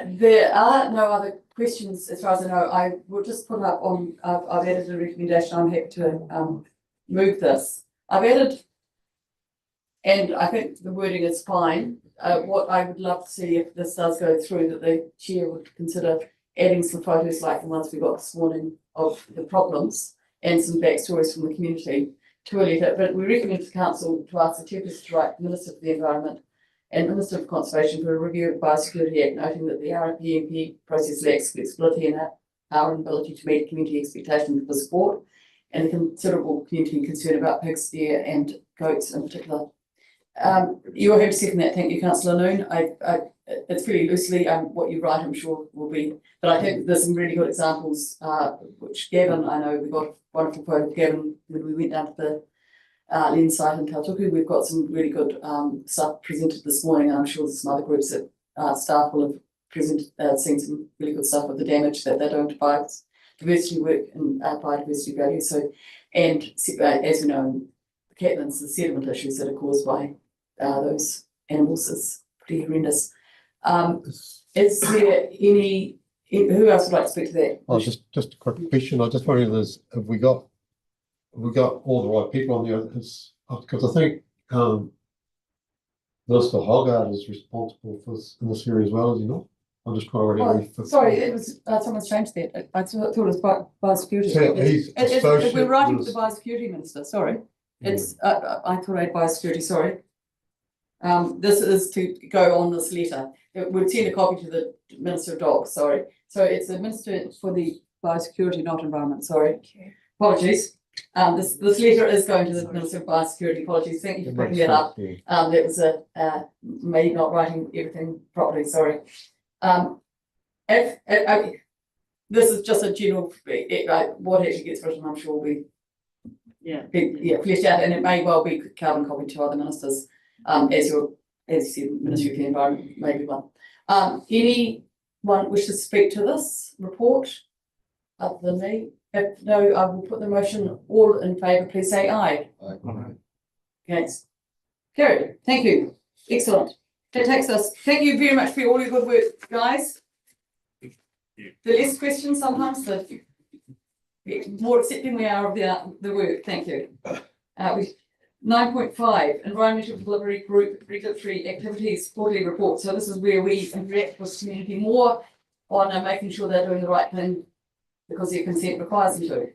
There are no other questions as far as I know. I will just put up on, I've added a recommendation. I'm happy to move this. I've added, and I think the wording is fine. What I would love to see, if this does go through, that the chair would consider adding some photos like the ones we got this morning of the problems and some backstories from the community to a letter. But we recommend to the council to ask the chairperson to write Minister for the Environment and Minister for Conservation for a review of the Biosecurity Act, noting that the RPMP process lacks flexibility in our ability to meet community expectations for support and the considerable community concern about pigs, deer and goats in particular. You're happy to second that. Thank you, Councillor Noon. It's pretty loosely what you write, I'm sure, will be, but I think there's some really good examples, which Gavin, I know we got a wonderful quote of Gavin when we went down to the Len site in Kautuku. We've got some really good stuff presented this morning, and I'm sure there's some other groups that staff will have presented, seen some really good stuff of the damage that they're doing to biodiversity work and biodiversity value. So, and as we know, in the Catlins, the sediment issues that are caused by those animals is pretty horrendous. Is there any, who else would like to speak to that? Oh, just a quick question. I just wondering, have we got all the right people on there? Because I think Minister Hoggard is responsible for this in this area as well, is he not? I'm just trying to remember. Sorry, it was someone's changed that. I thought it was biosecurity. Yeah, we're writing to the biosecurity minister. Sorry, it's I thought I had biosecurity. Sorry. This is to go on this letter. We'll send a copy to the Minister of Dogs. Sorry, so it's the Minister for the Biosecurity, not Environment. Sorry, apologies. This letter is going to the Minister of Biosecurity. Apologies. Thank you for picking that up. That was me not writing everything properly. Sorry. This is just a general. What actually gets written, I'm sure, will be fleshed out, and it may well be carbon copied to other ministers. As you said, Ministry of the Environment, maybe one. Anyone wish to speak to this report other than me? If no, I will put the motion. All in favour, please say aye. Aye. Against? Carried. Thank you. Excellent. That takes us, thank you very much for all your good work, guys. The less questions sometimes, the more accepting we are of the work. Thank you. 9.5, Environmental Delivery Group Regulatory Activities Quarterly Report. So this is where we interact with community more on making sure they're doing the right thing because their consent requires them to.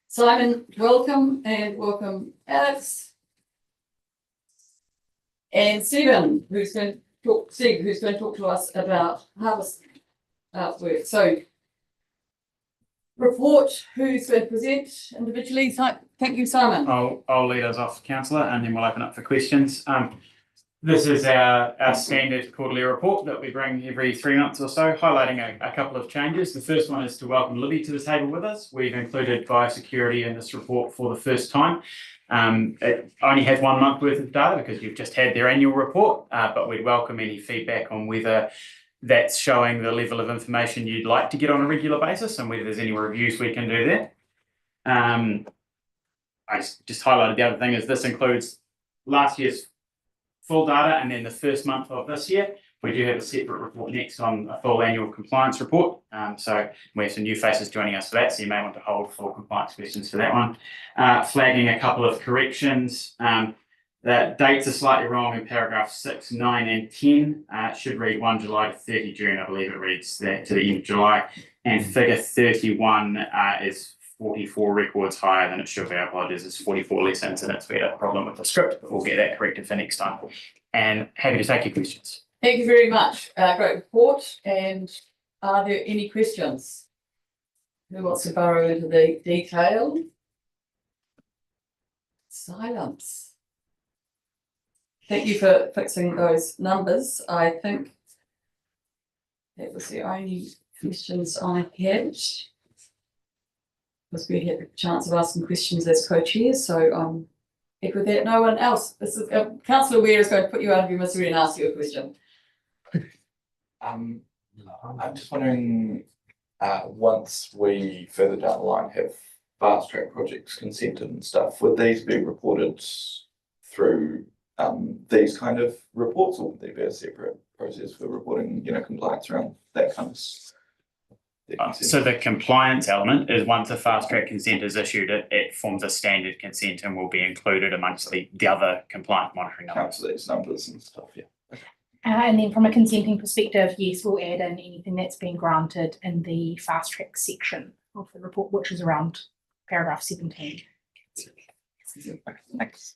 Simon, welcome, and welcome Alex. And Stephen, who's going to talk to us about harvest work. So, report, who's going to present individually? Thank you, Simon. I'll lead us off, councillor, and then we'll open up for questions. This is our standard quarterly report that we bring every 3 months or so, highlighting a couple of changes. The first one is to welcome Libby to the table with us. We've included biosecurity in this report for the first time. It only has 1 month worth of data because you've just had their annual report, but we'd welcome any feedback on whether that's showing the level of information you'd like to get on a regular basis and whether there's any reviews we can do there. I just highlighted the other thing is this includes last year's full data and then the first month of this year. We do have a separate report next on a full annual compliance report. So we have some new faces joining us for that, so you may want to hold for compliance questions for that one. Flagging a couple of corrections. The dates are slightly wrong in paragraph 6, 9 and 10. It should read 1 July to 30 June. I believe it reads that to the end of July. And figure 31 is 44 records higher than it should be. I apologize, it's 44 less incidents. We had a problem with the script, but we'll get that corrected for next time. And happy to take your questions. Thank you very much. Great report. And are there any questions? Who wants to burrow into the detail? Silence. Thank you for fixing those numbers. I think that was the only questions I had. Because we had a chance of asking questions as co-chairs, so with that, no one else. This is Councillor Ware is going to put you out of your misery and ask you a question. I'm just wondering, once we further down the line have fast track projects consented and stuff, would these be reported through these kind of reports, or would there be a separate process for reporting, compliance around that kind of stuff? So the compliance element is once a fast track consent is issued, it forms a standard consent and will be included amongst the other compliance monitoring numbers. These numbers and stuff, yeah. And then from a consenting perspective, yes, we'll add in anything that's been granted in the fast track section of the report, which is around paragraph 17. Thanks.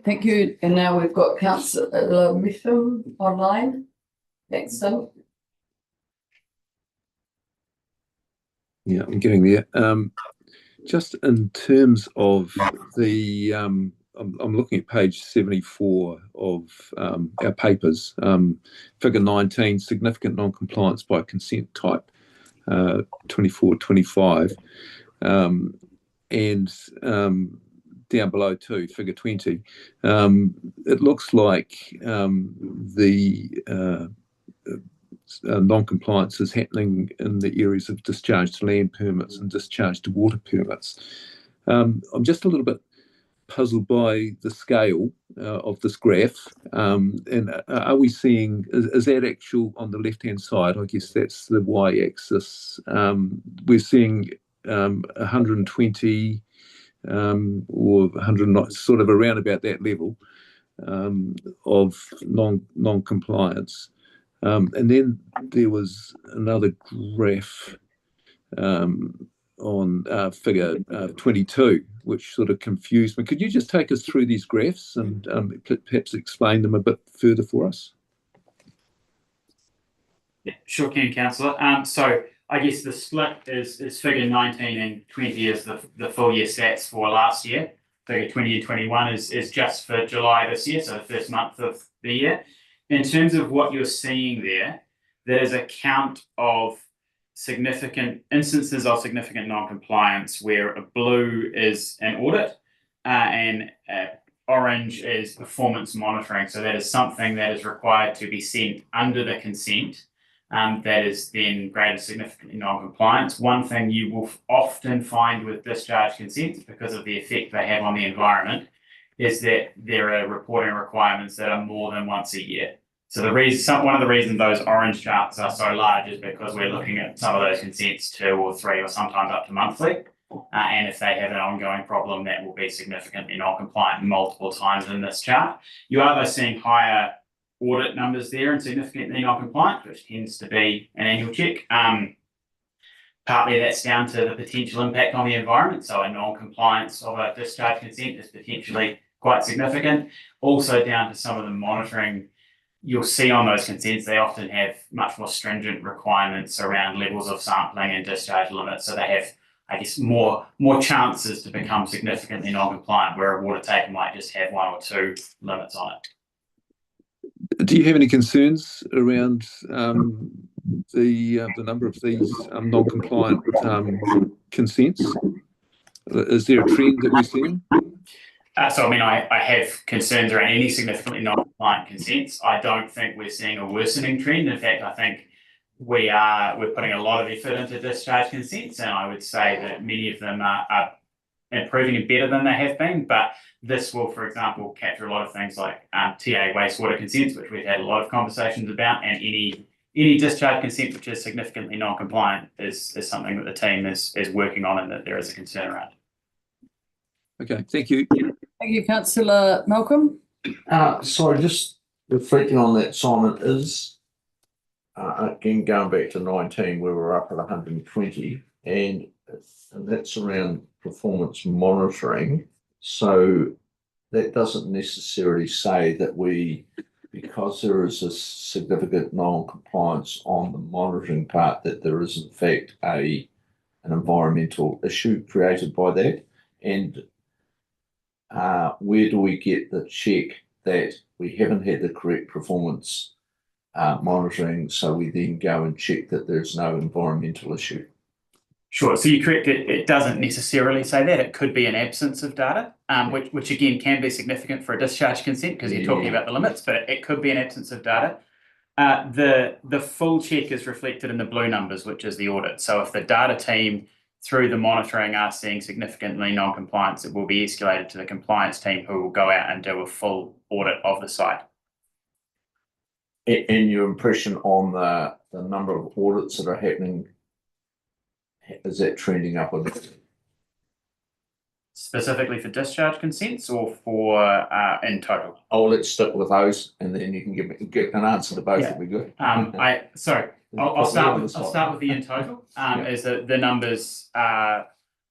Thank you. And now we've got Councillor Mitham online. Thanks, Tim. Yeah, I'm getting there. Just in terms of the, I'm looking at page 74 of our papers, figure 19, significant non-compliance by consent type, 24-25, and down below too, figure 20. It looks like the non-compliance is happening in the areas of discharge to land permits and discharge to water permits. I'm just a little bit puzzled by the scale of this graph. And are we seeing, is that actual on the left-hand side? I guess that's the y-axis. We're seeing 120 or 100, sort of around about that level of non-compliance. And then there was another graph on figure 22, which sort of confused me. Could you just take us through these graphs and perhaps explain them a bit further for us? Yeah, sure can, councillor. So I guess the split is figure 19 and 20 is the full year stats for last year. Figure 20 and 21 is just for July this year, so the first month of the year. In terms of what you're seeing there, there's a count of significant instances of significant non-compliance where a blue is an audit and orange is performance monitoring. So that is something that is required to be sent under the consent that is then graded significantly non-compliance. One thing you will often find with discharge consents, because of the effect they have on the environment, is that there are reporting requirements that are more than once a year. So one of the reasons those orange charts are so large is because we're looking at some of those consents 2 or 3 or sometimes up to monthly. And if they have an ongoing problem, that will be significantly non-compliant multiple times in this chart. You are though seeing higher audit numbers there and significantly non-compliant, which tends to be an annual check. Partly that's down to the potential impact on the environment. So a non-compliance of a discharge consent is potentially quite significant. Also down to some of the monitoring you'll see on those consents, they often have much more stringent requirements around levels of sampling and discharge limits. So they have, I guess, more chances to become significantly non-compliant, where a water taker might just have 1 or 2 limits on it. Do you have any concerns around the number of these non-compliant consents? Is there a trend that we're seeing? So I mean, I have concerns around any significantly non-compliant consents. I don't think we're seeing a worsening trend. In fact, I think we're putting a lot of effort into discharge consents, and I would say that many of them are improving and better than they have been. But this will, for example, capture a lot of things like TA wastewater consents, which we've had a lot of conversations about, and any discharge consent which is significantly non-compliant is something that the team is working on and that there is a concern around. Okay, thank you. Thank you, Councillor Malcolm. Sorry, just reflecting on that, Simon, is again going back to 19, where we're up at 120, and that's around performance monitoring. So that doesn't necessarily say that because there is a significant non-compliance on the monitoring part, that there is in fact an environmental issue created by that. And where do we get the check that we haven't had the correct performance monitoring, so we then go and check that there's no environmental issue? Sure. So you're correct. It doesn't necessarily say that. It could be an absence of data, which again can be significant for a discharge consent because you're talking about the limits, but it could be an absence of data. The full check is reflected in the blue numbers, which is the audit. So if the data team through the monitoring are seeing significantly non-compliance, it will be escalated to the compliance team, who will go out and do a full audit of the site. And your impression on the number of audits that are happening, is that trending up a bit? Specifically for discharge consents or for in total? Oh, let's stick with those, and then you can get an answer to both. Would be good. I'll start with the in total. Is that the numbers are,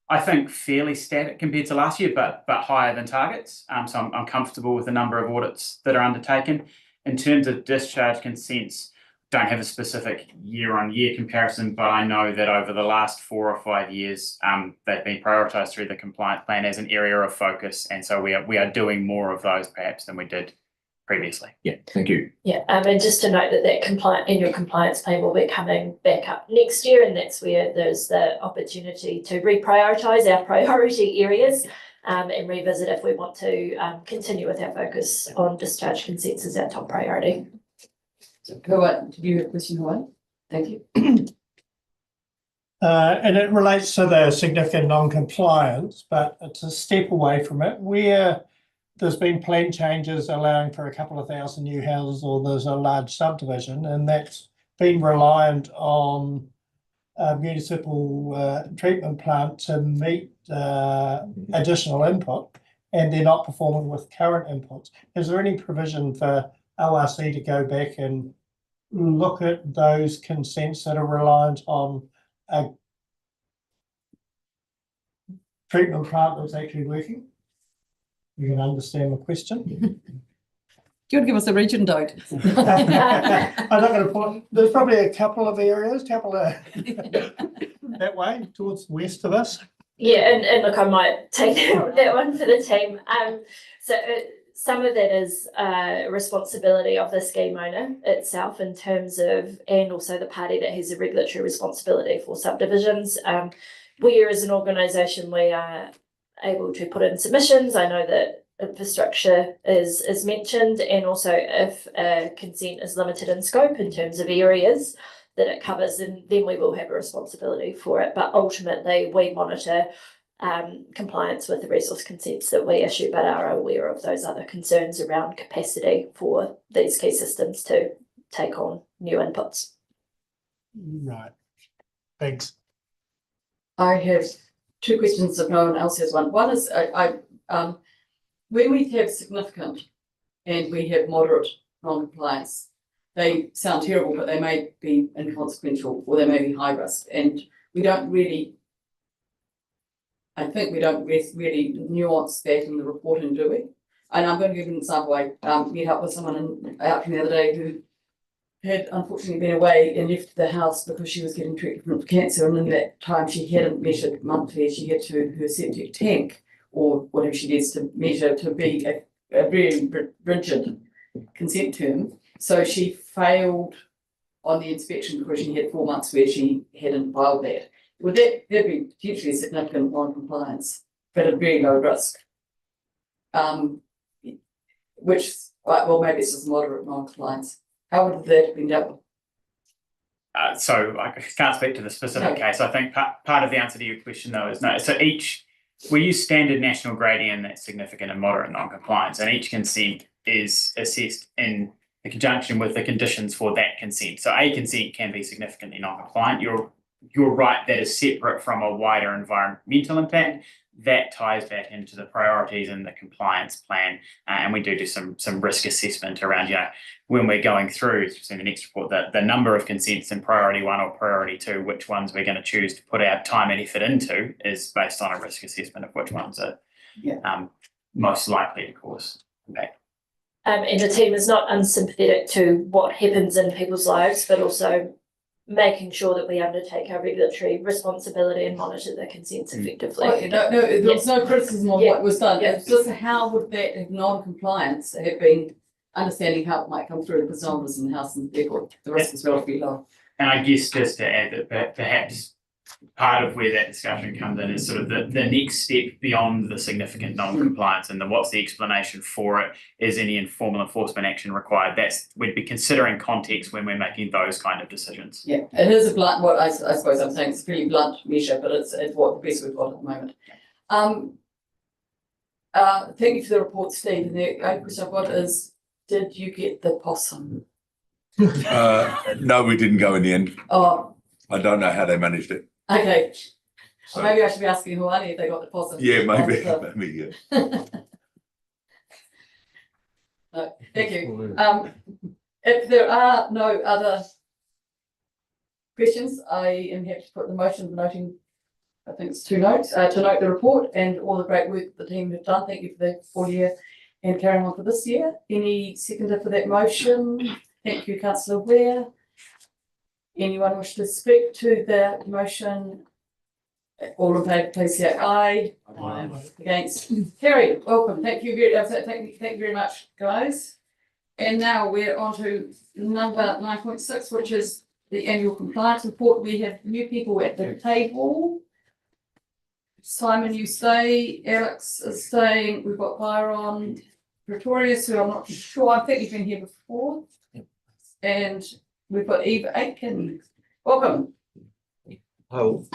I think, fairly static compared to last year, but higher than targets. So I'm comfortable with the number of audits that are undertaken. In terms of discharge consents, don't have a specific year-on-year comparison, but I know that over the last 4 or 5 years, they've been prioritised through the compliance plan as an area of focus, and so we are doing more of those perhaps than we did previously. Yeah, thank you. Yeah, and just to note that annual compliance plan will be coming back up next year, and that's where there's the opportunity to reprioritise our priority areas and revisit if we want to continue with our focus on discharge consents as our top priority. Howard, did you have a question, Howard? Thank you. And it relates to the significant non-compliance, but it's a step away from it, where there's been plan changes allowing for a couple of thousand new houses, or there's a large subdivision, and that's been reliant on municipal treatment plant to meet additional input, and they're not performing with current inputs. Is there any provision for ORC to go back and look at those consents that are reliant on a treatment plant that's actually working? You can understand the question. Do you want to give us a region, Doug? I'm not going to point. There's probably a couple of areas, that way towards west of us. Yeah, and look, I might take that one for the team. Some of that is responsibility of the scheme owner itself in terms of, and also the party that has a regulatory responsibility for subdivisions. We as an organisation, we are able to put in submissions. I know that infrastructure is mentioned, and also if a consent is limited in scope in terms of areas that it covers, then we will have a responsibility for it. But ultimately, we monitor compliance with the resource consents that we issue, but are aware of those other concerns around capacity for these key systems to take on new inputs. Right. Thanks. I have two questions if no one else has one. One is, when we have significant and we have moderate non-compliance, they sound terrible, but they may be inconsequential or they may be high risk. And we don't really, I think we don't really nuance that in the reporting, do we? And I'm going to give an example. I met up with someone out the other day who had unfortunately been away and left the house because she was getting treatment for cancer, and in that time she hadn't measured monthly. She had to her septic tank or whatever she needs to measure to be a very rigid consent term. So she failed on the inspection because she had 4 months where she hadn't filed that. Would that be potentially significant non-compliance, but at very low risk? Which, well, maybe it's just moderate non-compliance. How would that have been dealt with? So I can't speak to the specific case. I think part of the answer to your question though is no. So we use standard national gradient that's significant and moderate non-compliance, and each consent is assessed in conjunction with the conditions for that consent. So a consent can be significantly non-compliant. You're right, that is separate from a wider environmental impact. That ties back into the priorities in the compliance plan, and we do some risk assessment around, when we're going through in the next report, the number of consents in priority 1 or priority 2, which ones we're going to choose to put our time and effort into is based on a risk assessment of which ones are most likely to cause impact. And the team is not unsympathetic to what happens in people's lives, but also making sure that we undertake our regulatory responsibility and monitor the consents effectively. No, there was no criticism of what was done. It's just how would that non-compliance have been, understanding how it might come through because no one was in the house and therefore the risk is relatively low. And I guess just to add that perhaps part of where that discussion comes in is sort of the next step beyond the significant non-compliance and what's the explanation for it. Is any formal enforcement action required? We'd be considering context when we're making those kind of decisions. Yeah, it is a blunt, what I suppose I'm saying, it's a pretty blunt measure, but it's what the best we've got at the moment. Thank you for the report, Steve. And the only question I've got is, did you get the possum? No, we didn't go in the end. Oh. I don't know how they managed it. Okay. So, maybe I should be asking Hawani if they got the possum. Yeah, maybe, yeah. No, thank you. If there are no other questions, I am happy to put the motion noting, I think it's 2 notes, to note the report and all the great work the team have done. Thank you for the full year and carrying on for this year. Any seconder for that motion? Thank you, Councillor Ware. Anyone wish to speak to the motion? All in favour, please say aye. Aye. Against? Carried. Welcome. Thank you very much, guys. And now we're on to number 9.6, which is the annual compliance report. We have new people at the table. Simon, you stay. Alex is staying. We've got Byron Pretorius, who I'm not sure. I think you've been here before. And we've got Eve Aitken. Welcome. Oh.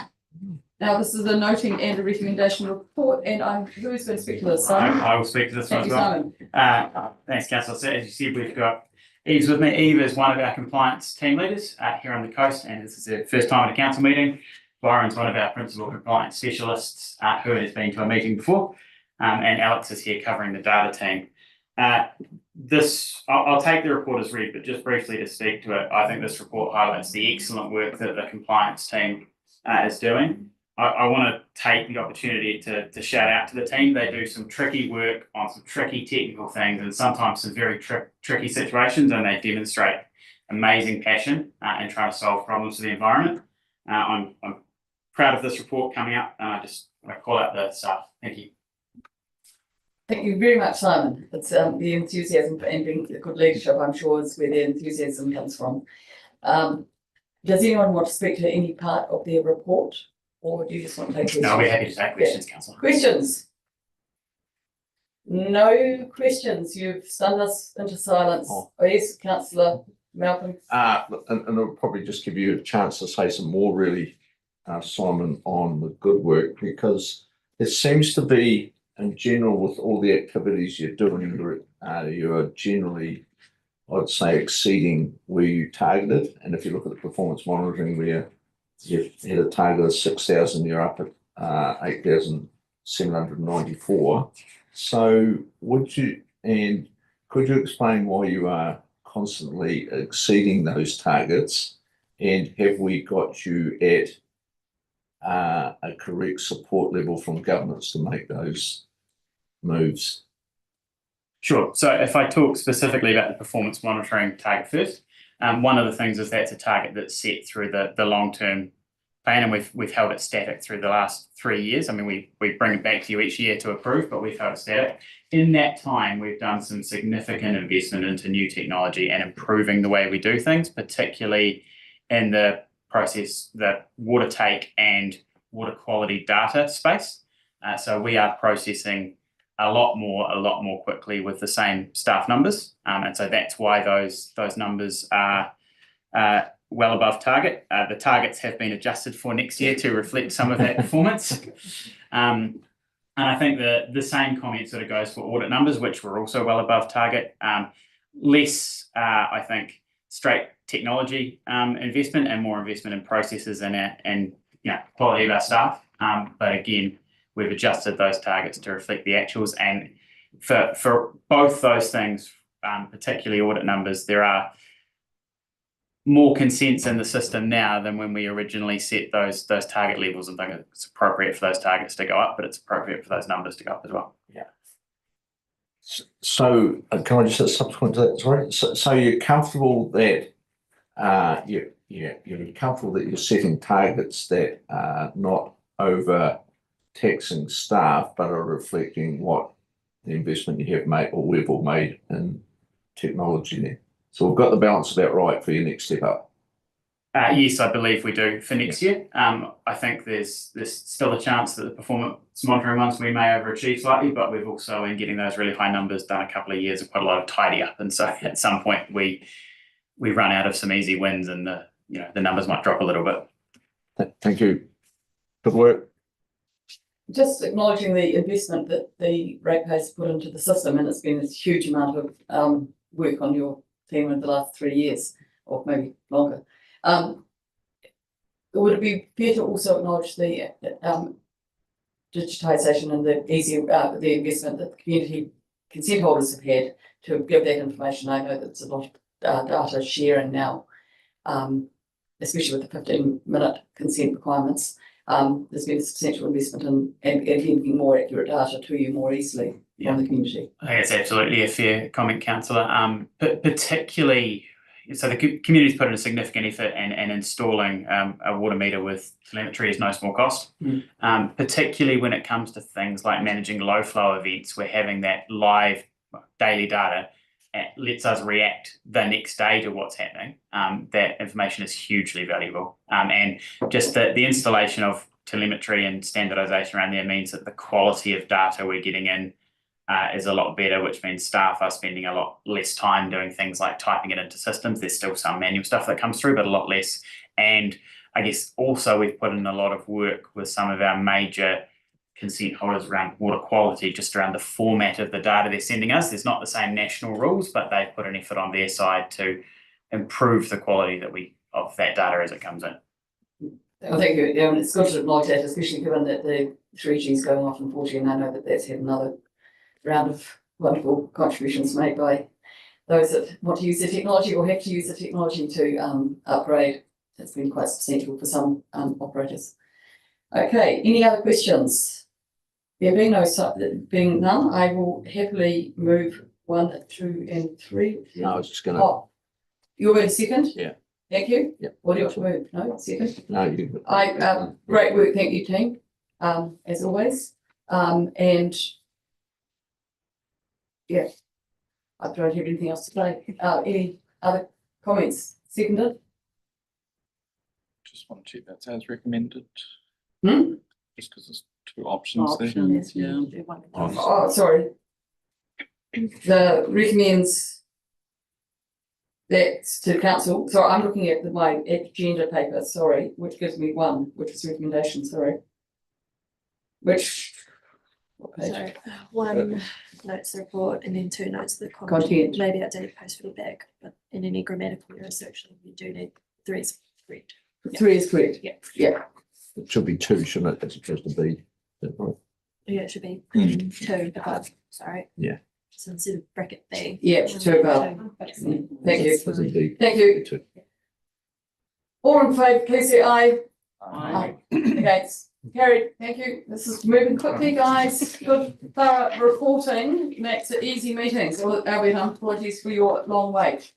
Now, this is a noting and a recommendation report, and who's going to speak to this? Simon? I will speak to this one as well. Simon. Thanks, Councillor. So as you said, we've got Eve's with me. Eve is one of our compliance team leaders here on the coast, and this is her first time at a council meeting. Byron's one of our principal compliance specialists who has been to a meeting before, and Alex is here covering the data team. I'll take the report as read, but just briefly to speak to it, I think this report highlights the excellent work that the compliance team is doing. I want to take the opportunity to shout out to the team. They do some tricky work on some tricky technical things and sometimes some very tricky situations, and they demonstrate amazing passion in trying to solve problems for the environment. I'm proud of this report coming out, and I call out the staff. Thank you. Thank you very much, Simon. It's the enthusiasm and being good leadership, I'm sure, is where the enthusiasm comes from. Does anyone want to speak to any part of their report, or do you just want to take questions? No, we're happy to take questions, Councillor. Questions? No questions. You've stunned us into silence. Oh, yes, Councillor Malcolm. And I'll probably just give you a chance to say some more, really, Simon, on the good work, because It seems to be in general with all the activities you're doing, you are generally, I'd say, exceeding where you targeted. And if you look at the performance monitoring where you've had a target of 6,000, you're up at 8,794. So could you explain why you are constantly exceeding those targets? And have we got you at a correct support level from governments to make those moves? Sure. So if I talk specifically about the performance monitoring target first, one of the things is that's a target that's set through the long-term plan, and we've held it static through the last 3 years. I mean, we bring it back to you each year to approve, but we've held it static. In that time, we've done some significant investment into new technology and improving the way we do things, particularly in the process, the water take and water quality data space. So we are processing a lot more quickly with the same staff numbers. And so that's why those numbers are well above target. The targets have been adjusted for next year to reflect some of that performance. And I think the same comment sort of goes for audit numbers, which were also well above target. Less, I think, straight technology investment and more investment in processes and quality of our staff. But again, we've adjusted those targets to reflect the actuals. And for both those things, particularly audit numbers, there are more consents in the system now than when we originally set those target levels, and think it's appropriate for those targets to go up, but it's appropriate for those numbers to go up as well. Yeah. So can I just say subsequent to that? Sorry. So you're comfortable that you're comfortable that you're setting targets that are not over taxing staff, but are reflecting what the investment you have made or we've all made in technology there. So we've got the balance about right for your next step up. Yes, I believe we do for next year. I think there's still a chance that the performance monitoring ones we may overachieve slightly, but we've also, in getting those really high numbers done a couple of years, of quite a lot of tidy up. And so at some point we run out of some easy wins, and the numbers might drop a little bit. Thank you. Good work. Just acknowledging the investment that the ratepayers put into the system, and it's been a huge amount of work on your team in the last 3 years, or maybe longer. Would it be fair to also acknowledge the digitisation and the investment that the community consent holders have had to give that information? I know that it's a lot of data sharing now, especially with the 15-minute consent requirements. There's been a substantial investment in getting more accurate data to you more easily from the community. I think it's absolutely a fair comment, councillor. But particularly, so the community's put in a significant effort in installing a water meter with telemetry is no small cost. Particularly when it comes to things like managing low flow events, we're having that live daily data. It lets us react the next day to what's happening. That information is hugely valuable. And just the installation of telemetry and standardization around there means that the quality of data we're getting in is a lot better, which means staff are spending a lot less time doing things like typing it into systems. There's still some manual stuff that comes through, but a lot less. And I guess also we've put in a lot of work with some of our major consent holders around water quality, just around the format of the data they're sending us. There's not the same national rules, but they've put an effort on their side to improve the quality of that data as it comes in. Well, thank you. Yeah, and it's good to acknowledge that, especially given that the 3G is going off in 4G, and I know that that's had another round of wonderful contributions made by those that want to use the technology or have to use the technology to upgrade. That's been quite substantial for some operators. Okay, any other questions? There being none, I will happily move 1, 2, and 3. No, I was just going to. Oh, you're going second? Yeah. Thank you. Yeah. What do you want to move? No, second? No, you didn't. Great work. Thank you, team, as always. And yeah, I don't have anything else to say. Any other comments? Seconded? Just want to check that's as recommended. Just because there's 2 options there. Oh, sorry. The recommends that to council. So I'm looking at my agenda paper, sorry, which gives me 1, which is recommendation, sorry. Which So one notes the report and then two notes the Content. content, maybe updated post feedback, but in any grammatical errors, actually, you do need three is correct. Three is correct. Yeah. Yeah. It should be two, shouldn't it, as opposed to B? Is that right? Yeah, it should be two above, sorry. Yeah. So instead of bracket B. Yeah, two above. Two. Thank you. Was it B? Thank you. Two. All in favour, please say aye. Aye. Against, carried, thank you. This is moving quickly, guys. Good thorough reporting makes it easy meetings. Albeit apologies for your long wait.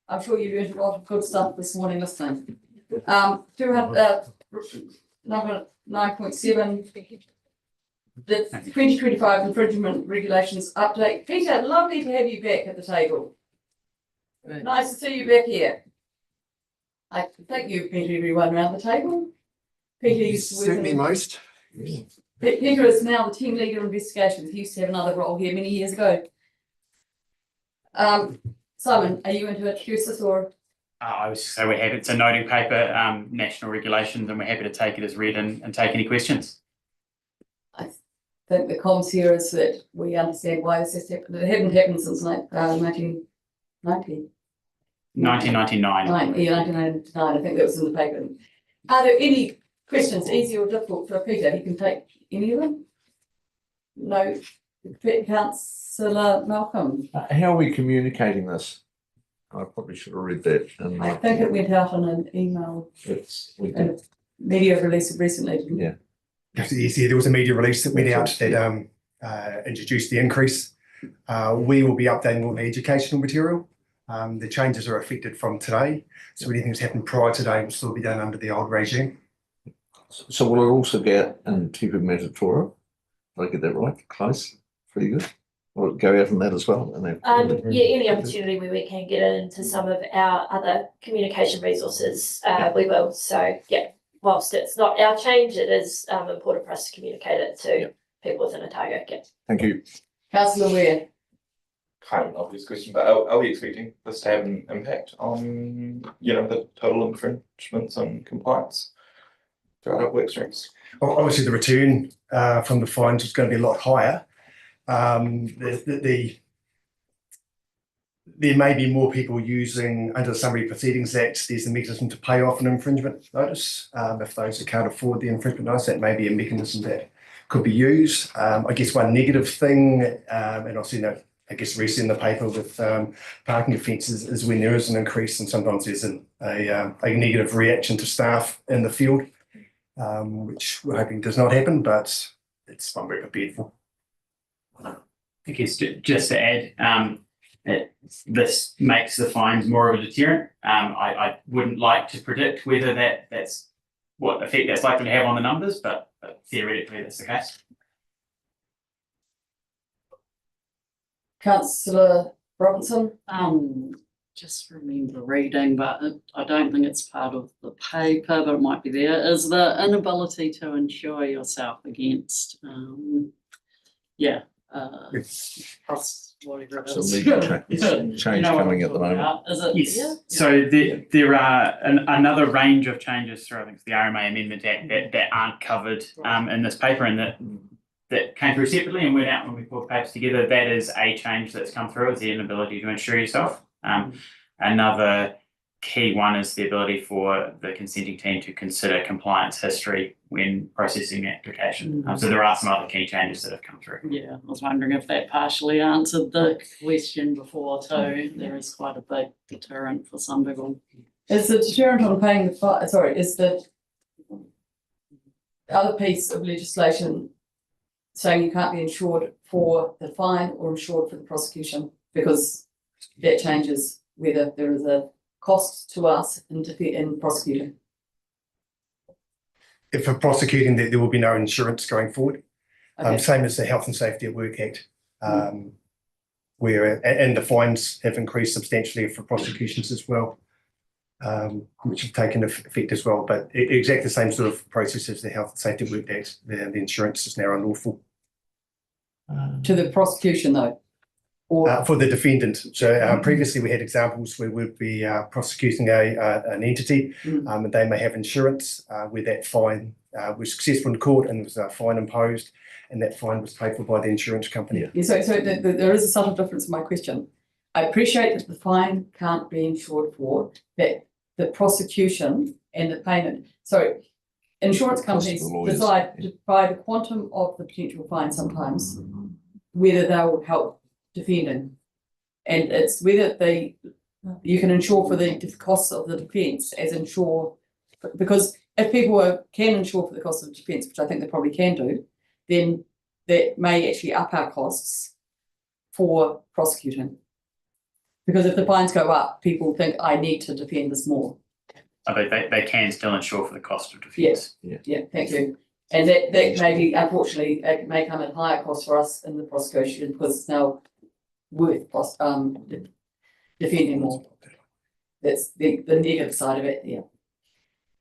I'm sure you learned a lot of good stuff this morning listening. Number 9.7. The 2025 infringement regulations update. Peter, lovely to have you back at the table. Nice to see you back here. I think you've met everyone around the table. Peter used to work. Certainly most. Peter is now the team leader of investigations. He used to have another role here many years ago. Simon, are you going to introduce us or? I was so we're happy. It's a noting paper, national regulations, and we're happy to take it as read and take any questions. I think the comms here is that we understand why this has happened. It hadn't happened since 1990. 1999. 1999, I think that was in the paper. Are there any questions, easy or difficult for Peter? He can take any of them? No. Councillor Malcolm. How are we communicating this? I probably should have read that. I think it went out on an email. A media release recently, didn't it? Yeah. Yes, there was a media release that went out that introduced the increase. We will be updating all the educational material. The changes are effective from today, so anything that's happened prior to today will still be done under the old regime. So will it also get in Te Puke Matatora? Did I get that right? Close? Pretty good. Will it go out on that as well? Yeah, any opportunity where we can get it into some of our other communication resources, we will. So yeah, whilst it's not our change, it is important for us to communicate it to people within Otago. Yeah. Thank you. Councillor Ware. Kind of an obvious question, but are we expecting this to have an impact on, the total infringements and compliance throughout our work streams? Obviously, the return from the fines is going to be a lot higher. There may be more people using, under the Summary Proceedings Act, there's a mechanism to pay off an infringement notice. If those who can't afford the infringement notice, that may be a mechanism that could be used. I guess one negative thing, and I've seen that, I guess, recently in the paper with parking offences, is when there is an increase, and sometimes there's a negative reaction to staff in the field, which we're hoping does not happen, but it's one we're prepared for. I guess just to add, this makes the fines more of a deterrent. I wouldn't like to predict whether that's what effect that's likely to have on the numbers, but theoretically that's the case. Councillor Robinson. Just remember reading, but I don't think it's part of the paper, but it might be there, is the inability to insure yourself against, whatever it So is. legal change coming at the moment. Is it? Yes. Yeah? So there are another range of changes through, I think it's the RMA Amendment Act that aren't covered in this paper, and that came through separately and went out when we put the papers together. That is a change that's come through, is the inability to insure yourself. Another key one is the ability for the consenting team to consider compliance history when processing the application. So there are some other key changes that have come through. Yeah, I was wondering if that partially answered the question before too. There is quite a big deterrent for some people. Is the deterrent on paying the fine, is the other piece of legislation saying you can't be insured for the fine or insured for the prosecution, because that changes whether there is a cost to us in prosecuting. If for prosecuting, there will be no insurance going forward. Okay. Same as the Health and Safety at Work Act, where and the fines have increased substantially for prosecutions as well, which have taken effect as well. But exactly the same sort of process as the Health and Safety at Work Act. The insurance is now unlawful. To the prosecution though, For the defendant. So previously we had examples where we'd be prosecuting an entity and they may have insurance where that fine was successful in court and there was a fine imposed and that fine was paid for by the insurance company. Yeah, so there is a subtle difference in my question. I appreciate that the fine can't be insured for, but the prosecution and the payment. So insurance companies decide by the quantum of the potential fine sometimes whether they will help defending. And it's whether you can insure for the costs of the defence as insure, because if people can insure for the cost of defence, which I think they probably can do, then that may actually up our costs for prosecuting. Because if the fines go up, people think I need to defend this more. They can still insure for the cost of defence. Yeah, thank you. And that maybe, unfortunately, it may come at higher cost for us in the prosecution because it's now worth defending more. That's the negative side of it, yeah.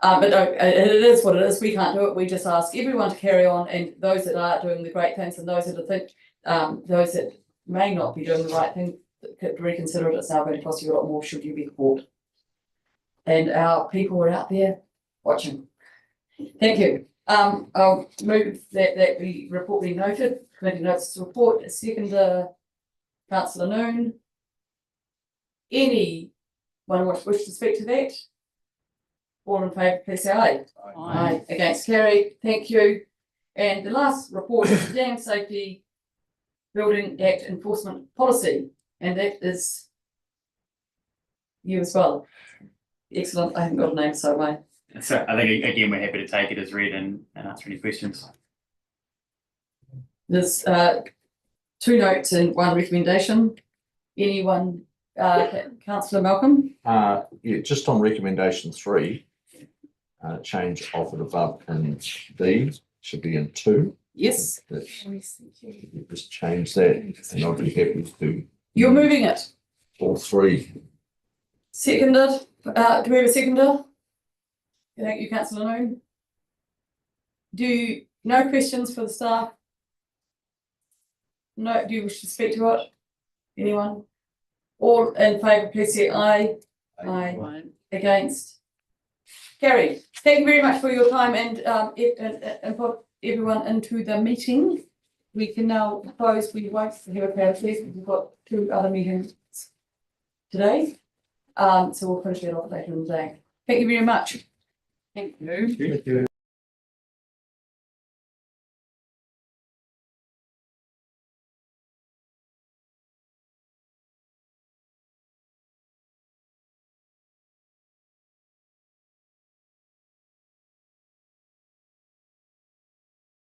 But no, it is what it is. We can't do it. We just ask everyone to carry on, and those that are doing the great things and those that may not be doing the right thing, could reconsider it. It's now going to cost you a lot more should you be caught. And our people are out there watching. Thank you. I'll move that the report be noted. Committee notes the report. Second, Councillor Noon. Anyone wish to speak to that? All in favour, please say aye. Aye. Against, carried. Thank you. And the last report is the Dam Safety Building Act Enforcement Policy, and that is you as well. Excellent. I haven't got a name, so So I think again we're happy to take it as read and answer any questions. There's 2 notes and 1 recommendation. Anyone, Councillor Malcolm? Yeah, just on recommendation 3, change offered above in D should be in 2. Yes. Just change that, and I'll be happy to. You're moving it. All 3. Seconded. Do we have a seconder? Thank you, Councillor Noon. No questions for the staff? No, do you wish to speak to it? Anyone? All in favour, please say aye. Aye. Against? Carried. Thank you very much for your time and put everyone into the meeting. We can now close. We won't have a crowd, please. We've got 2 other meetings today. So we'll finish it off later in the day. Thank you very much. Thank you. Thank you.